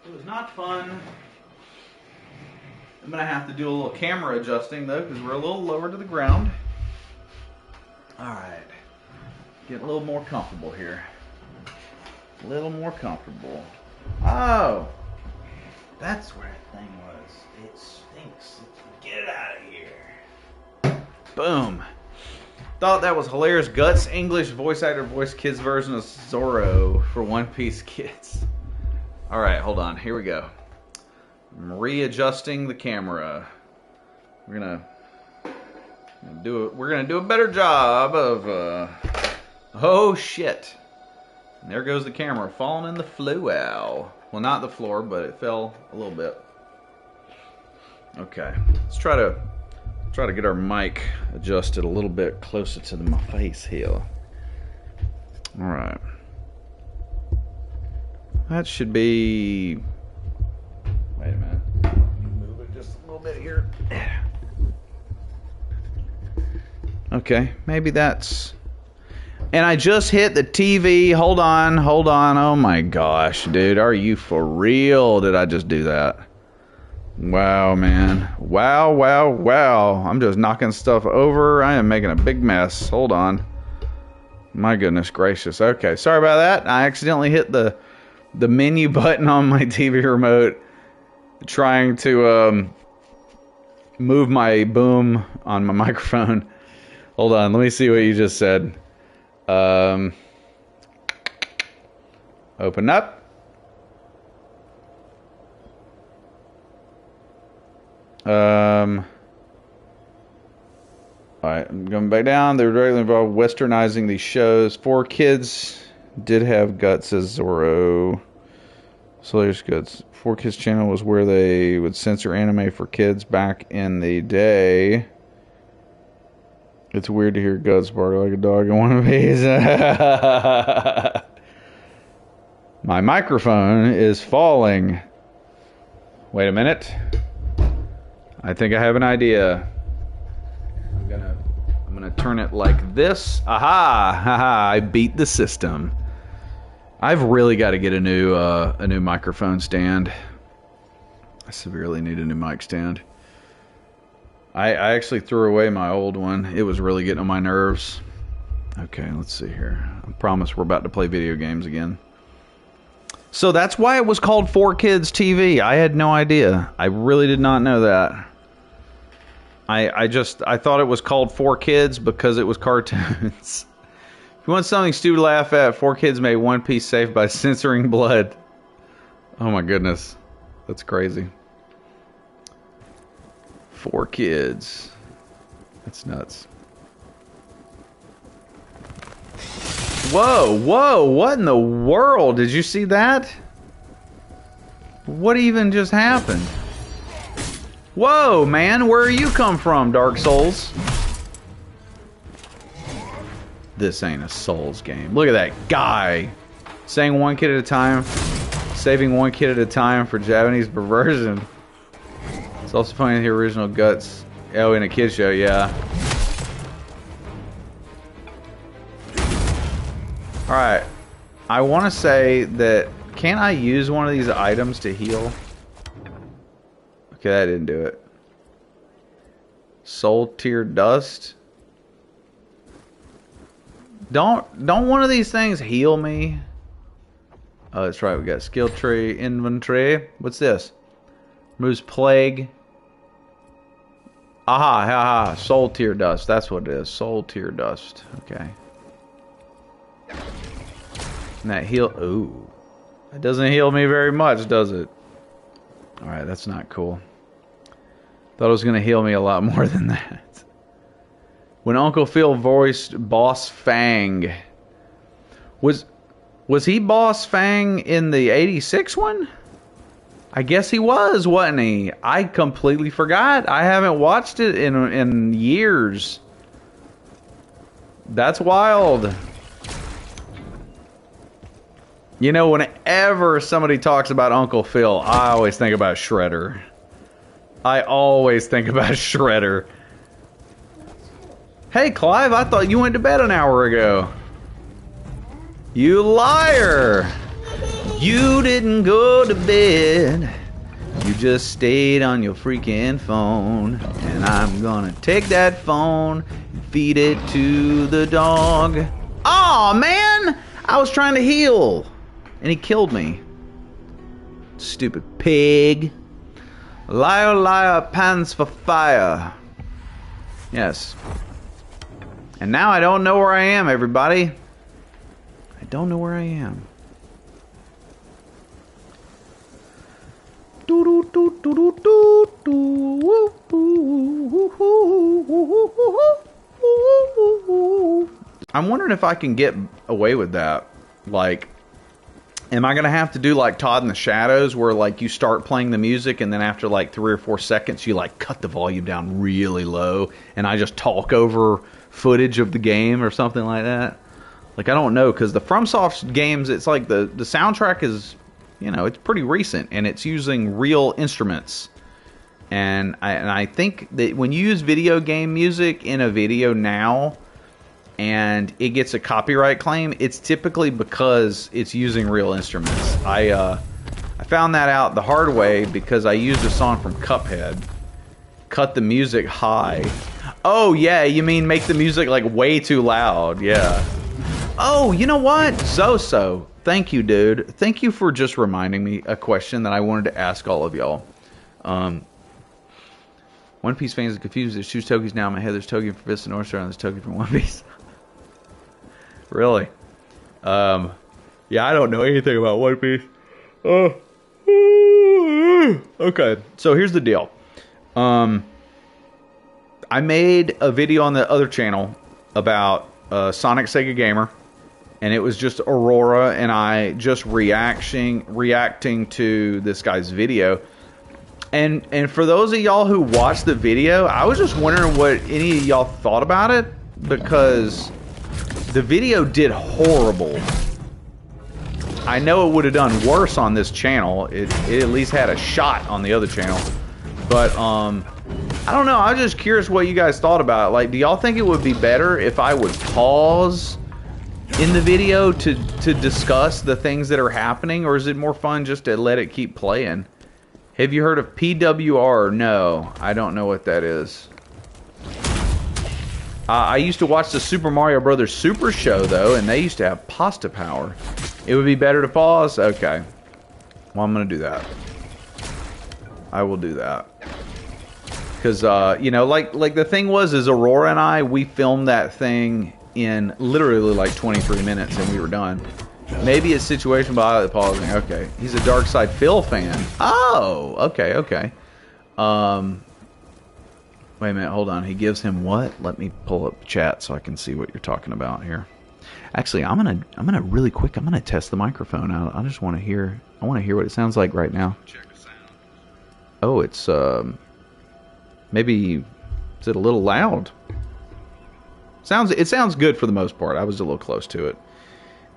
It was not fun. I'm gonna have to do a little camera adjusting though, because we're a little lower to the ground. Alright. Get a little more comfortable here. A little more comfortable. Oh! That's where the thing was. It stinks. Get it out of here. Boom. Thought that was hilarious. Guts, English voice actor, voice kids version of Zorro for One Piece kids. Alright, hold on. Here we go. I'm readjusting the camera. We're gonna do a better job of oh shit. And there goes the camera falling in the floor. Well, not the floor, but it fell a little bit. Okay, let's try to get our mic adjusted a little bit closer to my face here. All right, that should be. Wait a minute. Let me move it just a little bit here. Okay, maybe that's. And I just hit the TV. Hold on. Oh my gosh, dude, are you for real? Did I just do that? Wow, man. Wow. I'm just knocking stuff over. I am making a big mess. Hold on. My goodness gracious. Okay, sorry about that. I accidentally hit the menu button on my TV remote trying to move my boom on my microphone. Hold on. Let me see what you just said. Open up. Alright, I'm going back down. They were directly involved westernizing these shows. 4 kids did have Guts as Zorro. So there's Guts. 4 Kids channel was where they would censor anime for kids back in the day. It's weird to hear Guts bark like a dog in one of these. My microphone is falling. Wait a minute. I think I have an idea. I'm gonna turn it like this. Aha! Haha! I beat the system. I've really got to get a new microphone stand. I severely need a new mic stand. I actually threw away my old one. It was really getting on my nerves. Okay, let's see here. I promise we're about to play video games again. So that's why it was called 4Kids TV. I had no idea. I really did not know that. I thought it was called 4Kids because it was cartoons. If you want something stupid to laugh at, 4Kids made One Piece safe by censoring blood. Oh my goodness. That's crazy. 4Kids. That's nuts. Whoa, whoa, what in the world? Did you see that? What even just happened? Whoa, man, where you come from, Dark Souls? This ain't a Souls game. Look at that guy. Saying one kid at a time. Saving one kid at a time for Japanese perversion. It's also funny the original Guts. Oh, in a kid show, yeah. Alright. I want to say that... Can't I use one of these items to heal? Okay, that didn't do it. Soul Tear Dust. Don't one of these things heal me? Oh, that's right. We got skill tree, inventory. What's this? Removes plague. Aha, haha. Soul Tear Dust. That's what it is. Soul Tear Dust. Okay. And that heal. Ooh. That doesn't heal me very much, does it? Alright, that's not cool. Thought it was going to heal me a lot more than that. When Uncle Phil voiced Boss Fang. Was he Boss Fang in the 86 one? I guess he was, wasn't he? I completely forgot. I haven't watched it in years. That's wild. You know, whenever somebody talks about Uncle Phil, I always think about Shredder. I always think about Shredder. Hey, Clive, I thought you went to bed an hour ago. You liar! You didn't go to bed. You just stayed on your freaking phone. And I'm gonna take that phone and feed it to the dog. Aw, man! I was trying to heal. And he killed me. Stupid pig. Liar, liar, pants for fire. Yes. And now I don't know where I am, everybody. I don't know where I am. I'm wondering if I can get away with that. Like, am I going to have to do like Todd in the Shadows where like you start playing the music and then after like 3 or 4 seconds you like cut the volume down really low and I just talk over footage of the game or something like that? Like, I don't know, because the FromSoft games, it's like the soundtrack is, you know, it's pretty recent and it's using real instruments. And I think that when you use video game music in a video now and it gets a copyright claim, it's typically because it's using real instruments. I found that out the hard way because I used a song from Cuphead. Cut the music high. Oh, yeah, you mean make the music like way too loud. Yeah. Oh, you know what? Zoso. Thank you, dude. Thank you for just reminding me a question that I wanted to ask all of y'all. One Piece fans are confused. There's 2 Tokis now in my head. There's Toki from Vista North Star and there's Toki from One Piece. Really? Yeah, I don't know anything about One Piece. Okay, so here's the deal. I made a video on the other channel about Sonic Sega Gamer, and it was just Aurora and I just reacting to this guy's video. And for those of y'all who watched the video, I was just wondering what any of y'all thought about it, because the video did horrible. I know it would have done worse on this channel. It at least had a shot on the other channel. But, I don't know. I was just curious what you guys thought about it. Like, do y'all think it would be better if I would pause in the video to discuss the things that are happening, or is it more fun just to let it keep playing? Have you heard of PWR? No, I don't know what that is. I used to watch the Super Mario Brothers Super Show, though, and they used to have pasta power. It would be better to pause? Okay. Well, I'm going to do that. I will do that. Because, you know, like the thing is Aurora and I, we filmed that thing in literally like 23 minutes and we were done. Maybe it's situation by pausing. Okay. He's a Dark Side Phil fan. Oh, okay, okay. Wait a minute, hold on. He gives him what? Let me pull up the chat so I can see what you're talking about here. Actually, I'm gonna really quick. I'm gonna test the microphone out. I just want to hear. I want to hear what it sounds like right now. Check the sound. Oh, it's maybe is it a little loud? It sounds good for the most part. I was a little close to it.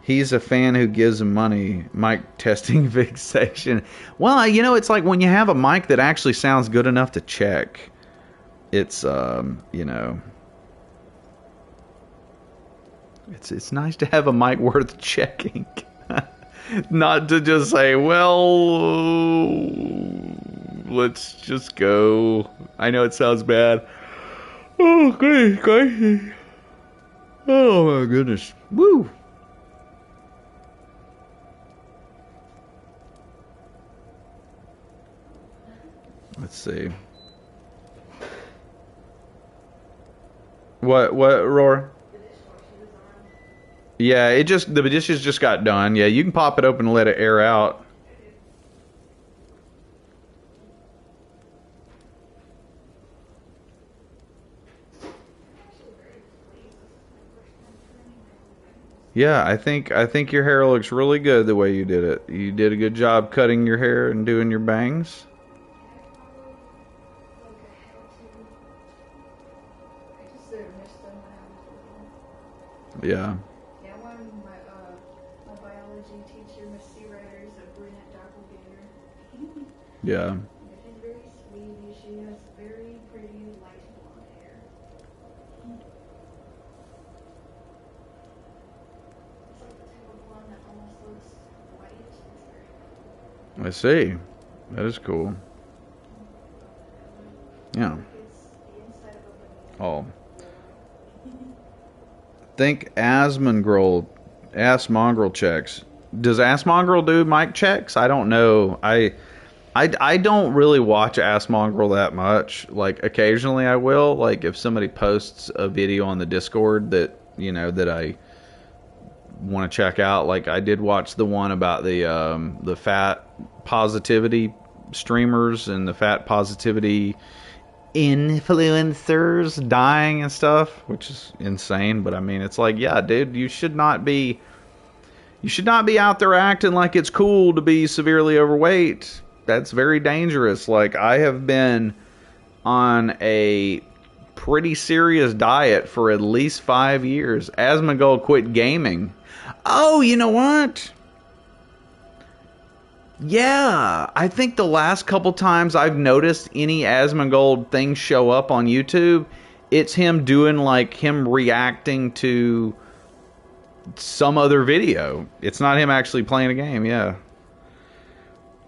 He's a fan who gives him money. Mic testing fixation. Well, you know, it's like when you have a mic that actually sounds good enough to check. It's you know, it's nice to have a mic worth checking. Not to just say, well, let's just go. I know it sounds bad. Oh, goodness. Oh, my goodness. Woo. Let's see. What, Roar? Yeah, the dishes just got done. Yeah, you can pop it open and let it air out. Yeah, I think your hair looks really good the way you did it. You did a good job cutting your hair and doing your bangs. Yeah. Yeah, one of my biology teacher, Miss Seawriters, a brunette doppelganger. Yeah. She's very sweet. She has very pretty light blonde hair. It's like the type of blonde that almost looks white. It's very I see. That is cool. Yeah. it's the inside of a banana. Oh. Think Asmongrel checks. Does Asmongrel do mic checks? I don't know. I don't really watch Asmongrel that much. Like occasionally I will. Like if somebody posts a video on the Discord that, you know, that I want to check out. Like I did watch the one about the fat positivity streamers and the fat positivity influencers dying and stuff, which is insane. But I mean, it's like, yeah, dude, you should not be out there acting like it's cool to be severely overweight. That's very dangerous. Like I have been on a pretty serious diet for at least 5 years. Asmongold quit gaming. Oh, you know what? Yeah, I think the last couple times I've noticed any Asmongold things show up on YouTube, it's him doing like him reacting to some other video. It's not him actually playing a game, yeah.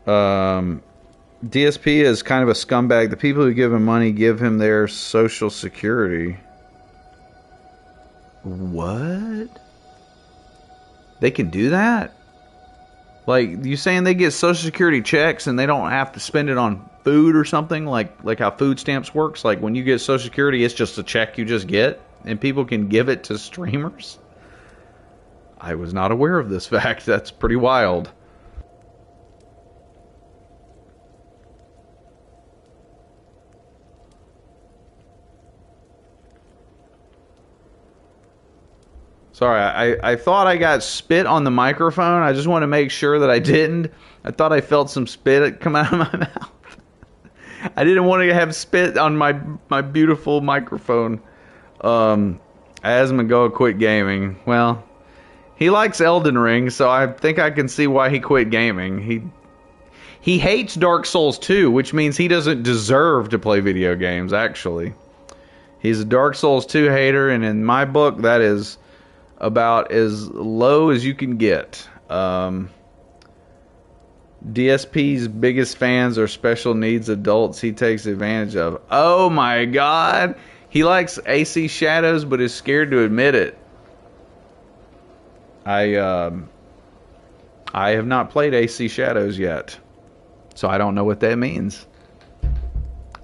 DSP is kind of a scumbag. The people who give him money give him their social security. What? They can do that? Like, you saying they get Social Security checks and they don't have to spend it on food or something? Like how food stamps works? Like, when you get Social Security, it's just a check you just get? And people can give it to streamers? I was not aware of this fact. That's pretty wild. Sorry, I thought I got spit on the microphone. I just want to make sure that I didn't. I thought I felt some spit come out of my mouth. I didn't want to have spit on my beautiful microphone. Asmongold quit gaming. Well, he likes Elden Ring, so I think I can see why he quit gaming. He hates Dark Souls 2, which means he doesn't deserve to play video games, actually. He's a Dark Souls 2 hater, and in my book, that is about as low as you can get. DSP's biggest fans are special needs adults he takes advantage of. Oh my God. He likes AC Shadows but is scared to admit it. I have not played AC Shadows yet, so I don't know what that means.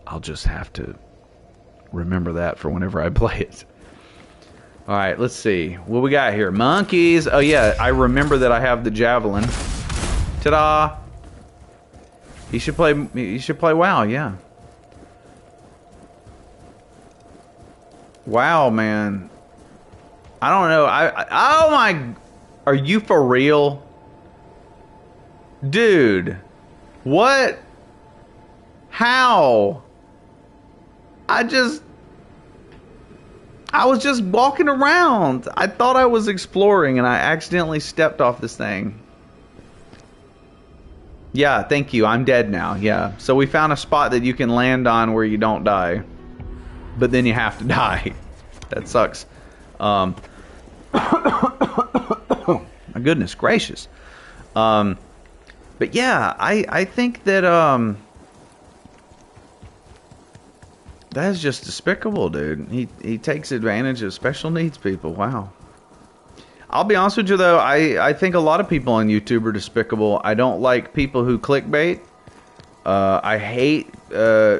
I'll just have to remember that for whenever I play it. Alright, let's see. What we got here? Monkeys! Oh yeah, I remember that I have the javelin. Ta-da! He should play WoW, yeah. Wow, man. I don't know. Oh my... Are you for real? Dude. What? How? I was just walking around. I thought I was exploring and I accidentally stepped off this thing. Yeah, thank you. I'm dead now. Yeah. So we found a spot that you can land on where you don't die. But then you have to die. That sucks. My goodness gracious. But yeah, I think that that is just despicable, dude. He takes advantage of special needs people. Wow. I'll be honest with you though, I think a lot of people on YouTube are despicable. I don't like people who clickbait. I hate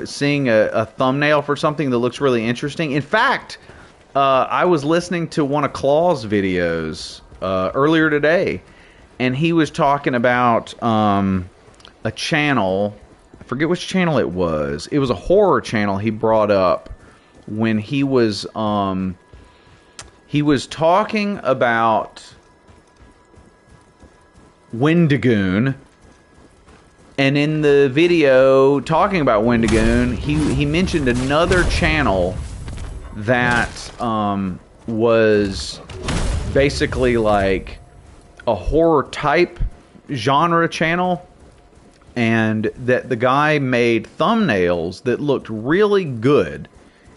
seeing a thumbnail for something that looks really interesting. In fact, I was listening to one of Claw's videos earlier today, and he was talking about a channel. I forget which channel it was. It was a horror channel he brought up when he was talking about Wendigoon. And in the video talking about Wendigoon, he mentioned another channel that was basically like a horror type genre channel, and that the guy made thumbnails that looked really good,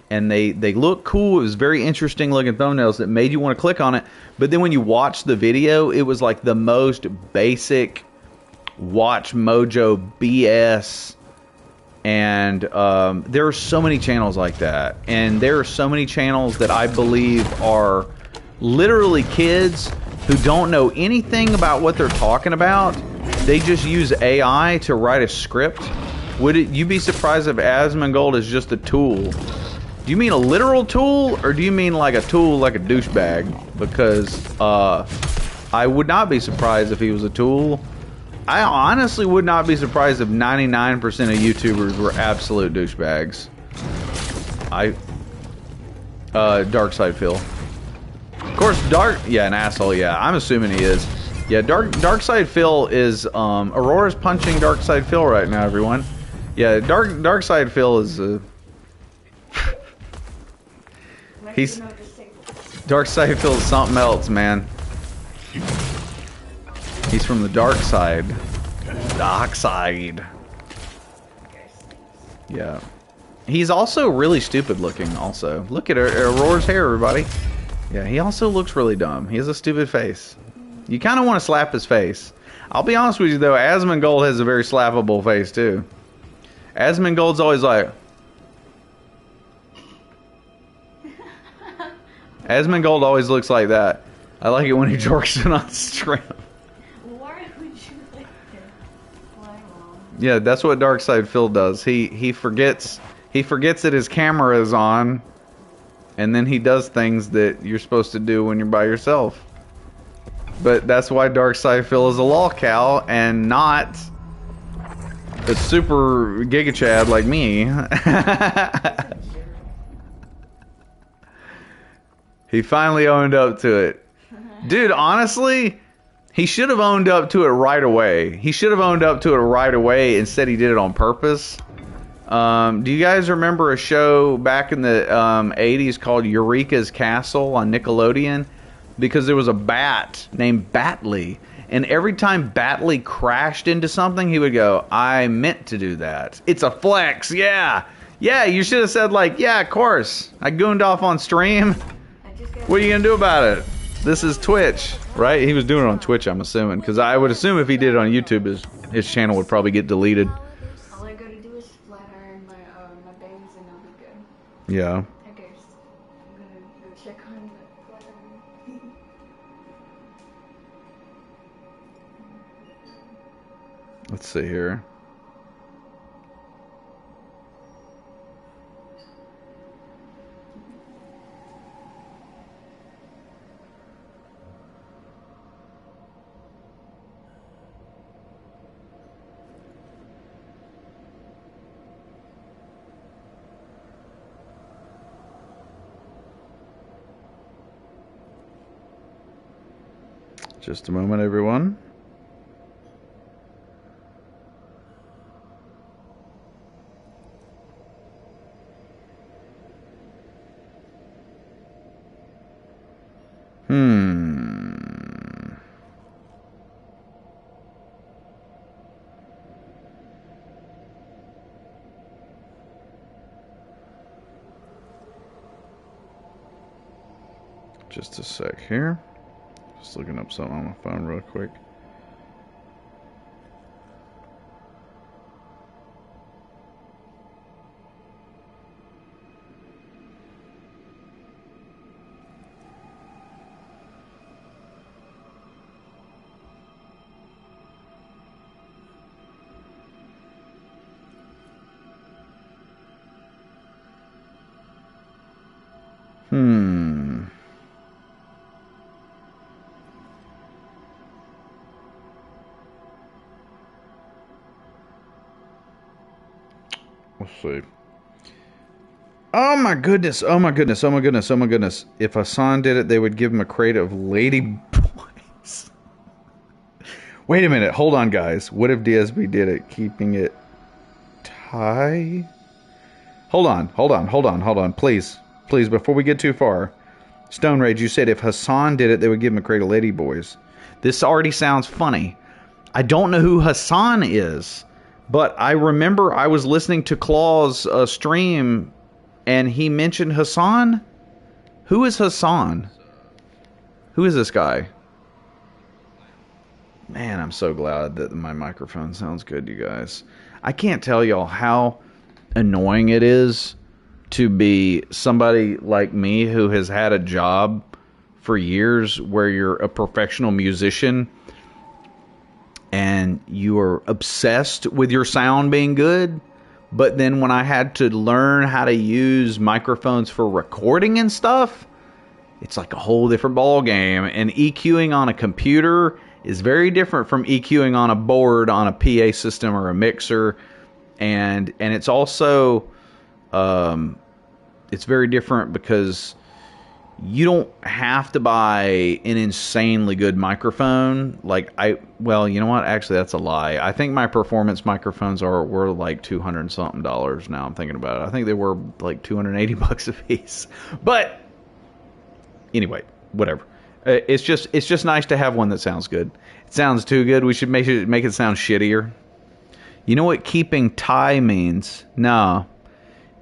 and they looked cool. It was very interesting looking thumbnails that made you want to click on it. But then when you watch the video, it was like the most basic Watch Mojo BS. And there are so many channels like that, and there are so many channels that I believe are literally kids who don't know anything about what they're talking about. They just use AI to write a script. Would you be surprised if Asmongold is just a tool? Do you mean a literal tool, or do you mean like a tool like a douchebag? Because I would not be surprised if he was a tool. I honestly would not be surprised if 99% of YouTubers were absolute douchebags. Darkside Phil. Of course, an asshole, yeah. I'm assuming he is. Yeah, Darkside Phil is, Aurora's punching Darkside Phil right now, everyone. Yeah, Darkside Phil is, he's, Darkside Phil is something else, man. He's from the dark side. Dark side. Yeah. He's also really stupid looking, also. Look at Aurora's hair, everybody. Yeah, he also looks really dumb. He has a stupid face. You kind of want to slap his face. I'll be honest with you, though. Asmongold has a very slappable face, too. Asmongold's always like... Asmongold always looks like that. I like it when he jerks it on stream. Why would you like to fly wrong? Yeah, that's what Darkside Phil does. He forgets that his camera is on, and then he does things that you're supposed to do when you're by yourself. But that's why Darkside Phil is a lolcow and not a super Giga Chad like me. He finally owned up to it. Dude, honestly, he should have owned up to it right away. He should have owned up to it right away. Instead, he did it on purpose. Do you guys remember a show back in the 80s called Eureka's Castle on Nickelodeon? Because there was a bat named Batley. And every time Batley crashed into something, he would go, I meant to do that. It's a flex, yeah. Yeah, you should have said, like, yeah, of course. I gooned off on stream. What are you going to do about it? This is Twitch, right? He was doing it on Twitch, I'm assuming, because I would assume if he did it on YouTube, his channel would probably get deleted. All I gotta do is flat iron my my bangs and I'll be good. Yeah. Okay, so I'm gonna go check on the flat iron. Let's see here. Just a moment, everyone. Just a sec here. Just looking up something on my phone real quick. Let's see. Oh my goodness, oh my goodness, oh my goodness, oh my goodness. If Hassan did it, they would give him a crate of lady boys. Wait a minute, hold on guys. What if DSB did it, keeping it tie? Hold on, please. Please, before we get too far. Stone Rage, you said if Hassan did it, they would give him a crate of lady boys. This already sounds funny. I don't know who Hassan is. But I remember I was listening to Claw's stream, and he mentioned Hassan. Who is Hassan? Who is this guy? Man, I'm so glad that my microphone sounds good, you guys. I can't tell y'all how annoying it is to be somebody like me who has had a job for years where you're a professional musician and you are obsessed with your sound being good, but then when I had to learn how to use microphones for recording and stuff, it's like a whole different ball game. And EQing on a computer is very different from EQing on a board on a PA system or a mixer, and it's also it's very different because you don't have to buy an insanely good microphone. Well, you know what? Actually, that's a lie. I think my performance microphones were like $200 and something now. I'm thinking about it. I think they were like $280 a piece. But anyway, whatever. It's just nice to have one that sounds good. It sounds too good. We should make it sound shittier. You know what keeping tie means? No,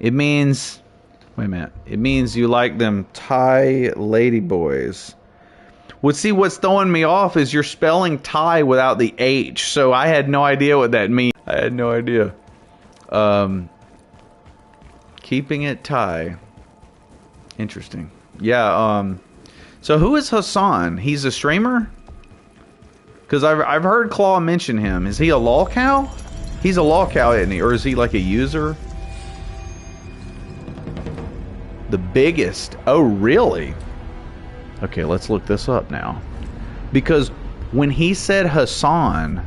it means. Wait a minute. It means you like them Thai lady boys. Well, see, what's throwing me off is you're spelling Thai without the H. So I had no idea what that means. I had no idea. Keeping it Thai. Interesting. Yeah. So who is Hassan? He's a streamer? Because I've heard Claw mention him. Is he a lolcow? He's a lolcow, isn't he? Or is he like a user? The biggest. Oh, really? Okay, let's look this up now. Because when he said Hassan,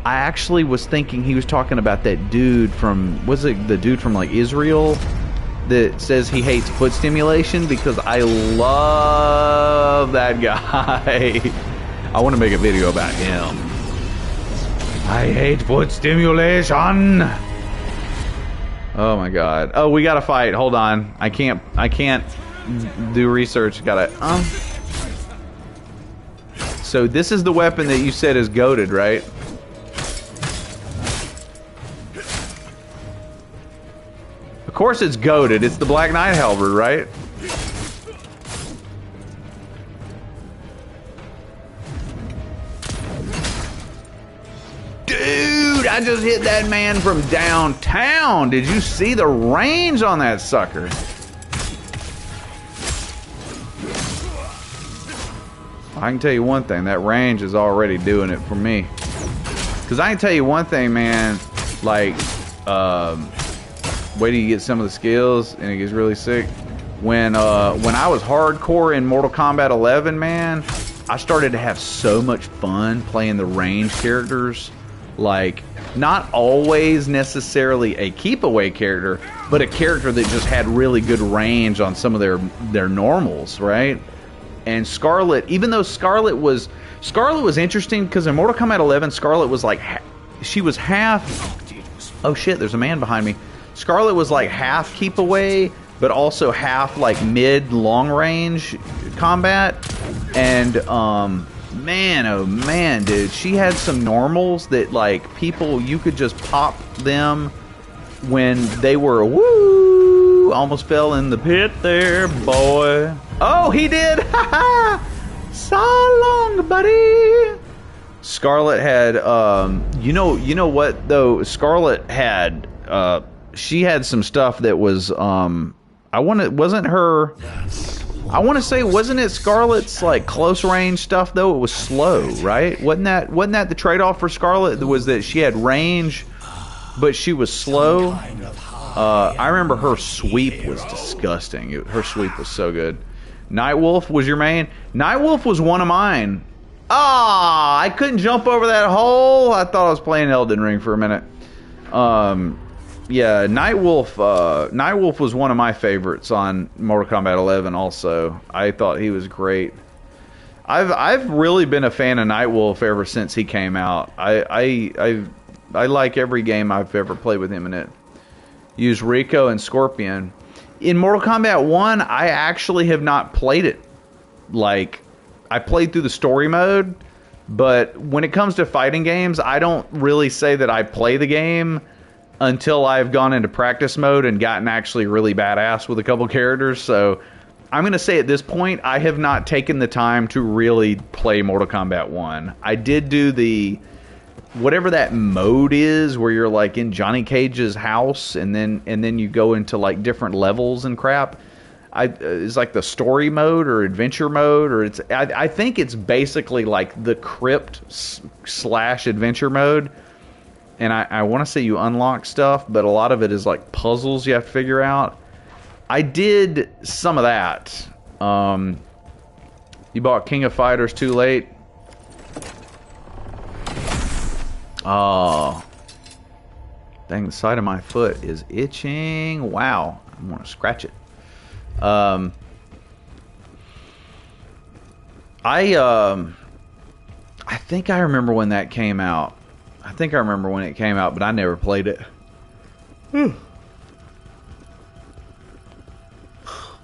I actually was thinking he was talking about that dude from... Was it the dude from, like, Israel? That says he hates foot stimulation? Because I love that guy. I want to make a video about him. I hate foot stimulation. Oh my god. Oh, we gotta fight. Hold on. I can't do research. Gotta So this is the weapon that you said is goated, right? Of course it's goated. It's the Black Knight halberd, right? I just hit that man from downtown. Did you see the range on that sucker? I can tell you one thing, that range is already doing it for me. Because I can tell you one thing, man, like, wait till you get some of the skills and it gets really sick. When I was hardcore in Mortal Kombat 11, man, I started to have so much fun playing the range characters. Like, not always necessarily a keep away character, but a character that just had really good range on some of their normals, right? And Scarlet, even though Scarlet was interesting because in Mortal Kombat 11, Scarlet was like, she was half, oh shit, there's a man behind me. Scarlet was like half keep away, but also half like mid long range combat. And man, oh man, dude, she had some normals that like people, you could just pop them when they were woo, almost fell in the pit there, boy. Oh, he did. So long, buddy. Scarlet had you know what though, Scarlet had she had some stuff that was wasn't it Scarlet's like close range stuff though? It was slow, right? Wasn't that the trade-off for Scarlet? Was that she had range but she was slow? I remember her sweep was disgusting. Her sweep was so good. Nightwolf was your main? Nightwolf was one of mine. Ah, I couldn't jump over that hole. I thought I was playing Elden Ring for a minute. Yeah, Nightwolf was one of my favorites on Mortal Kombat 11 also. I thought he was great. I've really been a fan of Nightwolf ever since he came out. I like every game I've ever played with him in it. Use Rico and Scorpion. In Mortal Kombat 1, I actually have not played it. Like, I played through the story mode, but when it comes to fighting games, I don't really say that I play the game until I've gone into practice mode and gotten actually really badass with a couple characters. So I'm going to say at this point, I have not taken the time to really play Mortal Kombat 1. I did do the whatever that mode is where you're like in Johnny Cage's house and then you go into like different levels and crap. It's like the story mode or adventure mode, or I think it's basically like the crypt / adventure mode. And I want to say you unlock stuff, but a lot of it is like puzzles you have to figure out. I did some of that. You bought King of Fighters too late. Oh, dang, the side of my foot is itching. Wow, I want to scratch it. I think I remember when that came out. I think I remember when it came out, but I never played it.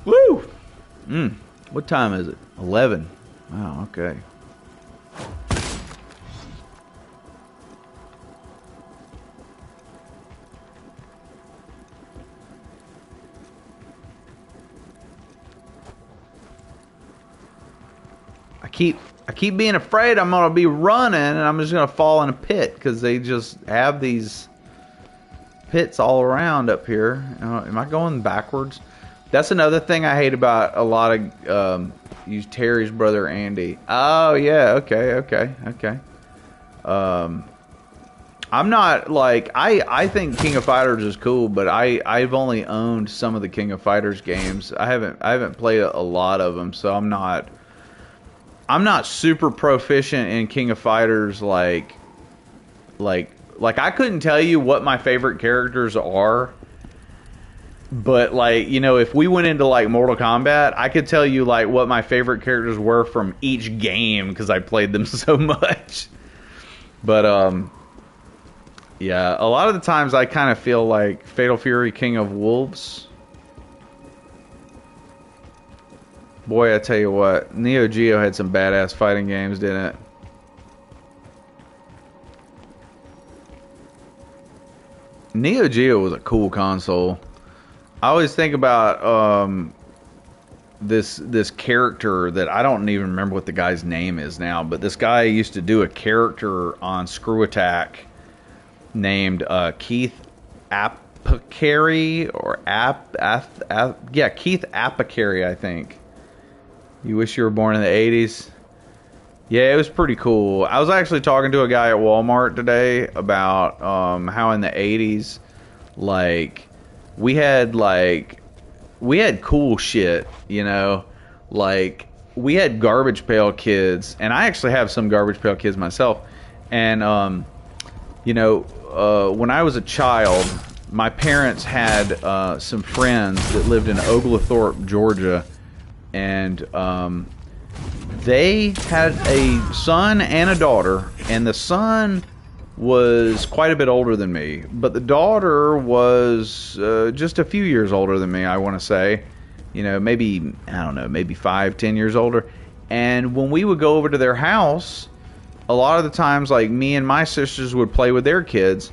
Woo! What time is it? 11. Wow, okay. I keep being afraid I'm gonna be running and I'm just gonna fall in a pit because they just have these pits all around up here. Am I going backwards? That's another thing I hate about a lot of use Terry's brother Andy. Oh yeah, okay. I'm not like I think King of Fighters is cool, but I've only owned some of the King of Fighters games. I haven't played a lot of them, so I'm not super proficient in King of Fighters like I couldn't tell you what my favorite characters are, but like, you know, if we went into like Mortal Kombat, I could tell you like what my favorite characters were from each game because I played them so much. But yeah, a lot of the times I kind of feel like Fatal Fury King of Wolves. Boy, I tell you what, Neo Geo had some badass fighting games, didn't it? Neo Geo was a cool console. I always think about this character that I don't even remember what the guy's name is now, but this guy used to do a character on Screw Attack named Keith Apicary or Keith Apicary, I think. You wish you were born in the 80s. Yeah, it was pretty cool. I was actually talking to a guy at Walmart today about how in the 80s, like, we had cool shit, you know? Like, we had Garbage Pail Kids, and I actually have some Garbage Pail Kids myself. And, you know, when I was a child, my parents had some friends that lived in Oglethorpe, Georgia, and they had a son and a daughter, and the son was quite a bit older than me, but the daughter was just a few years older than me, I want to say. You know, maybe, I don't know, maybe 5-10 years older. And when we would go over to their house, a lot of the times, like, me and my sisters would play with their kids,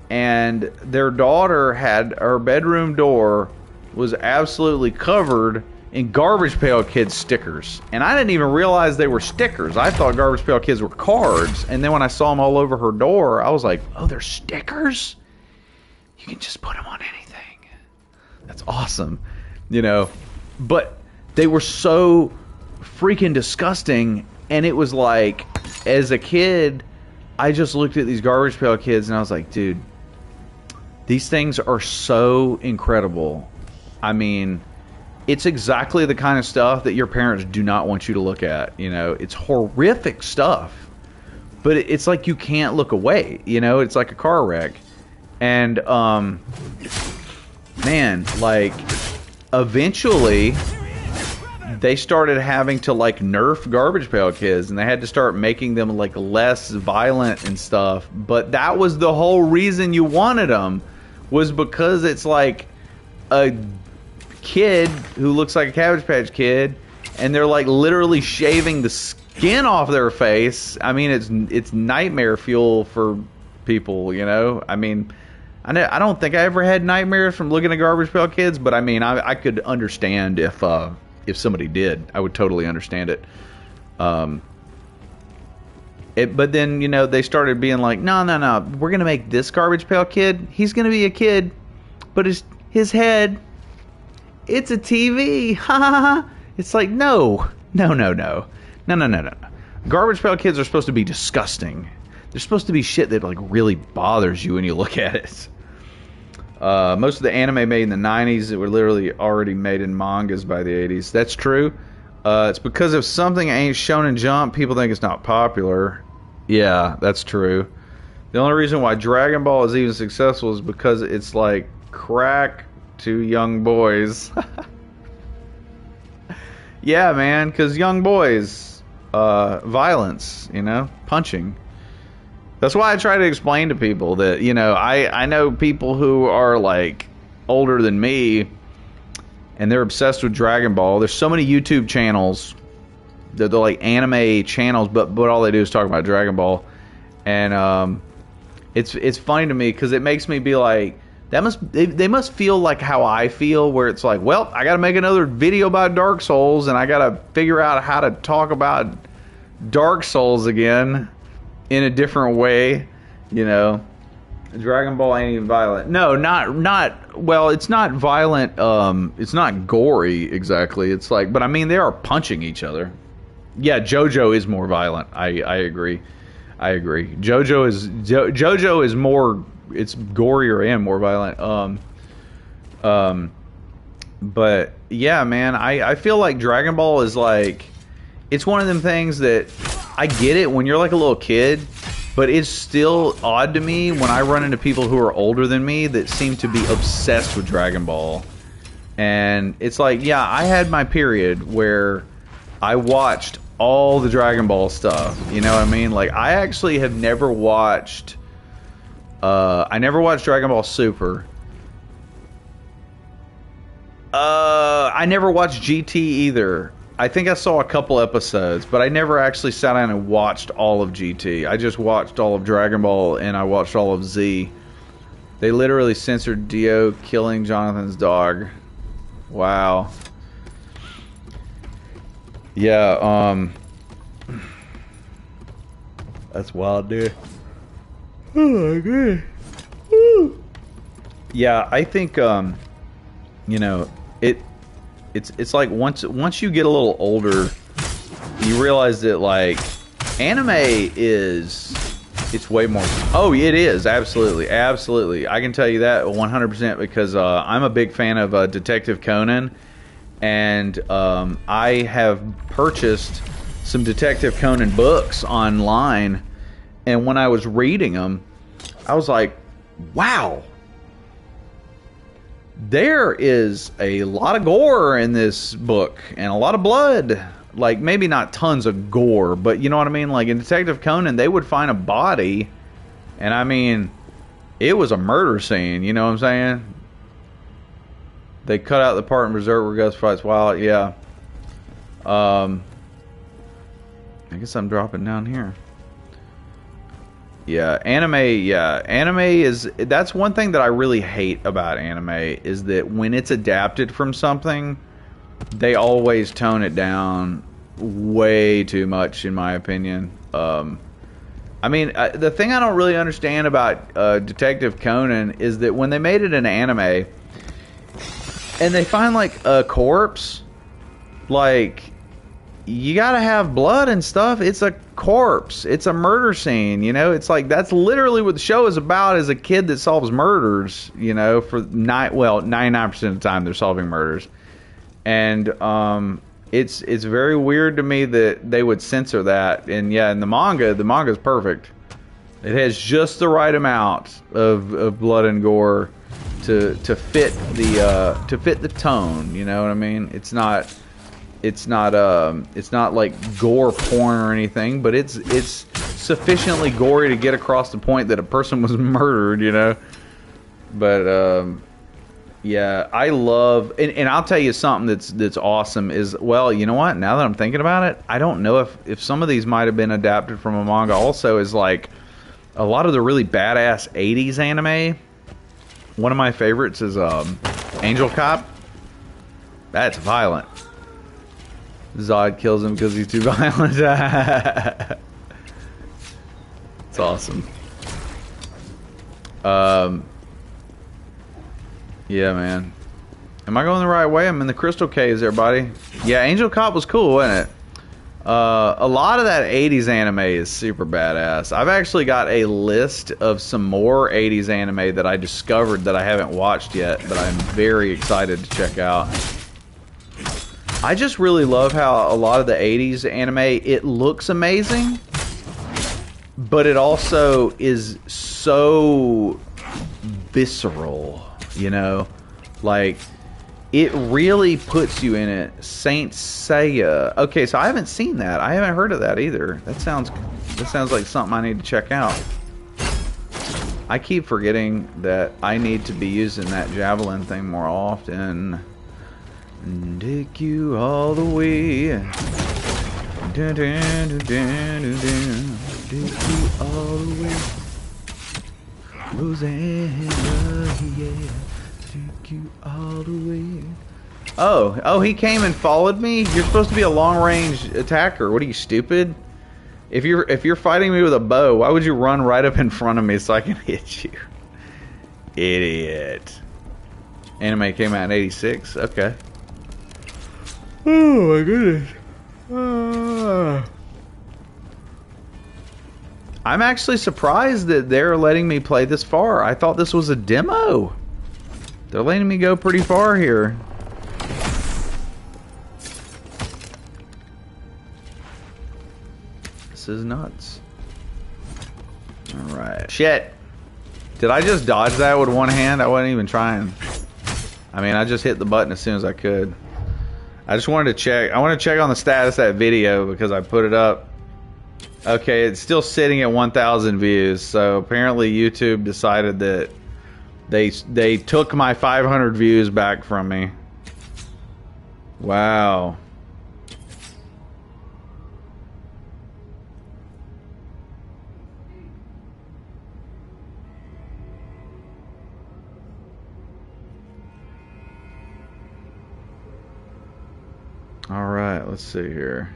and their daughter had, her bedroom door was absolutely covered in Garbage Pail Kids stickers. And I didn't even realize they were stickers. I thought Garbage Pail Kids were cards. And then when I saw them all over her door, I was like, oh, they're stickers? You can just put them on anything. That's awesome. You know, but they were so freaking disgusting. And it was like, as a kid, I just looked at these Garbage Pail Kids and I was like, dude, these things are so incredible. I mean, it's exactly the kind of stuff that your parents do not want you to look at. You know, it's horrific stuff, but it's like you can't look away. You know, it's like a car wreck. And, man, like, eventually they started having to, like, nerf Garbage Pail Kids, and they had to start making them, like, less violent and stuff. But that was the whole reason you wanted them, was because it's like a kid who looks like a Cabbage Patch Kid, and they're, like, literally shaving the skin off their face. I mean, it's nightmare fuel for people, you know? I mean, I don't think I ever had nightmares from looking at Garbage Pail Kids, but I mean, I could understand if somebody did. I would totally understand it. But then, you know, they started being like, no, we're going to make this Garbage Pail Kid. He's going to be a kid, but his head, it's a TV. Ha ha ha. It's like, no. Garbage Pail Kids are supposed to be disgusting. They're supposed to be shit that, like, really bothers you when you look at it. Most of the anime made in the 90s that were literally already made in mangas by the 80s. That's true. It's because if something ain't Shonen Jump, people think it's not popular. Yeah, that's true. The only reason why Dragon Ball is even successful is because it's like crack to young boys. Yeah, man, because young boys, violence, you know, punching. That's why I try to explain to people that, you know, I know people who are, like, older than me, and they're obsessed with Dragon Ball. There's so many YouTube channels that they're, like, anime channels, but all they do is talk about Dragon Ball. And it's funny to me because it makes me be like, they must feel like how I feel, where it's like, well, I got to make another video about Dark Souls, and I got to figure out how to talk about Dark Souls again in a different way, you know. Dragon Ball ain't even violent. No, not well, it's not violent, it's not gory exactly. It's like, but I mean, they are punching each other. Yeah, JoJo is more violent. I agree. JoJo is more, it's gorier and more violent. But yeah, man, I feel like Dragon Ball is like, it's one of them things that I get it when you're like a little kid, but it's still odd to me when I run into people who are older than me that seem to be obsessed with Dragon Ball. And it's like, yeah, I had my period where I watched all the Dragon Ball stuff. You know what I mean? Like, I actually have never watched... I never watched Dragon Ball Super. I never watched GT either. I think I saw a couple episodes, but I never actually sat down and watched all of GT. I just watched all of Dragon Ball, and I watched all of Z. They literally censored Dio killing Jonathan's dog. Wow. Yeah, that's wild, dude. Oh my god. Yeah, I think you know, it's like once you get a little older, you realize that like anime is it's way more. Oh, it is absolutely, absolutely. I can tell you that 100% because I'm a big fan of Detective Conan, and I have purchased some Detective Conan books online, and when I was reading them, I was like, wow. There is a lot of gore in this book and a lot of blood. Like, maybe not tons of gore, but you know what I mean? Like, in Detective Conan, they would find a body, and I mean, it was a murder scene, you know what I'm saying? They cut out the part in Berserk where Gus fights Wild, yeah. I guess I'm dropping down here. Yeah, anime is, that's one thing that I really hate about anime, is that when it's adapted from something, they always tone it down way too much, in my opinion. I mean, the thing I don't really understand about Detective Conan is that when they made it an anime, and they find, like, a corpse, like, you gotta have blood and stuff. It's a corpse. It's a murder scene, you know? It's like, that's literally what the show is about, is a kid that solves murders, you know? For 99% of the time they're solving murders. And it's very weird to me that they would censor that. And yeah, in the manga's perfect. It has just the right amount of blood and gore to fit the tone, you know what I mean? It's not like gore porn or anything, but it's sufficiently gory to get across the point that a person was murdered, you know. But yeah, I love, and I'll tell you something that's awesome is, well, you know what? Now that I'm thinking about it, I don't know if some of these might have been adapted from a manga. Also, is like a lot of the really badass '80s anime. One of my favorites is Angel Cop. That's violent. Zod kills him because he's too violent. It's awesome. Yeah, man. Am I going the right way? I'm in the Crystal Caves, everybody. Yeah, Angel Cop was cool, wasn't it? A lot of that 80s anime is super badass. I've actually got a list of some more 80s anime that I discovered that I haven't watched yet, but I'm very excited to check out. I just really love how a lot of the 80s anime, it looks amazing, but it also is so visceral, you know? Like, it really puts you in it. Saint Seiya. Okay, so I haven't seen that. I haven't heard of that either. That sounds like something I need to check out. I keep forgetting that I need to be using that javelin thing more often. Take you all the way. Dun, dun, dun, dun, dun, dun. Take you all the way. Rosanna, yeah. Take you all the way. Oh, he came and followed me? You're supposed to be a long-range attacker. What are you, stupid? If you're fighting me with a bow, why would you run right up in front of me so I can hit you? Idiot. Anime came out in '86. Okay. Oh my goodness. I'm actually surprised that they're letting me play this far. I thought this was a demo. They're letting me go pretty far here. This is nuts. Alright. Shit. Did I just dodge that with one hand? I wasn't even trying. I mean, I just hit the button as soon as I could. I just wanted to check. I want to check on the status of that video because I put it up. Okay, it's still sitting at 1,000 views. So apparently YouTube decided that they took my 500 views back from me. Wow. Alright, let's see here.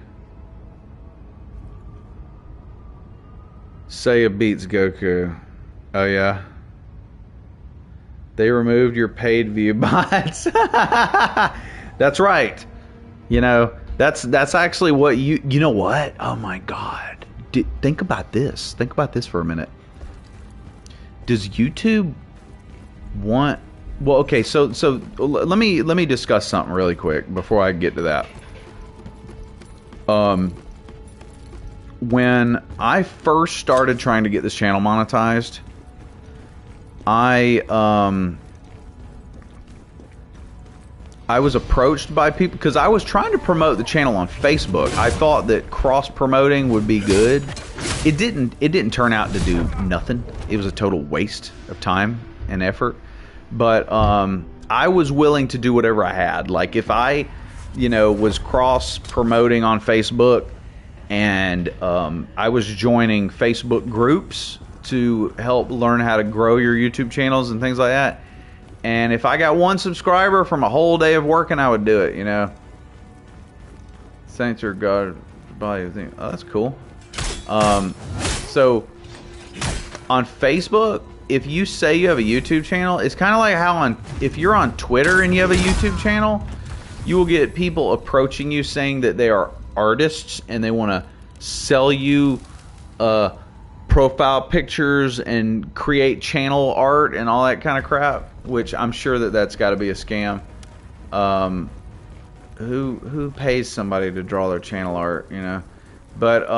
Seiya beats Goku. Oh yeah? They removed your paid view bots. That's right. You know, that's actually what you know what? Oh my God. Think about this. Think about this for a minute. Does YouTube want... Well, okay, so let me discuss something really quick before I get to that. When I first started trying to get this channel monetized, I was approached by people because I was trying to promote the channel on Facebook. I thought that cross promoting would be good. It didn't turn out to do nothing. It was a total waste of time and effort. But I was willing to do whatever I had. Like if I, was cross promoting on Facebook, and I was joining Facebook groups to help learn how to grow your YouTube channels and things like that. And if I got 1 subscriber from a whole day of working, I would do it, Saints are God by everything. Oh, that's cool. So on Facebook, if you say you have a YouTube channel, it's kind of like how if you're on Twitter and you have a YouTube channel, you will get people approaching you saying that they are artists and they want to sell you profile pictures and create channel art and all that kind of crap, which I'm sure that's got to be a scam. Who pays somebody to draw their channel art, But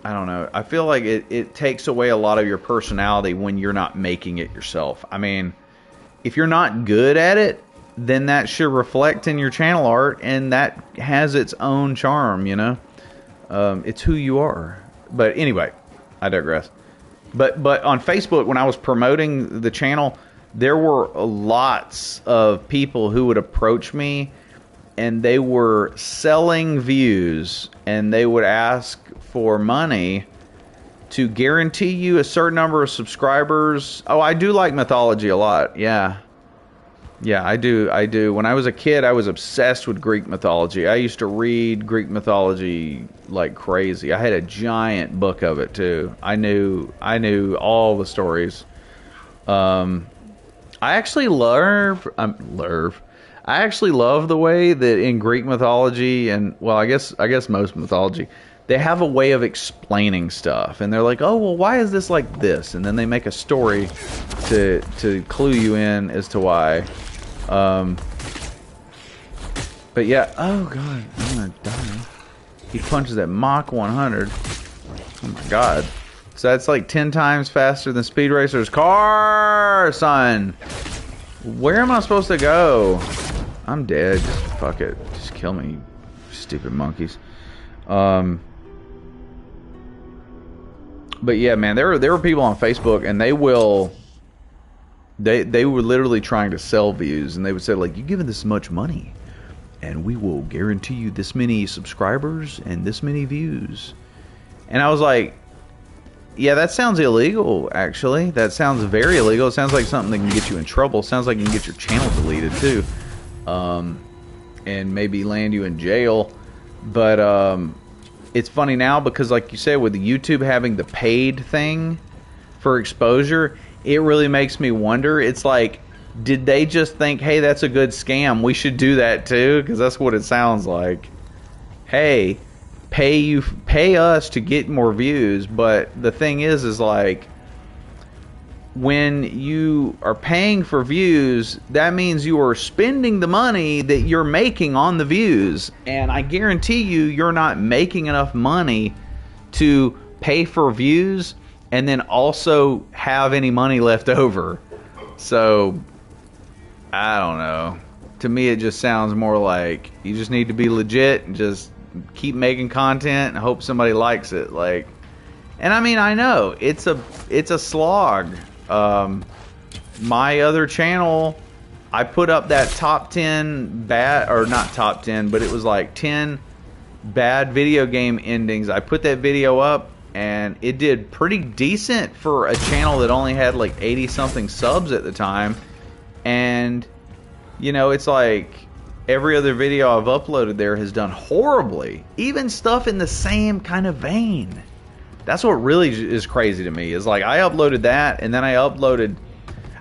I don't know. I feel like it takes away a lot of your personality when you're not making it yourself. I mean, if you're not good at it, then that should reflect in your channel art, and that has its own charm, It's who you are. But anyway, I digress. But on Facebook, when I was promoting the channel, there were lots of people who would approach me, and they were selling views, and they would ask for money to guarantee you a certain number of subscribers. Oh, I do like mythology a lot. Yeah, I do. When I was a kid, I was obsessed with Greek mythology. I used to read Greek mythology like crazy. I had a giant book of it too. I knew all the stories. I actually love the way that in Greek mythology, and well, I guess most mythology, they have a way of explaining stuff, and they're like, oh, well, why is this like this? And then they make a story to clue you in as to why. But yeah, oh god, I'm gonna die. He punches at Mach 100. Oh my god. So that's like 10 times faster than Speed Racer's car, son. Where am I supposed to go? I'm dead. Just fuck it. Just kill me, you stupid monkeys. But yeah, man, there were people on Facebook, and they were literally trying to sell views, and they would say like, you give us this much money and we will guarantee you this many subscribers and this many views. And I was like, yeah, that sounds illegal, actually. That sounds very illegal. It sounds like something that can get you in trouble. It sounds like you can get your channel deleted too, and maybe land you in jail. But it's funny now because, like you said, with YouTube having the paid thing for exposure, it really makes me wonder. It's like, did they just think, hey, that's a good scam, we should do that too? Because that's what it sounds like. Hey, pay us to get more views. But the thing is like, when you are paying for views, that means you are spending the money that you're making on the views, and I guarantee you're not making enough money to pay for views and then also have any money left over. So I don't know. To me, it just sounds more like you just need to be legit and just keep making content and hope somebody likes it. Like, and I mean, I know it's a slog. My other channel, I put up that top 10 bad, or not top 10, but it was like 10 bad video game endings. I put that video up, and it did pretty decent for a channel that only had like 80 something subs at the time. And it's like every other video I've uploaded there has done horribly. Even stuff in the same kind of vein. That's what really is crazy to me, is like I uploaded that, and then I uploaded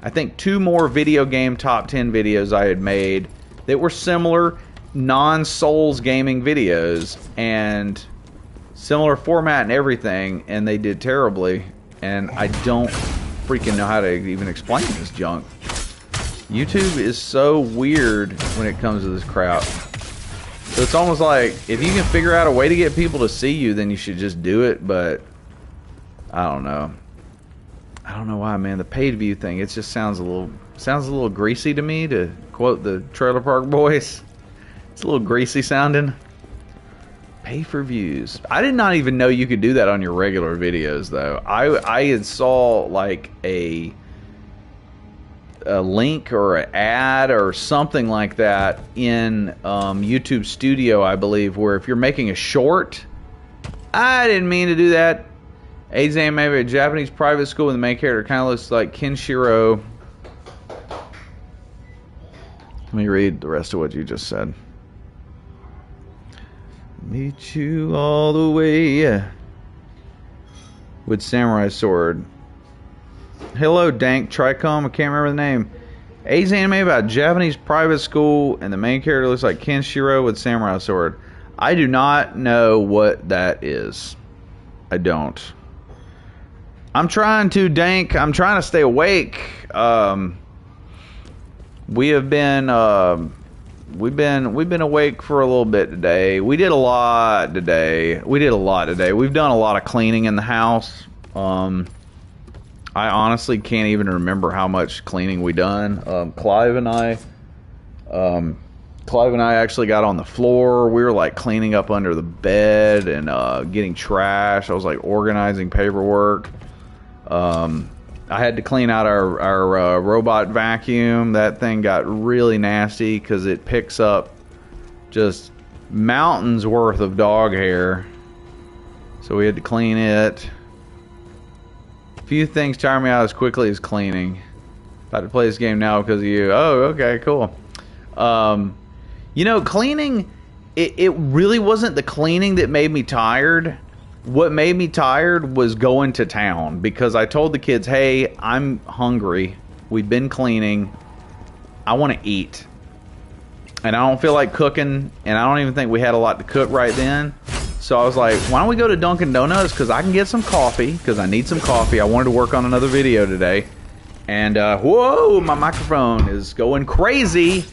I think 2 more video game top 10 videos I had made that were similar non-Souls gaming videos and similar format and everything, and they did terribly, and I don't freaking know how to even explain this junk. YouTube is so weird when it comes to this crap. So it's almost like, if you can figure out a way to get people to see you, then you should just do it, but I don't know. I don't know why, man. The paid view thing, it just sounds a little greasy to me, to quote the Trailer Park Boys. It's a little greasy sounding. Pay for views. I did not even know you could do that on your regular videos, though. I had saw like a link or an ad or something like that in YouTube Studio, I believe, where if you're making a short, I didn't mean to do that. Azan maybe a Japanese private school with the main character kind of looks like Kenshiro. Let me read the rest of what you just said. Meet you all the way with samurai sword. Hello, Dank Tricom. I can't remember the name. A's anime about Japanese private school, and the main character looks like Kenshiro with samurai sword. I do not know what that is. I don't. I'm trying to, Dank. I'm trying to stay awake. We have been we've been awake for a little bit today. We did a lot today. We've done a lot of cleaning in the house. I honestly can't even remember how much cleaning we done. Clive and I actually got on the floor. We were like cleaning up under the bed and getting trash. I was like organizing paperwork. I had to clean out our robot vacuum. That thing got really nasty because it picks up just mountains worth of dog hair. So we had to clean it. Few things tire me out as quickly as cleaning. About to play this game now because of you. Oh, okay, cool. You know, cleaning, it really wasn't the cleaning that made me tired. What made me tired was going to town, because I told the kids, hey, I'm hungry. We've been cleaning. I want to eat. And I don't feel like cooking, and I don't even think we had a lot to cook right then. So I was like, why don't we go to Dunkin' Donuts, because I can get some coffee, because I need some coffee. I wanted to work on another video today. And, whoa, my microphone is going crazy.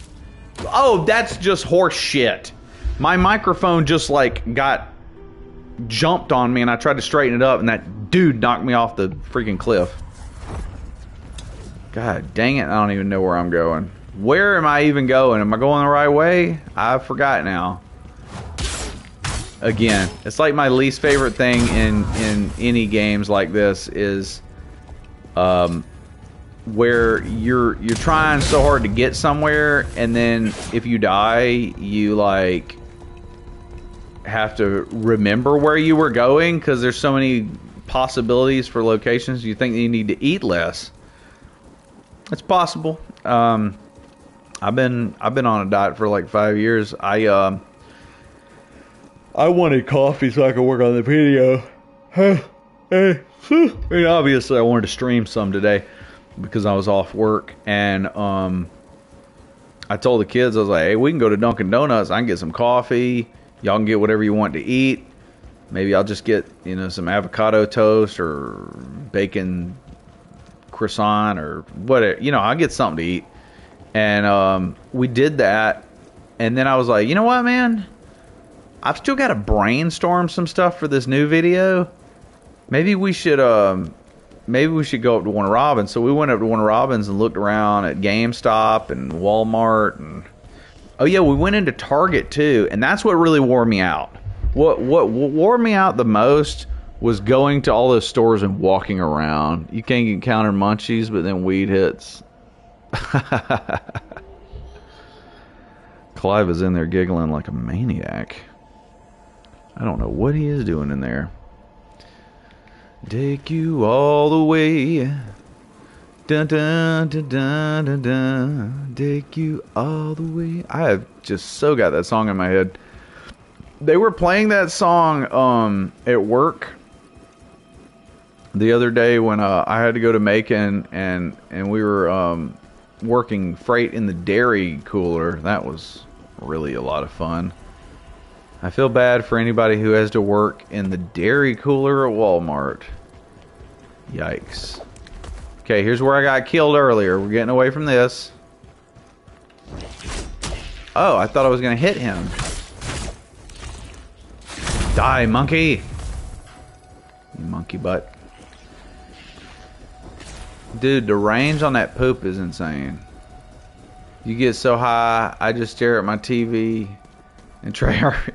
Oh, that's just horse shit. My microphone just, like, jumped on me, and I tried to straighten it up, and that dude knocked me off the freaking cliff. God dang it, I don't even know where I'm going. Where am I even going? Am I going the right way? I forgot now. Again, it's like my least favorite thing in any games like this is where you're trying so hard to get somewhere, and then if you die, you like have to remember where you were going, because there's so many possibilities for locations. You think that you need to eat less. It's possible. I've been on a diet for like 5 years. I wanted coffee so I could work on the video. And obviously I wanted to stream some today because I was off work, and I told the kids, I was like, hey, we can go to Dunkin' Donuts. I can get some coffee. Y'all can get whatever you want to eat. Maybe I'll just get, you know, some avocado toast or bacon croissant or whatever. You know, I'll get something to eat. And we did that. And then I was like, you know what, man? I've still got to brainstorm some stuff for this new video. Maybe we should go up to Warner Robins. So we went up to Warner Robins and looked around at GameStop and Walmart, and oh yeah, we went into Target too, and that's what really wore me out. What wore me out the most was going to all those stores and walking around. You can't encounter munchies, but then weed hits. Clive is in there giggling like a maniac. I don't know what he is doing in there. Take you all the way. Dun, dun, dun, dun, dun, dun. Take you all the way. I have just so got that song in my head. They were playing that song at work, the other day when I had to go to Macon and we were working freight in the dairy cooler. That was really a lot of fun. I feel bad for anybody who has to work in the dairy cooler at Walmart. Yikes. Okay, here's where I got killed earlier. We're getting away from this. Oh, I thought I was going to hit him. Die, monkey! You monkey butt. Dude, the range on that poop is insane. You get so high, I just stare at my TV and try hurry.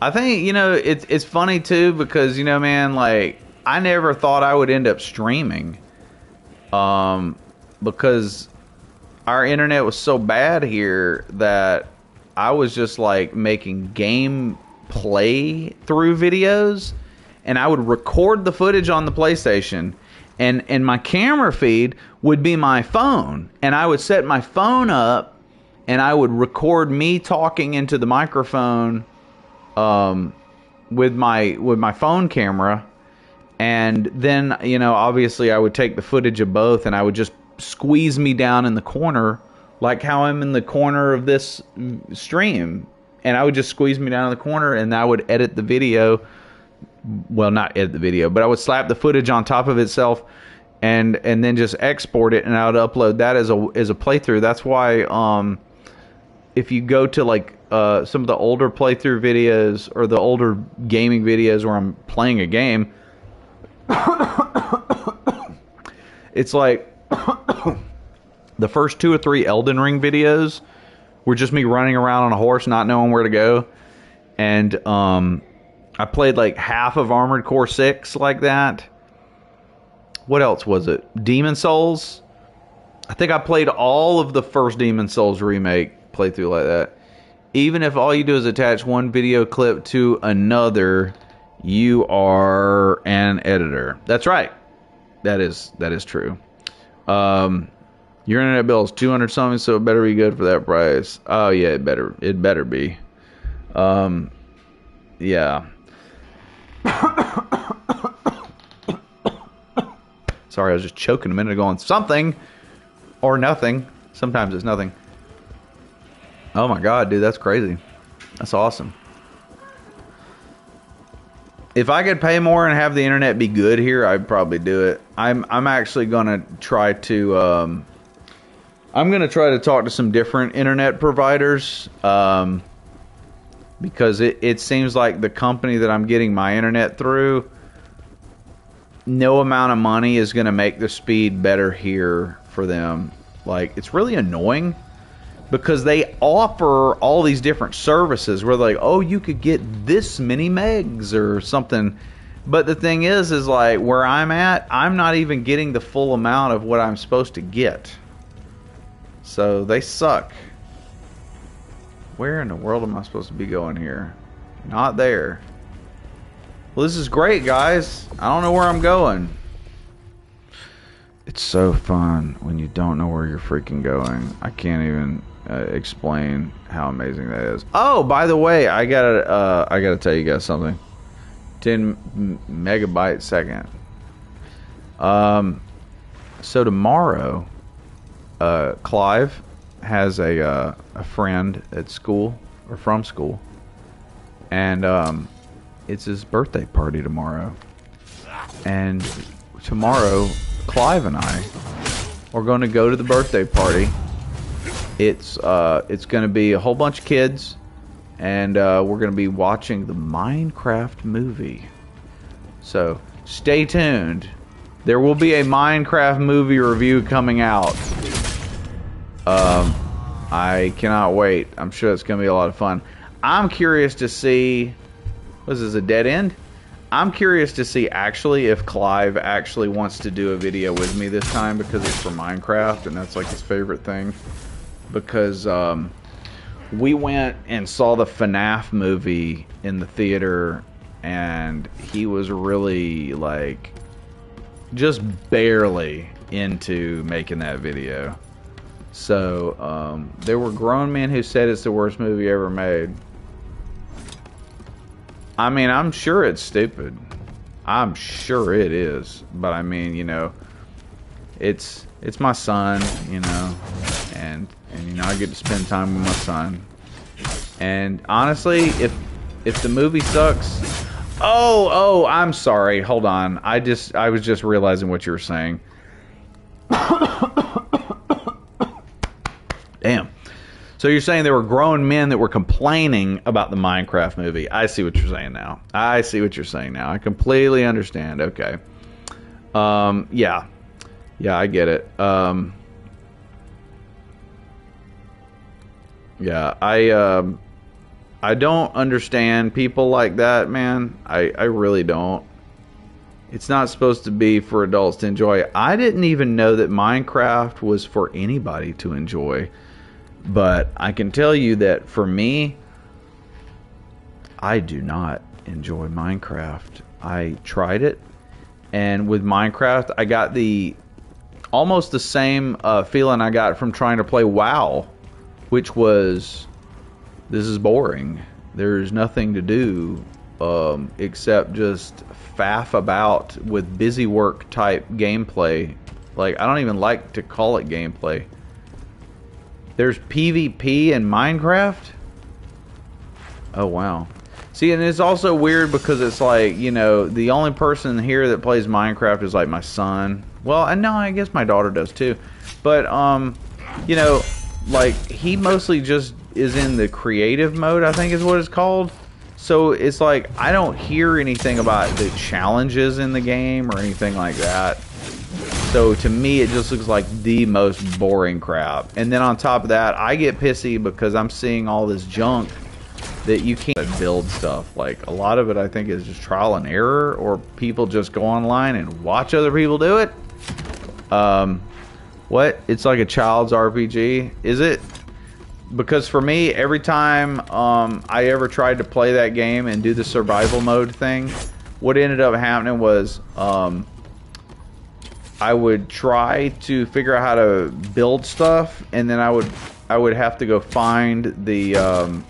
I think, you know, it's funny too because, you know, man, like, I never thought I would end up streaming. Because our internet was so bad here that I was just like making game play through videos, and I would record the footage on the PlayStation, and my camera feed would be my phone, and I would set my phone up and I would record me talking into the microphone with my phone camera, and then, you know, obviously I would take the footage of both and I would just squeeze me down in the corner like how I'm in the corner of this stream, and I would just squeeze me down in the corner and I would edit the video. Well, not edit the video, but I would slap the footage on top of itself and then just export it, and I would upload that as a playthrough. That's why if you go to like some of the older playthrough videos or the older gaming videos where I'm playing a game, it's like the first 2 or 3 Elden Ring videos were just me running around on a horse not knowing where to go, and I played like half of Armored Core 6 like that. What else was it? Demon Souls? I think I played all of the first Demon Souls remake playthrough like that. Even if all you do is attach one video clip to another, you are an editor. That's right. That is true. Your internet bill is $200 something, so it better be good for that price. Oh yeah, it better be. Yeah. Sorry, I was just choking a minute ago on something or nothing. Sometimes it's nothing. Oh my god, dude, that's crazy. That's awesome. If I could pay more and have the internet be good here, I'd probably do it. I'm actually gonna try to I'm gonna try to talk to some different internet providers, because it seems like the company that I'm getting my internet through, no amount of money is gonna make the speed better here for them. Like, it's really annoying because they offer all these different services where they're like, oh, you could get this many megs or something. But the thing is like, where I'm at, I'm not even getting the full amount of what I'm supposed to get. So they suck. Where in the world am I supposed to be going here? Not there. Well, this is great, guys. I don't know where I'm going. It's so fun when you don't know where you're freaking going. I can't even explain how amazing that is. Oh, by the way, I gotta tell you guys something. 10 megabyte second. So tomorrow, Clive has a friend at school, or from school, and it's his birthday party tomorrow. And tomorrow, Clive and I are going to go to the birthday party. It's going to be a whole bunch of kids, and we're going to be watching the Minecraft movie. So stay tuned. There will be a Minecraft movie review coming out. I cannot wait. I'm sure it's going to be a lot of fun. I'm curious to see... What is this, a dead end? I'm curious to see actually if Clive actually wants to do a video with me this time, because it's for Minecraft and that's like his favorite thing. Because we went and saw the FNAF movie in the theater, and he was really like just barely into making that video. So, there were grown men who said it's the worst movie ever made. I mean, I'm sure it's stupid. I'm sure it is. But I mean, you know, it's my son, you know, and you know, I get to spend time with my son. And honestly, if the movie sucks, oh, I'm sorry. Hold on. I was just realizing what you were saying. Damn. So you're saying there were grown men that were complaining about the Minecraft movie. I see what you're saying now. I see what you're saying now. I completely understand. Okay. Yeah. Yeah, I get it. Yeah, I don't understand people like that, man. I really don't. It's not supposed to be for adults to enjoy. I didn't even know that Minecraft was for anybody to enjoy. But I can tell you that for me, I do not enjoy Minecraft. I tried it, and with Minecraft, I got almost the same feeling I got from trying to play WoW, which was, this is boring. There's nothing to do except just faff about with busy work type gameplay. Like, I don't even like to call it gameplay. There's PvP in Minecraft? Oh, wow. See, and it's also weird because it's like, you know, the only person here that plays Minecraft is like my son. Well, I know, I guess my daughter does too. But, you know, like, he mostly just is in the creative mode, I think is what it's called. So it's like, I don't hear anything about the challenges in the game or anything like that. So to me, it just looks like the most boring crap. And then on top of that, I get pissy because I'm seeing all this junk that you can't build stuff. Like, a lot of it, I think, is just trial and error, or people just go online and watch other people do it. What? It's like a child's RPG? Is it? Because for me, every time I ever tried to play that game and do the survival mode thing, what ended up happening was I would try to figure out how to build stuff, and then I would have to go find the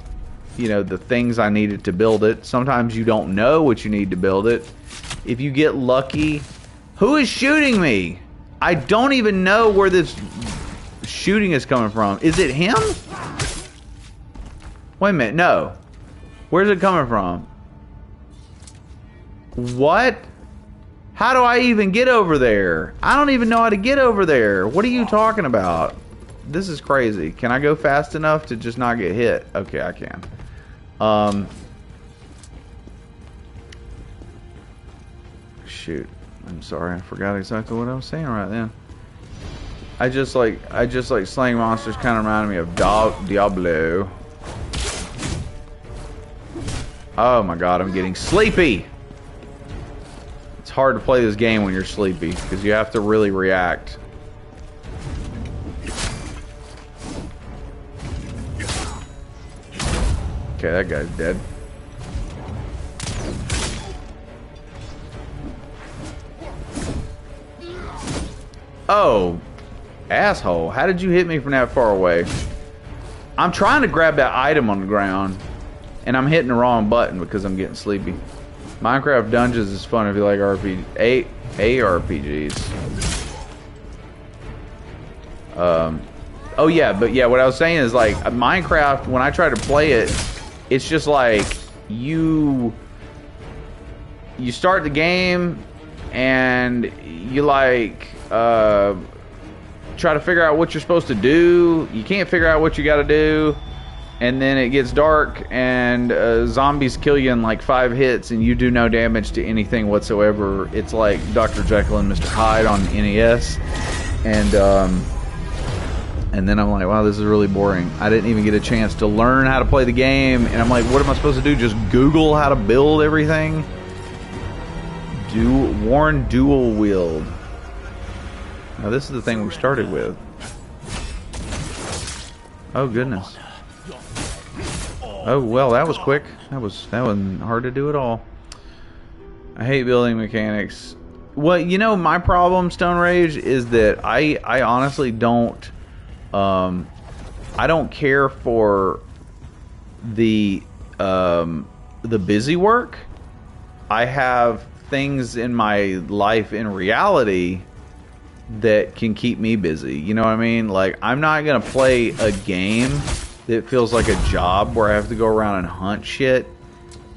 you know, the things I needed to build it. Sometimes you don't know what you need to build it. If you get lucky, who is shooting me? I don't even know where this shooting is coming from. Is it him? Wait a minute, no. Where's it coming from? What? How do I even get over there? I don't even know how to get over there. What are you talking about? This is crazy. Can I go fast enough to just not get hit? Okay, I can. Shoot. I'm sorry. I forgot exactly what I was saying right then. I just like slaying monsters kind of reminded me of Diablo. Oh my god, I'm getting sleepy. It's hard to play this game when you're sleepy because you have to really react. Okay, that guy's dead. Oh, asshole. How did you hit me from that far away? I'm trying to grab that item on the ground, and I'm hitting the wrong button because I'm getting sleepy. Minecraft Dungeons is fun if you like ARPGs. Oh yeah, but yeah, what I was saying is like Minecraft, when I try to play it, it's just like you start the game and you like try to figure out what you're supposed to do. You can't figure out what you got to do, and then it gets dark and zombies kill you in like 5 hits and you do no damage to anything whatsoever. It's like Dr. Jekyll and Mr. Hyde on NES. And then I'm like, wow, this is really boring. I didn't even get a chance to learn how to play the game, and I'm like, what am I supposed to do? Just Google how to build everything? Warn dual wield. Now this is the thing we started with. Oh goodness. Oh well, that was quick. That wasn't hard to do at all. I hate building mechanics. Well, you know, my problem, Stone Rage, is that I honestly don't I don't care for the busy work. I have things in my life in reality that can keep me busy. You know what I mean? Like, I'm not gonna play a game that feels like a job where I have to go around and hunt shit.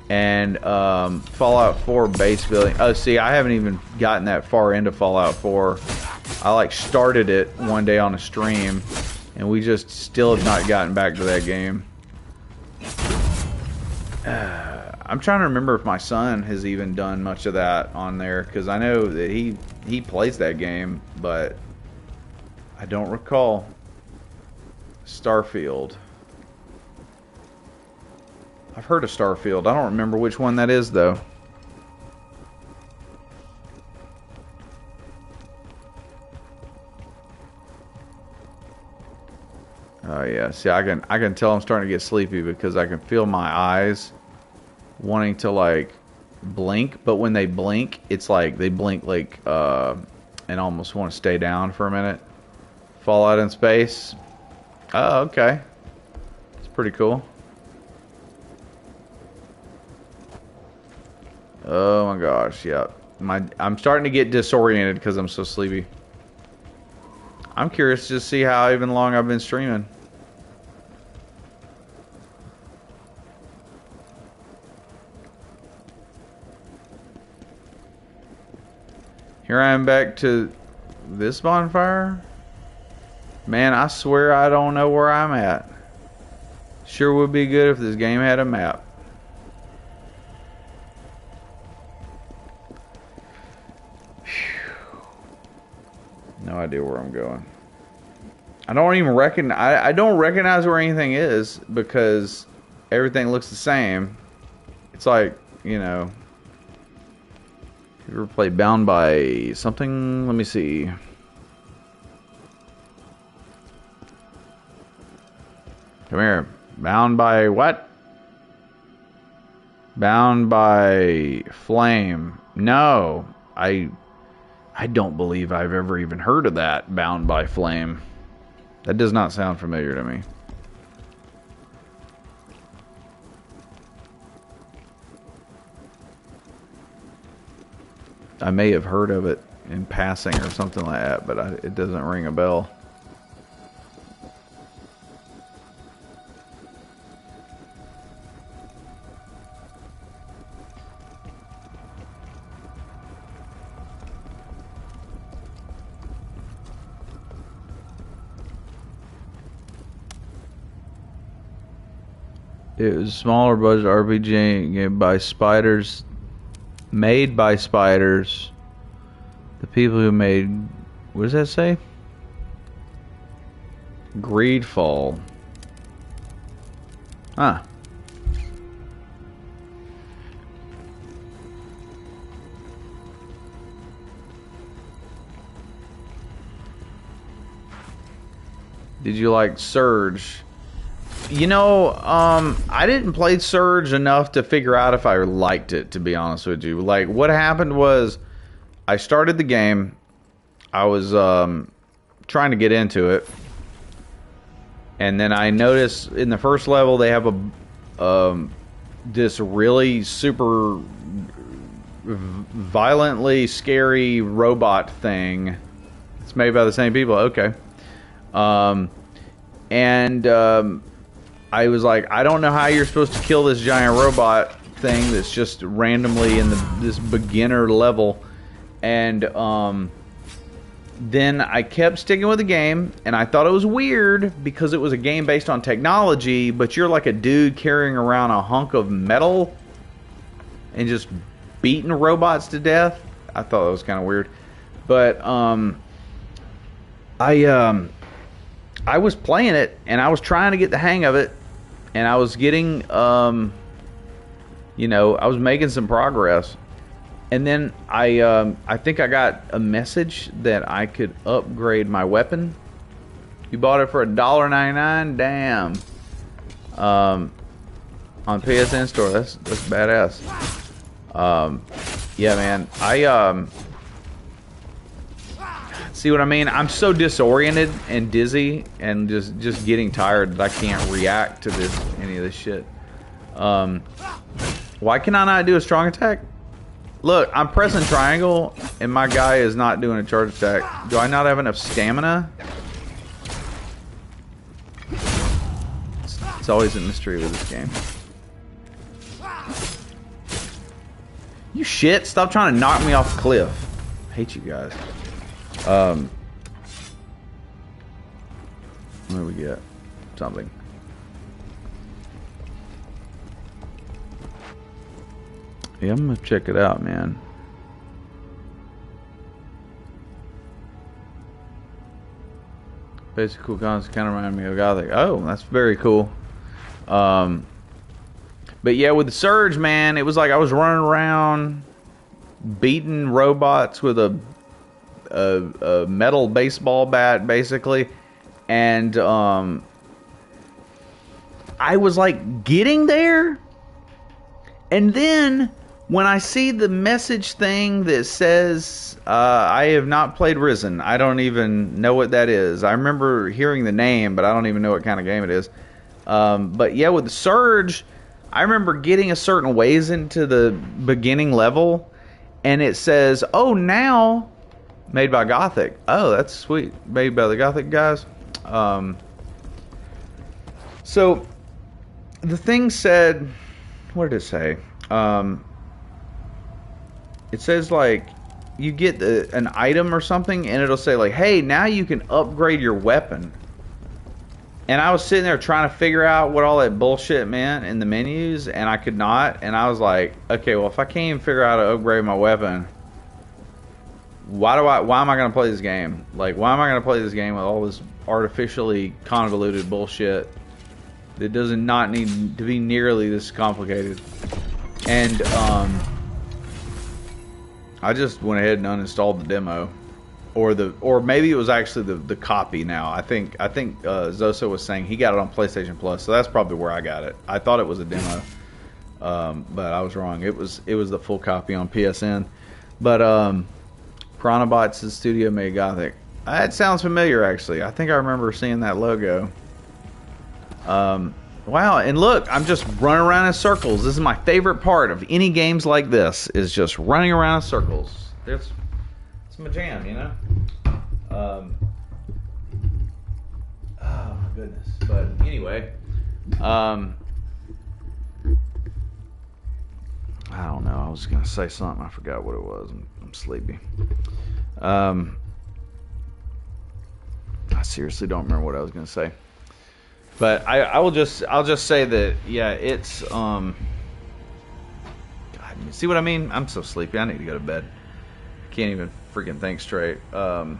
And Fallout 4 base building. Oh, see, I haven't even gotten that far into Fallout 4. I like started it one day on a stream, and we just still have not gotten back to that game. I'm trying to remember if my son has even done much of that on there, because I know that he plays that game, but I don't recall. Starfield. I've heard of Starfield. I don't remember which one that is, though. Oh yeah, see, I can tell I'm starting to get sleepy because I can feel my eyes wanting to like blink, but when they blink, it's like they blink like and almost want to stay down for a minute. Fallout in space. Oh, okay. It's pretty cool. Oh my gosh, yeah. I'm starting to get disoriented because I'm so sleepy. I'm curious to see how even long I've been streaming. Here I am back to this bonfire. Man, I swear I don't know where I'm at. Sure would be good if this game had a map. No idea where I'm going. I don't even I don't recognize where anything is because everything looks the same. It's like, you know, you ever played Bound by something? Let me see. Come here. Bound by what? Bound by Flame. No, I don't believe I've ever even heard of that, Bound by Flame. That does not sound familiar to me. I may have heard of it in passing or something like that, but it doesn't ring a bell. It was a smaller budget RPG game by Spiders, made by Spiders. The people who made, what does that say? Greedfall. Huh. Did you like Surge? You know, I didn't play Surge enough to figure out if I liked it, to be honest with you. Like, what happened was, I started the game, I was trying to get into it, and then I noticed in the first level they have this really super violently scary robot thing. It's made by the same people, okay. I was like, I don't know how you're supposed to kill this giant robot thing that's just randomly in this beginner level. And then I kept sticking with the game, and I thought it was weird because it was a game based on technology, but you're like a dude carrying around a hunk of metal and just beating robots to death. I thought it was kind of weird. But I was playing it, and I was trying to get the hang of it, and I was getting, you know, I was making some progress. And then I think I got a message that I could upgrade my weapon. You bought it for $1.99? Damn. On PSN store. That's badass. Yeah, man. See what I mean? I'm so disoriented and dizzy and just getting tired that I can't react to any of this shit. Why can I not do a strong attack? Look, I'm pressing triangle and my guy is not doing a charge attack. Do I not have enough stamina? It's always a mystery with this game. You shit, stop trying to knock me off a cliff. I hate you guys. What do we get? Something. Yeah, I'm gonna check it out, man. Basic cool concepts kind of remind me of Gothic. Oh, that's very cool. But yeah, with the Surge, man, it was like I was running around beating robots with a metal baseball bat, basically, and I was like getting there, and then when I see the message thing that says I have not played Risen, I don't even know what that is. I remember hearing the name, but I don't even know what kind of game it is. But yeah, with the Surge, I remember getting a certain ways into the beginning level, and it says, "Oh, now made by Gothic." Oh, that's sweet. Made by the Gothic guys. So the thing said, what did it say? It says like you get an item or something, and it'll say like, "Hey, now you can upgrade your weapon." And I was sitting there trying to figure out what all that bullshit meant in the menus, and I could not. And I was like, okay, well, if I can't even figure out how to upgrade my weapon, why am I going to play this game? Like, why am I going to play this game with all this artificially convoluted bullshit that does not need to be nearly this complicated? And I just went ahead and uninstalled the demo. Or maybe it was actually the copy now. I think Zoso was saying he got it on PlayStation Plus, so that's probably where I got it. I thought it was a demo, but I was wrong. It was the full copy on PSN. But Piranhabots' studio made Gothic. That sounds familiar, actually. I think I remember seeing that logo. Wow, and look, I'm just running around in circles. This is my favorite part of any games like this, is just running around in circles. It's my jam, you know? Oh my goodness. But anyway, I don't know. I was gonna say something. I forgot what it was. I'm sleepy. I seriously don't remember what I was gonna say. But I'll just say that, yeah, it's God, see what I mean? I'm so sleepy. I need to go to bed. Can't even freaking think straight. Bound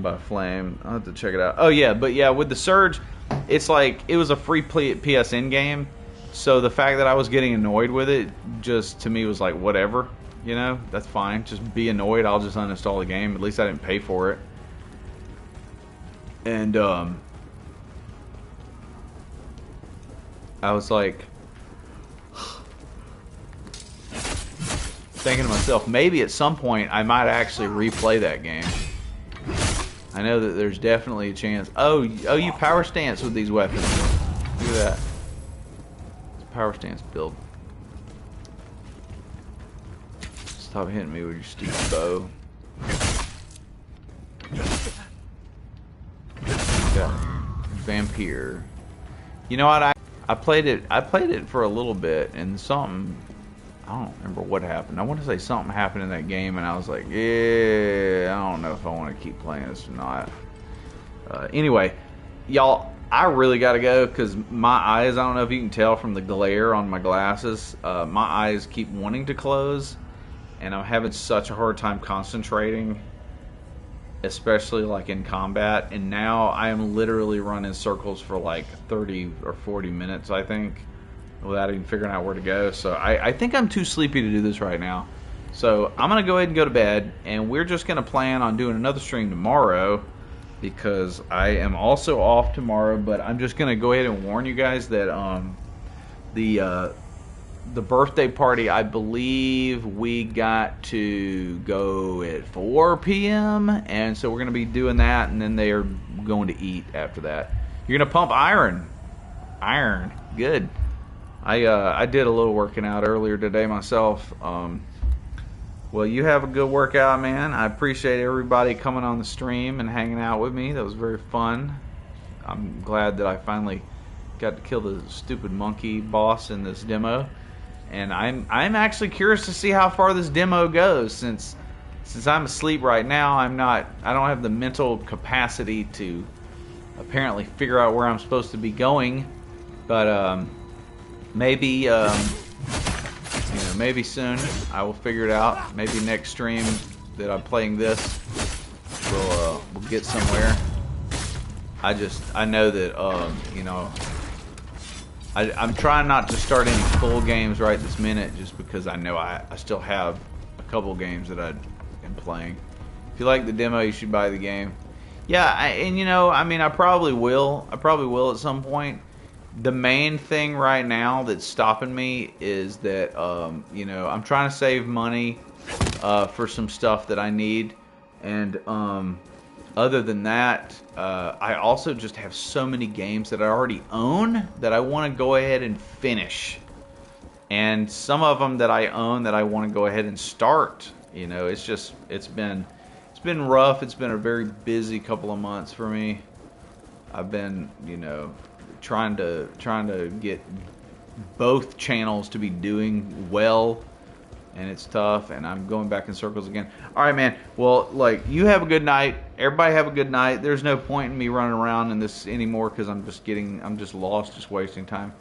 by Flame. I'll have to check it out. Oh yeah, but yeah, with the Surge, it's like it was a free PSN game, so the fact that I was getting annoyed with it just to me was like, whatever, you know, that's fine. Just be annoyed. I'll just uninstall the game. At least I didn't pay for it. And I was like thinking to myself, maybe at some point I might actually replay that game. I know that there's definitely a chance. Oh, you power stance with these weapons. Look at that. It's power stance build. Stop hitting me with your stupid bow. Got Vampire. You know what? I played it for a little bit, and something, I don't remember what happened. I want to say something happened in that game, and I was like, yeah, I don't know if I want to keep playing this or not. Anyway, y'all, I really got to go because my eyes, I don't know if you can tell from the glare on my glasses, my eyes keep wanting to close, and I'm having such a hard time concentrating, especially like in combat. And now I am literally running circles for like 30 or 40 minutes, I think, without even figuring out where to go. So I think I'm too sleepy to do this right now. So I'm going to go ahead and go to bed, and we're just going to plan on doing another stream tomorrow because I am also off tomorrow. But I'm just going to go ahead and warn you guys that the the birthday party, I believe we got to go at 4 p.m. And so we're going to be doing that, and then they are going to eat after that. You're going to pump iron. Iron. Good. I did a little working out earlier today myself. Well, you have a good workout, man. I appreciate everybody coming on the stream and hanging out with me. That was very fun. I'm glad that I finally got to kill the stupid monkey boss in this demo. And I'm actually curious to see how far this demo goes, since I'm asleep right now. I don't have the mental capacity to apparently figure out where I'm supposed to be going. But maybe maybe soon I will figure it out. Maybe next stream that I'm playing this, we'll get somewhere. I know that I'm trying not to start any full games right this minute, just because I know I still have a couple games that I'm playing. If you like the demo, you should buy the game. Yeah, I probably will. I probably will at some point. The main thing right now that's stopping me is that I'm trying to save money for some stuff that I need, and other than that, I also just have so many games that I already own that I want to go ahead and finish, and some of them that I own that I want to go ahead and start. It's been rough. It's been a very busy couple of months for me. I've been trying to get both channels to be doing well, and it's tough, and I'm going back in circles again. All right, man. Well, you have a good night. Everybody have a good night. There's no point in me running around in this anymore, because I'm just lost, just wasting time.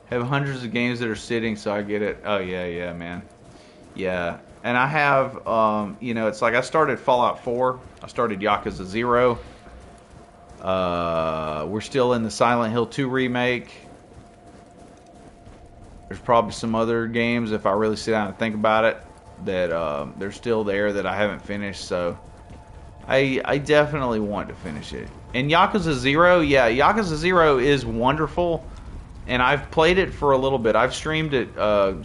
I have hundreds of games that are sitting, so I get it. Oh yeah, man. Yeah, and I have it's like I started Fallout 4. I started Yakuza 0. We're still in the Silent Hill 2 remake. There's probably some other games, if I really sit down and think about it, that they're still there that I haven't finished. So I definitely want to finish it. And Yakuza 0, yeah, Yakuza 0 is wonderful, and I've played it for a little bit. I've streamed it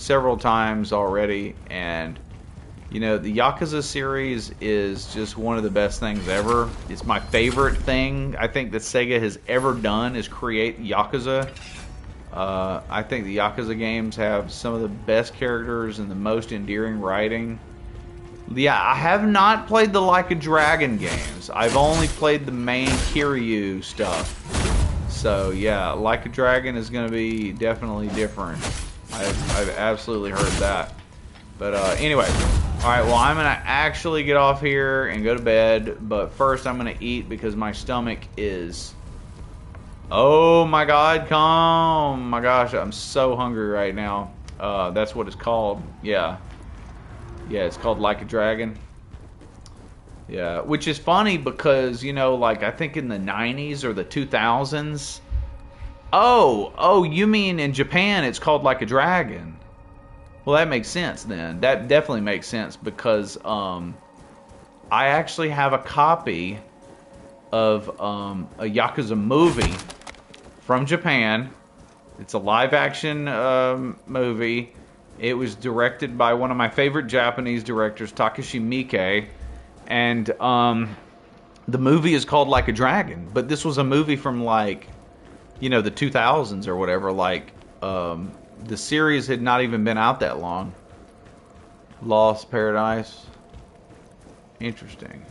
several times already, and the Yakuza series is just one of the best things ever. It's my favorite thing I think that Sega has ever done, is create Yakuza. I think the Yakuza games have some of the best characters and the most endearing writing. Yeah, I have not played the Like a Dragon games. I've only played the main Kiryu stuff. So yeah, Like a Dragon is going to be definitely different. I've absolutely heard that. But anyway, alright, well, I'm going to actually get off here and go to bed. But first I'm going to eat, because my stomach is... Oh my god, oh my gosh, I'm so hungry right now. That's what it's called. Yeah, it's called Like a Dragon. Yeah, which is funny because, I think in the 90s or the 2000s. Oh, you mean in Japan it's called Like a Dragon. Well, that makes sense then. That definitely makes sense, because I actually have a copy of a Yakuza movie from Japan. It's a live-action movie. It was directed by one of my favorite Japanese directors, Takashi Miike, and the movie is called Like a Dragon. But this was a movie from the 2000s or whatever. The series had not even been out that long. Lost Paradise. Interesting.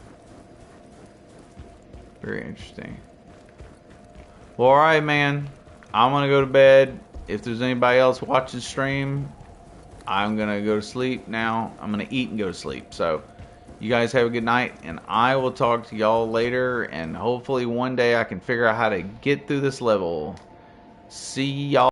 Very interesting. Well, alright, man. I'm going to go to bed. If there's anybody else watching the stream, I'm going to go to sleep now. I'm going to eat and go to sleep. So, you guys have a good night, and I will talk to y'all later, and hopefully one day I can figure out how to get through this level. See y'all.